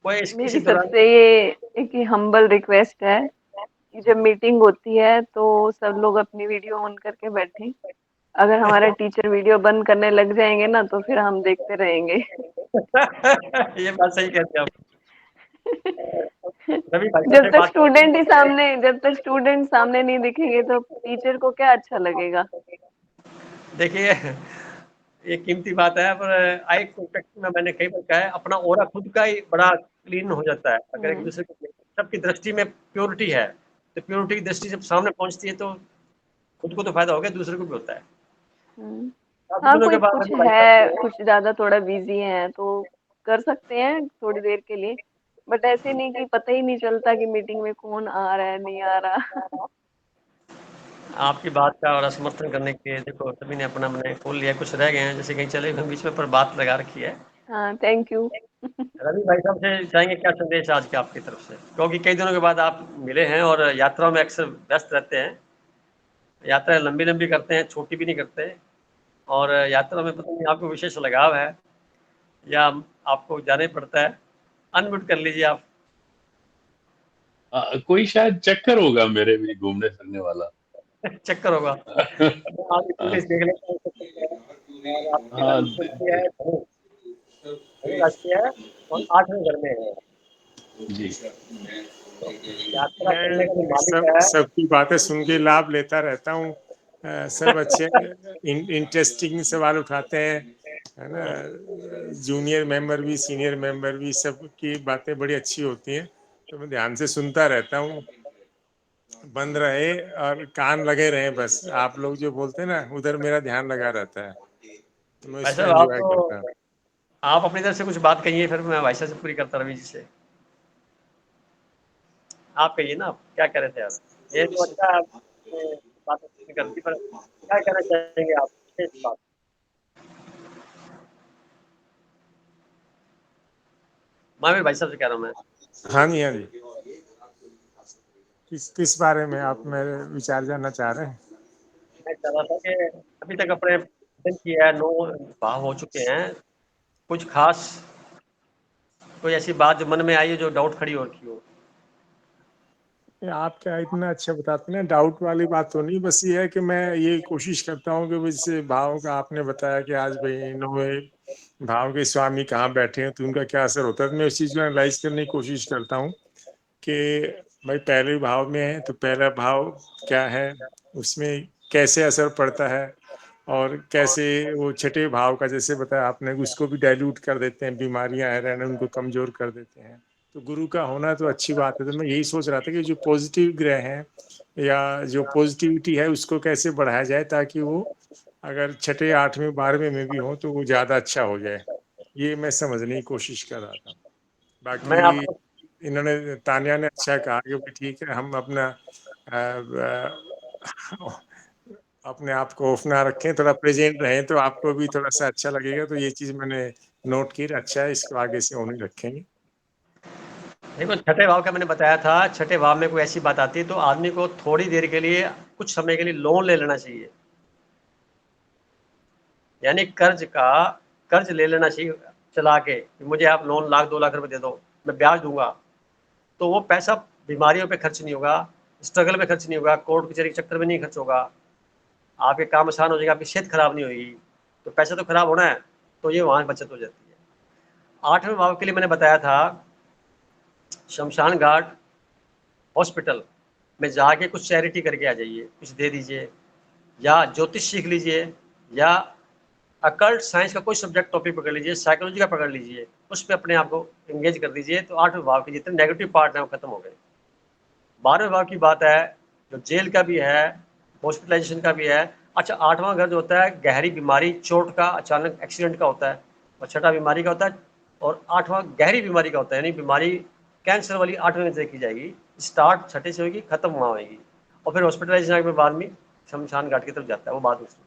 [SPEAKER 1] कोई
[SPEAKER 6] मेरी
[SPEAKER 1] किसी दौरान।
[SPEAKER 6] सबसे ये एक हम्बल रिक्वेस्ट है कि जब मीटिंग होती है तो सब लोग अपनी वीडियो ऑन करके बैठें। अगर हमारे टीचर वीडियो बंद करने लग जाएंगे ना तो फिर हम देखते रहेंगे।
[SPEAKER 1] ये बात सही कहते हैं आप। रवि भाई साहब
[SPEAKER 6] जब
[SPEAKER 1] से
[SPEAKER 6] तक
[SPEAKER 1] बात करते
[SPEAKER 6] जब तक स्टूडेंट सामने नहीं दिखेंगे तो टीचर को क्या अच्छा लगेगा।
[SPEAKER 1] देखिए ये कीमती बात है, पर आई कांटेक्ट में मैंने कई बार कहा है, अपना ओरा खुद का ही बड़ा क्लीन हो जाता है अगर एक
[SPEAKER 6] हम्म,
[SPEAKER 1] दूसरे को, सबकी दृष्टि में प्योरिटी है, तो प्योरिटी की दृष्टि जब सामने पहुंचती है तो खुद को तो फायदा होगा, दूसरे को भी होता है।
[SPEAKER 6] हम्म।
[SPEAKER 1] काफी
[SPEAKER 6] हाँ,
[SPEAKER 1] दिनों के
[SPEAKER 6] कोई
[SPEAKER 1] बाद
[SPEAKER 6] कुछ
[SPEAKER 1] रवि भाई साहब
[SPEAKER 6] है,
[SPEAKER 1] से,
[SPEAKER 6] कुछ ज्यादा थोड़ा बिजी है तो कर सकते हैं थोड़ी देर के लिए, बट ऐसे नहीं कि पता ही नहीं चलता कि मीटिंग में कौन आ रहा है नहीं आ रहा।
[SPEAKER 1] आपकी बात का और समर्थन करने के लिए देखो सभी ने अपना मैंने खोल लिया, कुछ रह गए हैं जैसे कहीं चले गए बीच में, पर बात लगा रखी है।
[SPEAKER 6] हाँ, थैंक यू।
[SPEAKER 1] रवि भाई साहब से चाहेंगे क्या संदेश आज के आपकी तरफ से, क्योंकि कई दिनों के बाद आप मिले हैं और यात्राओं में अक्सर व्यस्त रहते हैं, यात्राएं लंबी लंबी करते हैं, छोटी भी नहीं करते, और यात्रा में पता नहीं आपको विशेष लगाव है या आपको जाना ही पड़ता है। अनम्यूट कर लीजिए आप।
[SPEAKER 3] कोई शायद चक्कर होगा मेरे भी घूमने फिरने वाला।
[SPEAKER 1] चक्कर होगा। आप पुलिस देख लेते हैं, और आपकी
[SPEAKER 3] हाँ
[SPEAKER 1] राशि कौन सी है, धनु, धनु राशि है, और 8वें घर में है,
[SPEAKER 3] जी।
[SPEAKER 1] तो यात्रा करने का जो
[SPEAKER 5] मैं
[SPEAKER 1] मालिक है।
[SPEAKER 5] सबकी बातें सुन के लाभ लेता रहता हूँ। सब अच्छे इंटरेस्टिंग सवाल उठाते हैं, है ना। जूनियर मेंबर भी सीनियर मेंबर भी सबकी बातें बड़ी अच्छी होती हैं, तो मैं ध्यान से सुनता रहता हूँ। बंद रहे और कान लगे रहे, बस आप लोग जो बोलते हैं ना उधर मेरा ध्यान लगा रहता है, तो मैं
[SPEAKER 1] भाई
[SPEAKER 5] इसको
[SPEAKER 1] साहब
[SPEAKER 5] एंजॉय करता हूँ।
[SPEAKER 1] आप अपनी तरफ से कुछ बात कहिए, फिर मैं भाई साहब से पूरी करता रवि जी से। आप कहिए ना, आप क्या कह रहे थे यार, ये तो अच्छा है, आपने बात अच्छी कर दी, पर क्या कहना चाहेंगे आप विशेष बात। महावीर भाई साहब से कह रहा हूँ मैं।
[SPEAKER 5] हाँ जी, हाँ जी। किस बारे में आप मेरे विचार जानना चाह रहे हैं?
[SPEAKER 1] मैं कह रहा था कि अभी तक अपने चिंतन किया है, 9 भाव हो चुके हैं, कुछ खास कोई ऐसी बात जो मन में आई हो जो डाउट खड़ी हो रखी हो?
[SPEAKER 5] आप क्या इतना अच्छा बताते हैं, डाउट वाली बात तो नहीं, बस ये है कि मैं ये कोशिश करता हूँ कि जैसे भाव का आपने बताया कि आज भाई 9वें भाव के स्वामी कहाँ बैठे हैं तो उनका क्या असर होता है, तो मैं उस चीज को एनालाइज करने की कोशिश करता हूँ कि भाई पहले भाव में है तो पहला भाव क्या है, उसमें कैसे असर पड़ता है, और कैसे वो छठे भाव का जैसे बताया आपने उसको भी डाइल्यूट कर देते हैं, बीमारियां है रहने उनको कमजोर कर देते हैं। तो गुरु का होना तो अच्छी बात है। तो मैं यही सोच रहा था कि जो पॉजिटिव ग्रह हैं या जो पॉजिटिविटी है उसको कैसे बढ़ाया जाए ताकि वो अगर छठे 8वें 12वें में भी हो तो वो ज्यादा अच्छा हो जाए। ये मैं समझने की कोशिश कर रहा था।
[SPEAKER 1] मैं
[SPEAKER 5] बाकी
[SPEAKER 1] आपको
[SPEAKER 5] इन्होंने तान्या ने अच्छा कहा कि भाई ठीक है हम अपना अपने आप को ऑफ ना रखें, थोड़ा प्रेजेंट रहें तो आपको भी थोड़ा सा अच्छा लगेगा। तो ये चीज मैंने नोट की, अच्छा है, इसको आगे से ऑन ही रखेंगे।
[SPEAKER 1] देखो, छठे भाव का मैंने बताया था, छठे भाव में कोई ऐसी बात आती है तो आदमी को थोड़ी देर के लिए, कुछ समय के लिए लोन ले लेना चाहिए, यानी कर्ज ले लेना चाहिए चला के, मुझे आप लोन 1 लाख 2 लाख रुपए दे दो, मैं ब्याज दूंगा। तो वो पैसा बीमारियों पे खर्च नहीं होगा, स्ट्रगल में खर्च नहीं होगा, कोर्ट कचहरी के चक्कर में नहीं खर्च होगा, आपके काम आसान हो जाएगा, आपकी सेहत खराब नहीं होगी। तो पैसा तो खराब होना है, तो ये वहां बचत हो जाती है। 8वें भाव के लिए मैंने बताया था, शमशान घाट, हॉस्पिटल में जाके कुछ चैरिटी करके आ जाइए, कुछ दे दीजिए, या ज्योतिष सीख लीजिए, या अकल्ट साइंस का कोई सब्जेक्ट टॉपिक पकड़ लीजिए, साइकोलॉजी का पकड़ लीजिए, उस पर अपने आप को एंगेज कर दीजिए। तो 8वें भाव के जितने नेगेटिव पार्ट हैं वो खत्म हो गए। 12वें भाव की बात है, जो जेल का भी है, हॉस्पिटलाइजेशन का भी है। अच्छा, 8वां घर जो होता है गहरी बीमारी, चोट का, अचानक एक्सीडेंट का होता है, और छठा बीमारी का होता है, और 8वां गहरी बीमारी का होता है, यानी बीमारी कैंसर वाली 8वें से की जाएगी, स्टार्ट छठे से होगी, खत्म वहाँ होगी, और फिर हॉस्पिटलाइजेशन के बाद में शमशान घाट की तरफ जाता है, वो बात उसमें।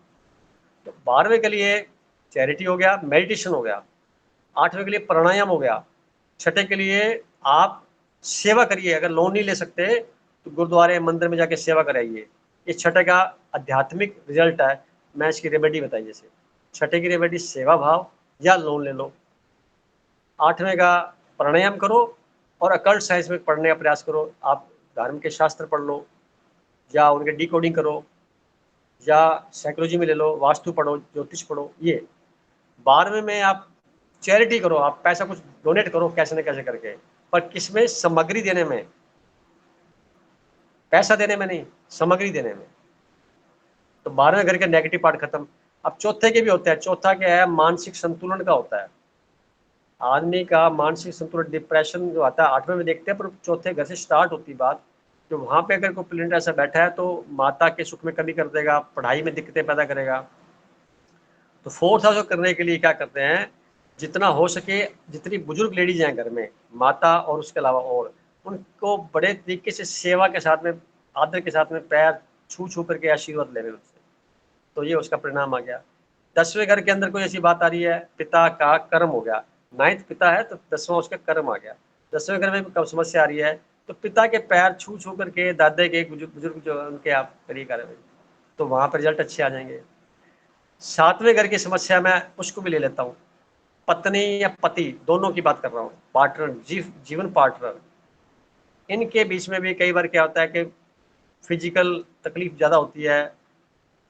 [SPEAKER 1] तो 12वें के लिए चैरिटी हो गया, मेडिटेशन हो गया, 8वें के लिए प्राणायाम हो गया, छठे के लिए आप सेवा करिए, अगर लोन नहीं ले सकते तो गुरुद्वारे मंदिर में जाके सेवा कराइए। ये छठे का आध्यात्मिक रिजल्ट है। मैं इसकी रेमेडी बताई, जैसे छठे की रेमेडी सेवा भाव या लोन ले लो, 8वें का प्राणायाम करो, और अकल्ट साइंस में पढ़ने का प्रयास करो। आप धर्म के शास्त्र पढ़ लो, या उनके डिकोडिंग करो, या साइकोलॉजी में ले लो, वास्तु पढ़ो, ज्योतिष पढ़ो। ये 12वें में आप चैरिटी करो, आप पैसा कुछ डोनेट करो कैसे न कैसे करके, पर किसमें, सामग्री देने में, पैसा देने में नहीं, सामग्री देने में। तो 12वें घर के नेगेटिव पार्ट खत्म। अब चौथे के भी होते हैं। चौथा क्या है, मानसिक संतुलन का होता है। आदमी का मानसिक संतुलन, डिप्रेशन जो आता है 8वें में देखते हैं, पर चौथे घर से स्टार्ट होती बात। तो वहां पे अगर कोई प्लेनेट ऐसा बैठा है तो माता के सुख में कमी कर देगा, पढ़ाई में दिक्कतें पैदा करेगा। तो 4th हाउस करने के लिए क्या करते हैं, जितना हो सके, जितनी बुजुर्ग लेडीज हैं घर में, माता और उसके अलावा और, उनको बड़े तरीके से सेवा के साथ में, आदर के साथ में पैर छू छू करके आशीर्वाद ले रहे उनसे। तो ये उसका परिणाम आ गया। 10वें घर के अंदर कोई ऐसी बात आ रही है, पिता का कर्म हो गया, 9th पिता है तो 10वां उसका कर्म आ गया। 10वें घर में कब समस्या आ रही है, तो पिता के पैर छू छू करके, दादे के बुजुर्ग जो उनके आप करिए कार्य, तो वहां पर रिजल्ट अच्छे आ जाएंगे। 7वें घर की समस्या मैं उसको भी ले लेता हूँ, पत्नी या पति दोनों की बात कर रहा हूँ, पार्टनर, जीवन पार्टनर, इनके बीच में भी कई बार क्या होता है कि फिजिकल तकलीफ ज़्यादा होती है,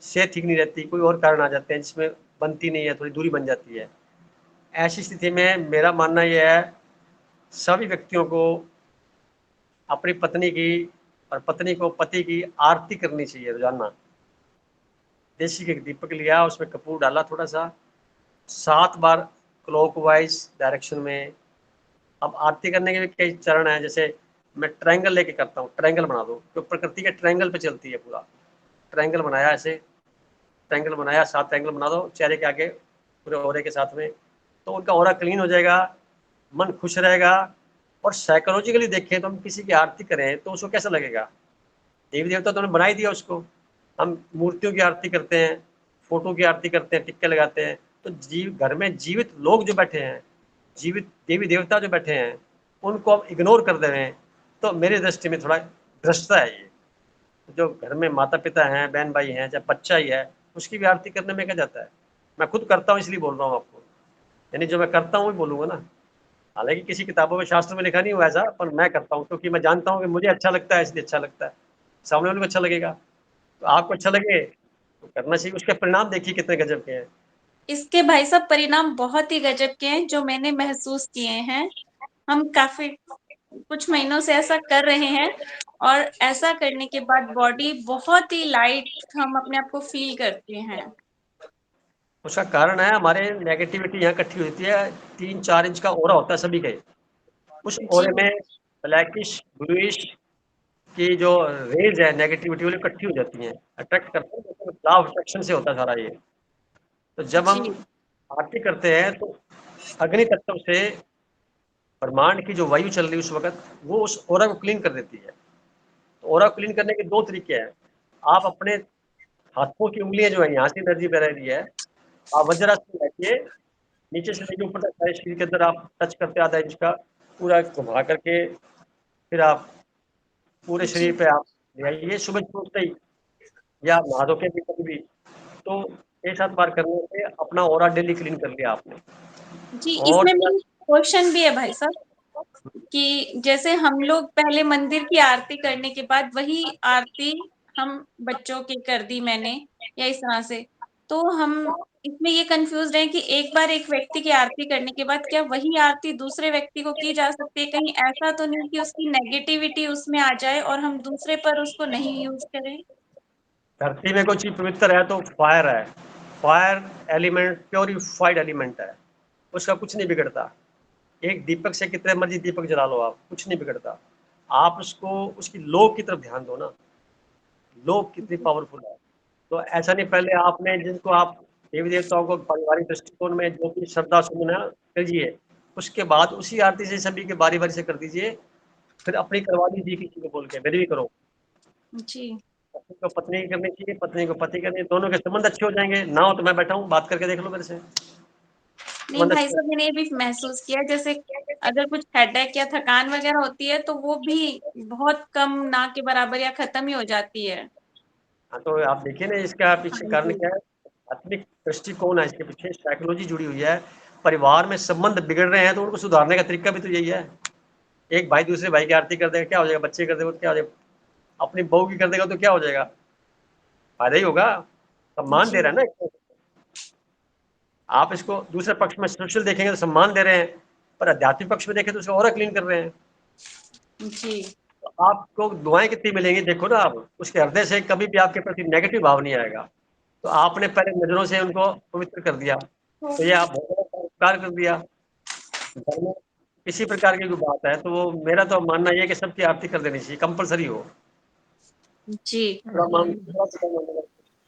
[SPEAKER 1] सेहत ठीक नहीं रहती, कोई और कारण आ जाते हैं जिसमें बनती नहीं है, थोड़ी दूरी बन जाती है। ऐसी स्थिति में मेरा मानना यह है, सभी व्यक्तियों को अपनी पत्नी की और पत्नी को पति की आरती करनी चाहिए रोजाना। देसी के दीपक लिया, उसमें कपूर डाला थोड़ा सा, 7 बार क्लॉकवाइज डायरेक्शन में। अब आरती करने के भी कई चरण हैं, जैसे मैं ट्रायंगल लेके करता हूँ, ट्रायंगल बना दो, तो प्रकृति के ट्रायंगल पे चलती है पूरा। ट्रायंगल बनाया, ऐसे ट्रायंगल बनाया, 7 ट्रायंगल बना दो चेहरे के आगे पूरे ऑरे के साथ में, तो उनका ऑरा क्लीन हो जाएगा, मन खुश रहेगा। और साइकोलॉजिकली देखें तो हम किसी की आरती करें तो उसको कैसा लगेगा, देवी देवता तो हमने बना ही दिया उसको। हम मूर्तियों की आरती करते हैं, फोटो की आरती करते हैं, टिक्के लगाते हैं, तो घर में जीवित लोग जो बैठे हैं जीवित देवी देवता जो बैठे हैं उनको हम इग्नोर कर दे रहे हैं, तो मेरी दृष्टि में थोड़ा भ्रष्टता है ये। जो घर में माता पिता हैं, बहन भाई हैं, चाहे बच्चा ही है, उसकी भी आरती करने में क्या जाता है। मैं खुद करता हूँ इसलिए बोल रहा हूँ आपको, यानी जो मैं करता हूँ वही बोलूंगा ना। हालांकि किसी किताबों में शास्त्र में लिखा नहीं हुआ ऐसा, पर मैं करता हूँ क्योंकि मैं जानता हूँ कि मुझे अच्छा लगता है, इसलिए अच्छा लगता है, सामने वाले को अच्छा लगेगा। तो आपको अच्छा लगे तो करना चाहिए, उसके परिणाम देखिए कितने गजब के हैं।
[SPEAKER 9] इसके भाई साहब परिणाम बहुत ही गजब के हैं जो मैंने महसूस किए हैं। हम काफी कुछ महीनों से ऐसा कर रहे हैं और ऐसा करने के बाद बॉडी बहुत ही लाइट हम अपने आप को फील करते हैं।
[SPEAKER 1] उसका कारण है हमारे नेगेटिविटी यहाँ इकट्ठी होती है। 3-4 इंच का ओरा होता है सभी के, उस
[SPEAKER 9] जी
[SPEAKER 1] ओरे में ब्लैकिश ब्लूइश की जो रेज है नेगेटिविटी वाली इकट्ठी हो जाती हैं, अट्रैक्ट करते हैं, तो लॉ ऑफ अट्रैक्शन से होता है सारा ये। तो जब हम
[SPEAKER 9] जी
[SPEAKER 1] आरती करते हैं तो अग्नि तत्व से ब्रह्मांड की जो वायु चल रही है उस वक्त वो उस ओरा को क्लीन कर देती है। तो ओरा को क्लीन करने के 2 तरीके हैं। आप अपने हाथों की उंगलियां जो है यहाँ से एनर्जी बह रही है, आप वज्रासन बैठिए, नीचे से लेके ऊपर तक सारे शरीर के अंदर आप टच करते आधा इंच का पूरा घुमा करके, फिर आप पूरे
[SPEAKER 9] जी
[SPEAKER 1] शरीर पे आप ले आइए सुबह उठते ही, या नहा धो के भी कभी भी। तो 6-7 बार करने से अपना ओरा डेली क्लीन कर लिया आपने।
[SPEAKER 9] जी
[SPEAKER 1] और
[SPEAKER 9] इसमें मेरी क्वेश्चन भी है भाई साहब कि जैसे हम लोग पहले मंदिर की आरती करने के बाद वही आरती हम बच्चों की कर दी मैंने या इस तरह से, तो हम इसमें ये कंफ्यूज हैं कि एक बार एक व्यक्ति की आरती करने के बाद क्या वही आरती दूसरे व्यक्ति को की जा सकती है? कहीं ऐसा तो नहीं कि उसकी नेगेटिविटी उसमें आ जाए और हम दूसरे पर उसको नहीं यूज करें?
[SPEAKER 1] धरती में कोई चीज पवित्र है तो फायर है। फायर एलिमेंट प्योरीफाइड एलिमेंट है, उसका कुछ नहीं बिगड़ता। एक दीपक से कितने मर्जी दीपक जला लो आप, कुछ नहीं बिगड़ता। आप उसको उसकी लो की तरफ ध्यान दो ना, लो कितनी पावरफुल है। तो ऐसा नहीं पहले आपने जिनको आप देवी देवताओं को पारिवारिक दृष्टिकोण में जो भी श्रद्धा सुमन है कीजिए, उसके बाद उसी आरती से सभी के बारी बारी से कर दीजिए, फिर अपनी करवा दीजिए किसी को बोल के, मेरी भी करो।
[SPEAKER 9] जी
[SPEAKER 1] पत्नी को पत्नी की करनी चाहिए, पत्नी को पति करनी, दोनों के संबंध अच्छे हो जाएंगे। ना हो तो मैं बैठा हूँ, बात करके देख लो मेरे से,
[SPEAKER 9] नहीं
[SPEAKER 1] संबंध
[SPEAKER 9] भाई
[SPEAKER 1] अच्छे।
[SPEAKER 9] साहब मैंने ये भी महसूस किया जैसे अगर कुछ हेडेक या थकान वगैरह होती है तो वो भी बहुत कम ना के बराबर या खत्म ही हो जाती है।
[SPEAKER 1] हाँ तो आप देखिए ना इसका पीछे
[SPEAKER 9] हाँ
[SPEAKER 1] कारण
[SPEAKER 9] जी
[SPEAKER 1] क्या है, आत्मिक दृष्टिकोण है इसके पीछे, साइकोलॉजी जुड़ी हुई है। परिवार में संबंध बिगड़ रहे हैं तो उनको सुधारने का तरीका भी तो यही है। एक भाई दूसरे भाई की आरती कर देगा क्या हो जाएगा, बच्चे कर देगा तो क्या हो जाएगा, अपनी बहू की कर देगा तो क्या हो जाएगा, फायदा ही होगा। सम्मान दे
[SPEAKER 9] जी
[SPEAKER 1] रहा है ना इसको। आप इसको दूसरे पक्ष में सोशल देखेंगे तो सम्मान दे रहे हैं, पर आध्यात्मिक पक्ष में देखें तो उसको और क्लीन कर रहे हैं।
[SPEAKER 9] जी
[SPEAKER 1] तो आपको दुआएं कितनी मिलेंगी देखो ना आप, उसके हृदय से कभी भी आपके प्रति नेगेटिव भाव नहीं आएगा। तो आपने पहले नजरों से उनको पवित्र कर दिया, तो ये आप बहुत बड़ा उपकार कर दिया। घर में किसी प्रकार की कोई बात है तो वो मेरा तो मानना ये है कि सबकी आरती कर देनी चाहिए, कंपलसरी हो।
[SPEAKER 9] जी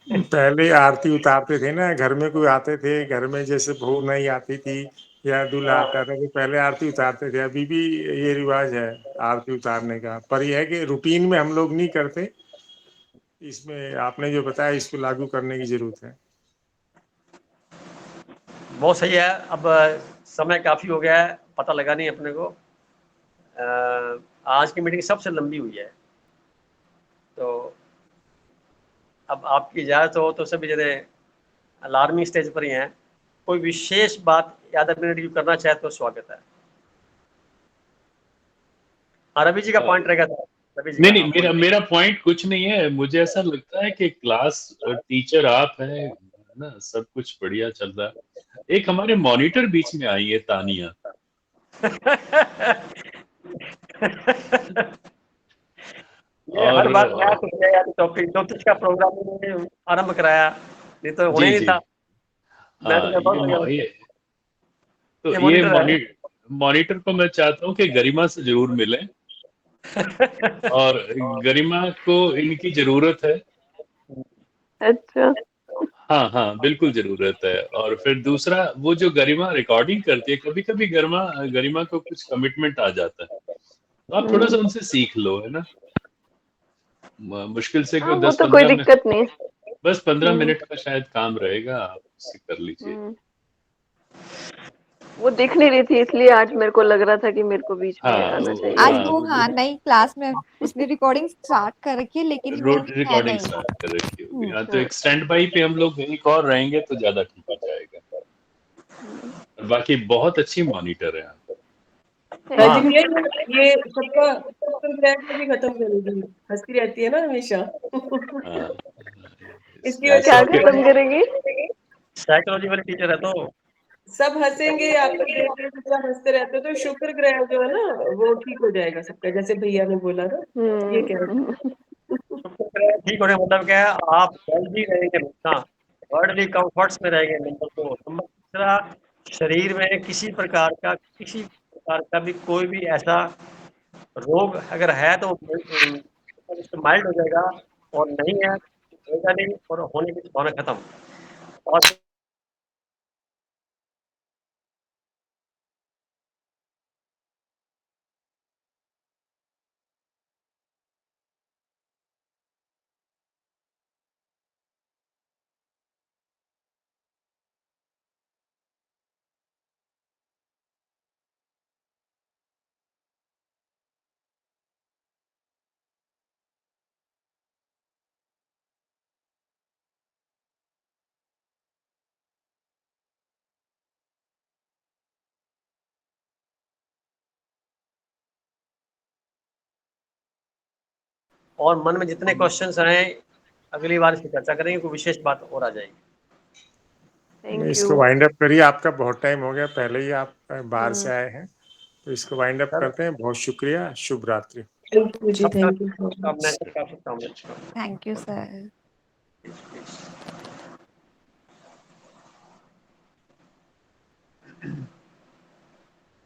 [SPEAKER 5] पहले आरती उतारते थे ना, घर में कोई आते थे, घर में जैसे बहू नहीं आती थी या दूल्हा आता था तो पहले आरती उतारते थे। अभी भी ये रिवाज है आरती उतारने का, पर यह है कि रूटीन में हम लोग नहीं करते। इसमें आपने जो बताया इसको लागू करने की जरूरत है।
[SPEAKER 1] बहुत सही है। अब समय काफी हो गया है, पता लगा नहीं अपने को। आज की मीटिंग सबसे लंबी हुई है, तो अब आपकी इजाजत हो तो सभी जने अलार्मिंग स्टेज पर ही हैं। कोई विशेष बात या रिव्यू करना चाहे तो स्वागत है। हाँ, रवि जी का पॉइंट रहेगा था, रवि जी
[SPEAKER 3] नहीं
[SPEAKER 1] का,
[SPEAKER 3] नहीं,
[SPEAKER 1] हाँ
[SPEAKER 3] मेरा
[SPEAKER 1] बोलिए।
[SPEAKER 3] मेरा पॉइंट कुछ नहीं है। मुझे ऐसा लगता है कि क्लास टीचर आप हैं, है ना, सब कुछ बढ़िया चल रहा है। एक हमारे मॉनिटर बीच में आई है, तानिया।
[SPEAKER 1] ये हर
[SPEAKER 3] और
[SPEAKER 1] बार नया कुछ नया टॉपिक, ज्योतिष का प्रोग्राम इन्होंने आरंभ कराया, नहीं तो होने
[SPEAKER 3] जी
[SPEAKER 1] ही नहीं
[SPEAKER 3] जी,
[SPEAKER 1] था। मैं तो
[SPEAKER 3] हाँ,
[SPEAKER 1] कहता हूँ
[SPEAKER 3] तो
[SPEAKER 1] ये
[SPEAKER 3] ये
[SPEAKER 1] मॉनिटर है।
[SPEAKER 3] मॉनिटर को मैं चाहता हूँ कि गरिमा से जरूर मिलें, और गरिमा को इनकी जरूरत है।
[SPEAKER 6] अच्छा
[SPEAKER 3] हाँ हाँ, बिल्कुल जरूरत है। और फिर दूसरा, वो जो गरिमा रिकॉर्डिंग करती है, कभी कभी गरिमा गरिमा को कुछ कमिटमेंट आ जाता है, तो आप थोड़ा सा
[SPEAKER 6] हम्म,
[SPEAKER 3] उनसे सीख लो, है ना। मुश्किल से
[SPEAKER 6] हाँ
[SPEAKER 3] कोई
[SPEAKER 6] वो
[SPEAKER 3] दस
[SPEAKER 6] तो कोई
[SPEAKER 3] पंद्रह में,
[SPEAKER 6] दिक्कत नहीं है।
[SPEAKER 3] बस 15
[SPEAKER 6] हम्म
[SPEAKER 3] मिनट का शायद काम रहेगा, आप उससे कर लीजिए।
[SPEAKER 6] हम्म वो दिख नहीं रही थी, इसलिए आज मेरे को लग रहा था कि मेरे को बीच में
[SPEAKER 3] हाँ
[SPEAKER 6] आना चाहिए।
[SPEAKER 4] आज
[SPEAKER 3] हाँ,
[SPEAKER 4] वो हाँ नई क्लास में उसने रिकॉर्डिंग स्टार्ट कर रखी है लेकिन वो
[SPEAKER 3] रोड
[SPEAKER 4] है
[SPEAKER 3] रिकॉर्डिंग
[SPEAKER 4] नहीं।
[SPEAKER 3] स्टार्ट कर रखी होगी। हाँ, तो
[SPEAKER 6] हम्म,
[SPEAKER 3] एक स्टैंड बाई पे हम लोग एक और रहेंगे तो ज्यादा ठीक हो जाएगा। और बाकी बहुत अच्छी मॉनिटर है आप।
[SPEAKER 8] हाँ जी
[SPEAKER 1] हाँ
[SPEAKER 8] भैया, ये सबका शुक्र ग्रह को भी खत्म करेगी, हंसती रहती है ना हमेशा।
[SPEAKER 3] हाँ,
[SPEAKER 8] इसकी
[SPEAKER 3] इसमें
[SPEAKER 8] वजह
[SPEAKER 6] क्या
[SPEAKER 8] से
[SPEAKER 3] सबके
[SPEAKER 6] खत्म करेगी?
[SPEAKER 1] साइकोलॉजी वाली टीचर है तो
[SPEAKER 8] सब हंसेंगे, आपको देख देख के हंसते रहते हो, तो शुक्र ग्रह जो है ना वो ठीक हो जाएगा सबका, जैसे भैया ने बोला ना, ये कह रहे
[SPEAKER 6] हम्म।
[SPEAKER 8] हैं।
[SPEAKER 1] ठीक होने का मतलब क्या है, आप हेल्दी रहेंगे हमेशा, वर्ल्डली कंफर्ट्स में रहेंगे। नंबर तीसरा, शरीर में किसी प्रकार का भी कोई भी ऐसा रोग अगर है तो माइल्ड हो जाएगा, और नहीं है तो होगा नहीं, और होने की संभावना खत्म। और मन में जितने क्वेश्चंस आए अगली बार इसकी चर्चा करेंगे, कोई विशेष बात और आ जाएगी।
[SPEAKER 6] थैंक
[SPEAKER 5] इसको
[SPEAKER 6] यू।
[SPEAKER 5] वाइंड अप करिए, आपका बहुत टाइम हो गया, पहले ही आप बाहर से
[SPEAKER 6] हम्म।
[SPEAKER 5] आए हैं, तो इसको वाइंड अप
[SPEAKER 1] सर
[SPEAKER 5] करते हैं। बहुत शुक्रिया, शुभ रात्रि।
[SPEAKER 8] थैंक यू जी,
[SPEAKER 1] सबका
[SPEAKER 8] थैंक यू सो
[SPEAKER 1] शुभकामनाएं,
[SPEAKER 8] मच।
[SPEAKER 1] सबका शुभकामनाएं।
[SPEAKER 4] Thank you sir.
[SPEAKER 1] Please please.